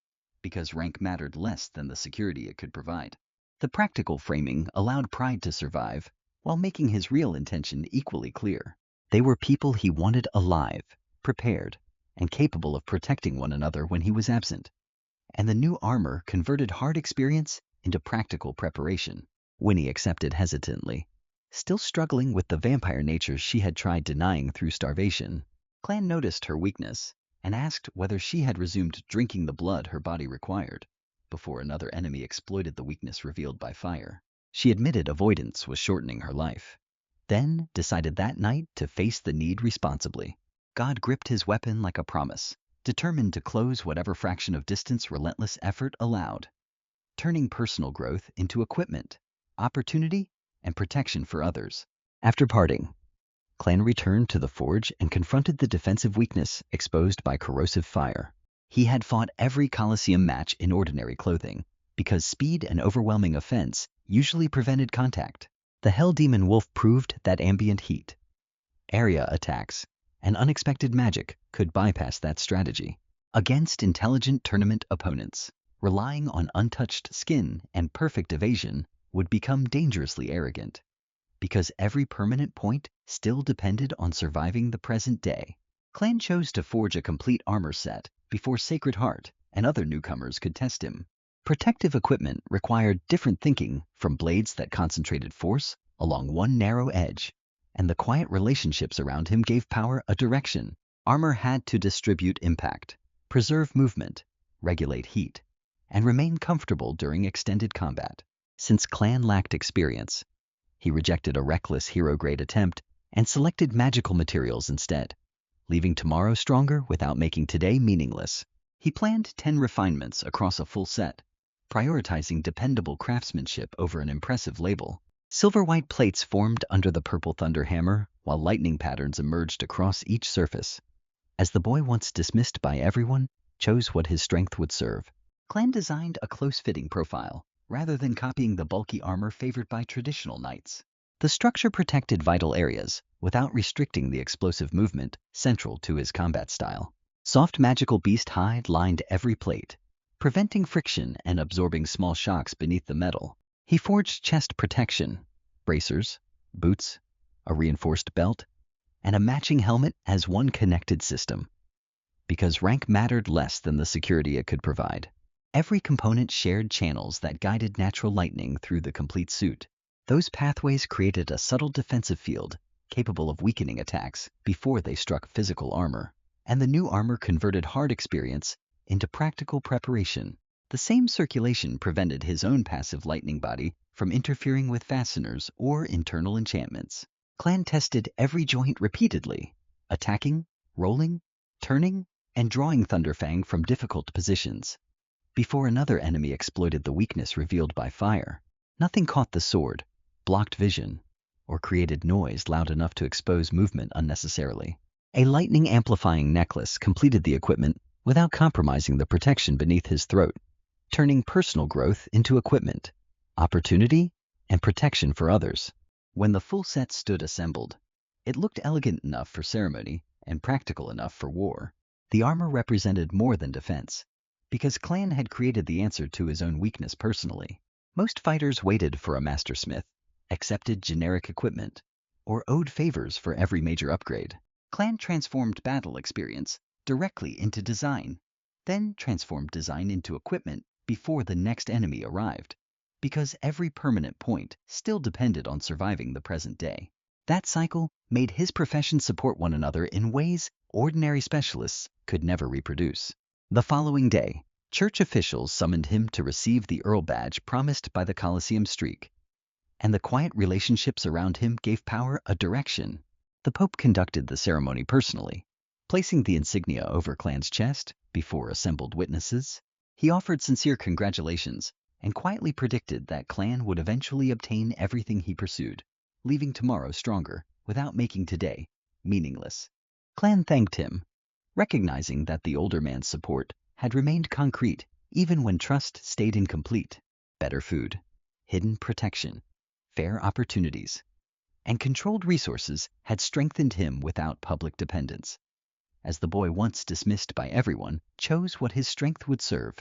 because rank mattered less than the security it could provide. The practical framing allowed pride to survive, while making his real intention equally clear. They were people he wanted alive, prepared, and capable of protecting one another when he was absent. And the new armor converted hard experience into practical preparation. Winnie accepted hesitantly, still struggling with the vampire nature she had tried denying through starvation. Clan noticed her weakness and asked whether she had resumed drinking the blood her body required, before another enemy exploited the weakness revealed by fire. She admitted avoidance was shortening her life, then decided that night to face the need responsibly. God gripped his weapon like a promise, determined to close whatever fraction of distance relentless effort allowed, turning personal growth into equipment, opportunity, and protection for others. After parting, Clan returned to the forge and confronted the defensive weakness exposed by corrosive fire. He had fought every Coliseum match in ordinary clothing, because speed and overwhelming offense usually prevented contact. The Hell Demon Wolf proved that ambient heat, area attacks, and unexpected magic could bypass that strategy. Against intelligent tournament opponents, relying on untouched skin and perfect evasion would become dangerously arrogant, because every permanent point still depended on surviving the present day. Clan chose to forge a complete armor set before Sacred Heart and other newcomers could test him. Protective equipment required different thinking from blades that concentrated force along one narrow edge, and the quiet relationships around him gave power a direction. Armor had to distribute impact, preserve movement, regulate heat, and remain comfortable during extended combat. Since Clan lacked experience, he rejected a reckless hero-grade attempt and selected magical materials instead, leaving tomorrow stronger without making today meaningless. He planned 10 refinements across a full set, prioritizing dependable craftsmanship over an impressive label. Silver-white plates formed under the purple thunder hammer, while lightning patterns emerged across each surface. As the boy, once dismissed by everyone, chose what his strength would serve, Clan designed a close-fitting profile, rather than copying the bulky armor favored by traditional knights. The structure protected vital areas without restricting the explosive movement central to his combat style. Soft magical beast hide lined every plate, preventing friction and absorbing small shocks beneath the metal. He forged chest protection, bracers, boots, a reinforced belt, and a matching helmet as one connected system. Because rank mattered less than the security it could provide. Every component shared channels that guided natural lightning through the complete suit. Those pathways created a subtle defensive field, capable of weakening attacks before they struck physical armor. And the new armor converted hard experience into practical preparation. The same circulation prevented his own passive lightning body from interfering with fasteners or internal enchantments. Clan tested every joint repeatedly, attacking, rolling, turning, and drawing Thunderfang from difficult positions. Before another enemy exploited the weakness revealed by fire, nothing caught the sword, blocked vision, or created noise loud enough to expose movement unnecessarily. A lightning-amplifying necklace completed the equipment without compromising the protection beneath his throat, turning personal growth into equipment, opportunity, and protection for others. When the full set stood assembled, it looked elegant enough for ceremony and practical enough for war. The armor represented more than defense, because Clan had created the answer to his own weakness personally. Most fighters waited for a mastersmith, accepted generic equipment, or owed favors for every major upgrade. Clan transformed battle experience directly into design, then transformed design into equipment before the next enemy arrived, because every permanent point still depended on surviving the present day. That cycle made his profession support one another in ways ordinary specialists could never reproduce. The following day, church officials summoned him to receive the Earl badge promised by the Colosseum streak, and the quiet relationships around him gave power a direction. The Pope conducted the ceremony personally, placing the insignia over Clan's chest before assembled witnesses. He offered sincere congratulations and quietly predicted that Clan would eventually obtain everything he pursued, leaving tomorrow stronger without making today meaningless. Clan thanked him, recognizing that the older man's support had remained concrete even when trust stayed incomplete. Better food, hidden protection, fair opportunities, and controlled resources had strengthened him without public dependence. As the boy, once dismissed by everyone, chose what his strength would serve.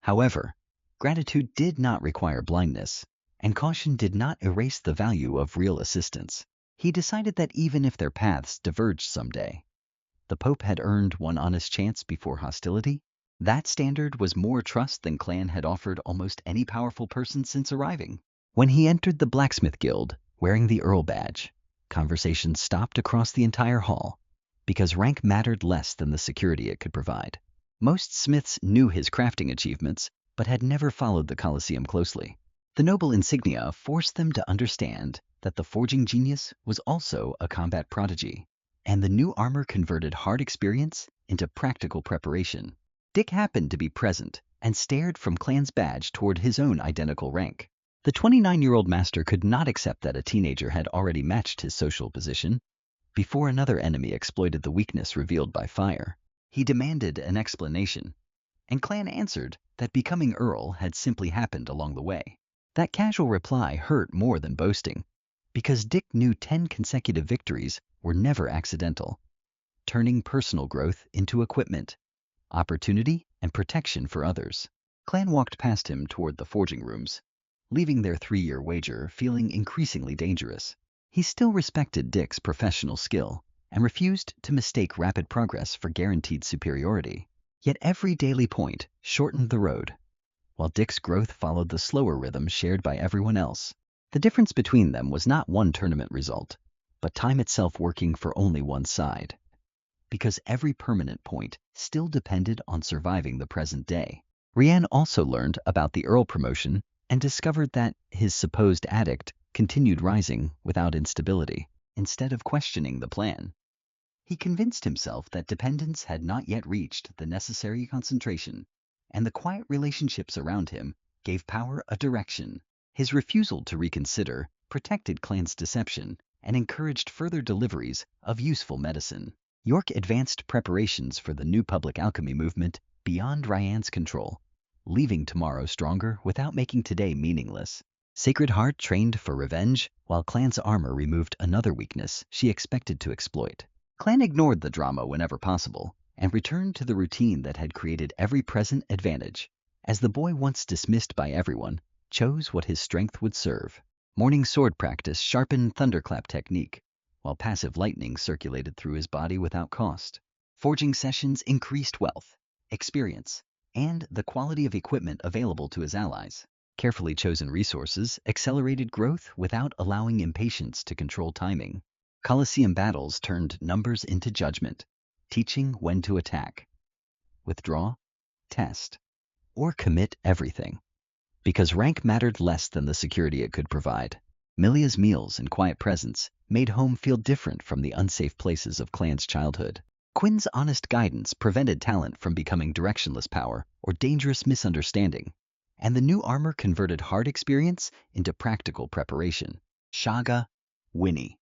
However, gratitude did not require blindness, and caution did not erase the value of real assistance. He decided that even if their paths diverged someday, the Pope had earned one honest chance before hostility. That standard was more trust than Clan had offered almost any powerful person since arriving. When he entered the Blacksmith Guild, wearing the Earl badge, conversations stopped across the entire hall, because rank mattered less than the security it could provide. Most smiths knew his crafting achievements, but had never followed the Colosseum closely. The noble insignia forced them to understand that the forging genius was also a combat prodigy, and the new armor converted hard experience into practical preparation. Dick happened to be present and stared from Clan's badge toward his own identical rank. The 29-year-old master could not accept that a teenager had already matched his social position. Before another enemy exploited the weakness revealed by fire, he demanded an explanation, and Clan answered that becoming Earl had simply happened along the way. That casual reply hurt more than boasting, because Dick knew 10 consecutive victories were never accidental, turning personal growth into equipment, opportunity, and protection for others. Clan walked past him toward the forging rooms, leaving their 3-year wager feeling increasingly dangerous. He still respected Dick's professional skill and refused to mistake rapid progress for guaranteed superiority. Yet every daily point shortened the road, while Dick's growth followed the slower rhythm shared by everyone else. The difference between them was not one tournament result, but time itself working for only one side. because every permanent point still depended on surviving the present day. Rian also learned about the Earl promotion and discovered that his supposed addict continued rising without instability. Instead of questioning the plan, he convinced himself that dependence had not yet reached the necessary concentration, and the quiet relationships around him gave power a direction. His refusal to reconsider protected Clan's deception and encouraged further deliveries of useful medicine. York advanced preparations for the new public alchemy movement beyond Ryan's control, leaving tomorrow stronger without making today meaningless. Sacred Heart trained for revenge, while Clan's armor removed another weakness she expected to exploit. Clan ignored the drama whenever possible and returned to the routine that had created every present advantage, as the boy once dismissed by everyone chose what his strength would serve. Morning sword practice sharpened thunderclap technique, while passive lightning circulated through his body without cost. Forging sessions increased wealth, experience, and the quality of equipment available to his allies. Carefully chosen resources accelerated growth without allowing impatience to control timing. Colosseum battles turned numbers into judgment, teaching when to attack, withdraw, test, or commit everything. Because rank mattered less than the security it could provide, Milia's meals and quiet presence made home feel different from the unsafe places of Clan's childhood. Quinn's honest guidance prevented talent from becoming directionless power or dangerous misunderstanding, and the new armor converted hard experience into practical preparation. Shaga, Winnie,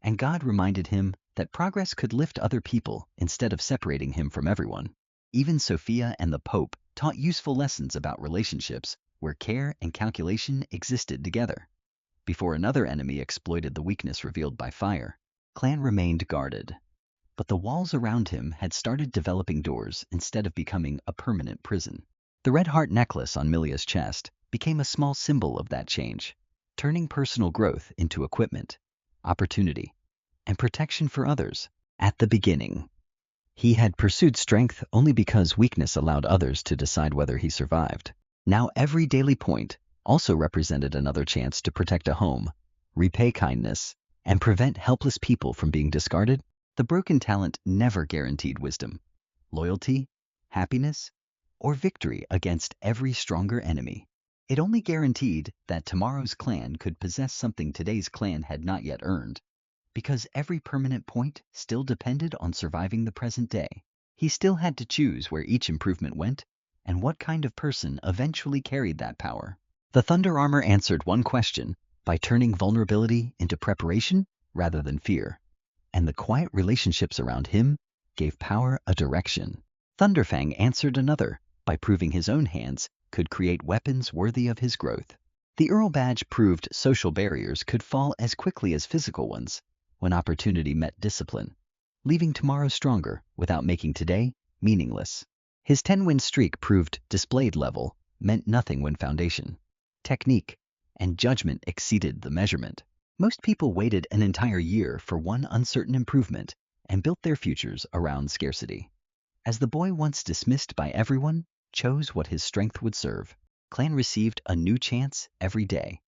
and God reminded him that progress could lift other people instead of separating him from everyone. Even Sophia and the Pope taught useful lessons about relationships where care and calculation existed together. Before another enemy exploited the weakness revealed by fire, Clan remained guarded. But the walls around him had started developing doors instead of becoming a permanent prison. The red heart necklace on Milia's chest became a small symbol of that change, turning personal growth into equipment, opportunity, and protection for others. At the beginning, he had pursued strength only because weakness allowed others to decide whether he survived. Now every daily point also represented another chance to protect a home, repay kindness, and prevent helpless people from being discarded. The broken talent never guaranteed wisdom, loyalty, happiness, or victory against every stronger enemy. It only guaranteed that tomorrow's clan could possess something today's clan had not yet earned, because every permanent point still depended on surviving the present day. He still had to choose where each improvement went and what kind of person eventually carried that power. The Thunder Armor answered one question by turning vulnerability into preparation rather than fear, and the quiet relationships around him gave power a direction. Thunderfang answered another by proving his own hands could create weapons worthy of his growth. The Earl badge proved social barriers could fall as quickly as physical ones when opportunity met discipline, leaving tomorrow stronger without making today meaningless. His 10-win streak proved displayed level meant nothing when foundation, technique, and judgment exceeded the measurement. Most people waited an entire year for one uncertain improvement and built their futures around scarcity. As the boy once dismissed by everyone chose what his strength would serve, Clan received a new chance every day.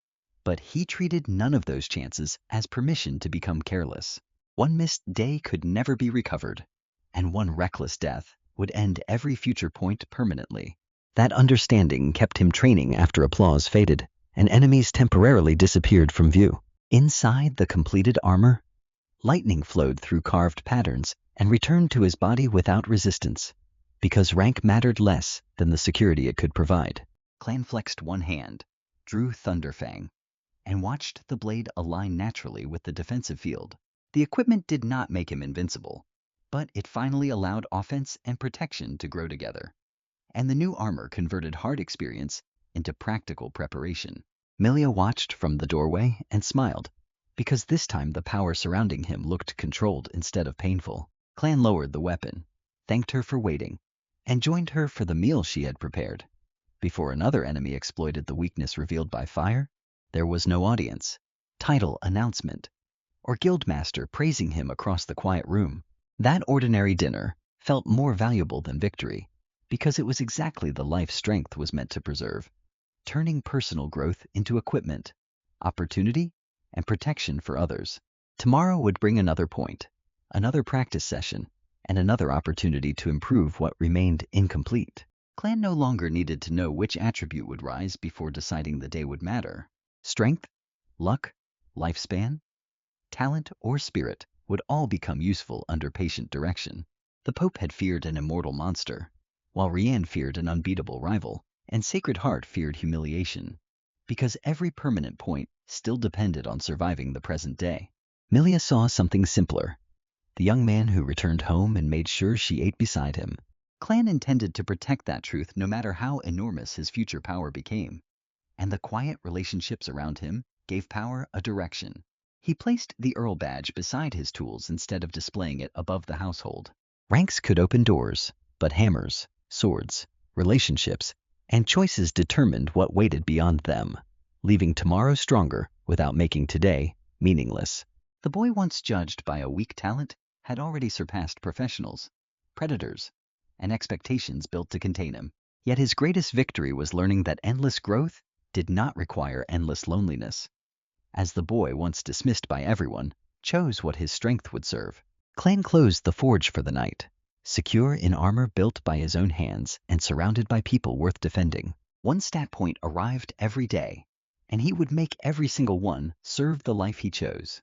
But he treated none of those chances as permission to become careless. One missed day could never be recovered, and one reckless death would end every future point permanently. That understanding kept him training after applause faded and enemies temporarily disappeared from view. Inside the completed armor, lightning flowed through carved patterns and returned to his body without resistance, because rank mattered less than the security it could provide. Clan flexed one hand, drew Thunderfang, and watched the blade align naturally with the defensive field. The equipment did not make him invincible, but it finally allowed offense and protection to grow together. And the new armor converted hard experience into practical preparation. Milia watched from the doorway and smiled, because this time the power surrounding him looked controlled instead of painful. Clan lowered the weapon, thanked her for waiting, and joined her for the meal she had prepared. Before another enemy exploited the weakness revealed by fire, there was no audience, title announcement, or guildmaster praising him across the quiet room. That ordinary dinner felt more valuable than victory, because it was exactly the life strength was meant to preserve, turning personal growth into equipment, opportunity, and protection for others. Tomorrow would bring another point, another practice session, and another opportunity to improve what remained incomplete. Clan no longer needed to know which attribute would rise before deciding the day would matter. Strength, luck, lifespan, talent, or spirit would all become useful under patient direction. The Pope had feared an immortal monster, while Rianne feared an unbeatable rival, and Sacred Heart feared humiliation, because every permanent point still depended on surviving the present day. Milia saw something simpler, the young man who returned home and made sure she ate beside him. Clan intended to protect that truth no matter how enormous his future power became, and the quiet relationships around him gave power a direction. He placed the Earl badge beside his tools instead of displaying it above the household. Ranks could open doors, but hammers, swords, relationships, and choices determined what waited beyond them, leaving tomorrow stronger without making today meaningless. The boy once judged by a weak talent had already surpassed professionals, predators, and expectations built to contain him. Yet his greatest victory was learning that endless growth did not require endless loneliness. As the boy, once dismissed by everyone, chose what his strength would serve. Clan closed the forge for the night, secure in armor built by his own hands and surrounded by people worth defending. One stat point arrived every day, and he would make every single one serve the life he chose.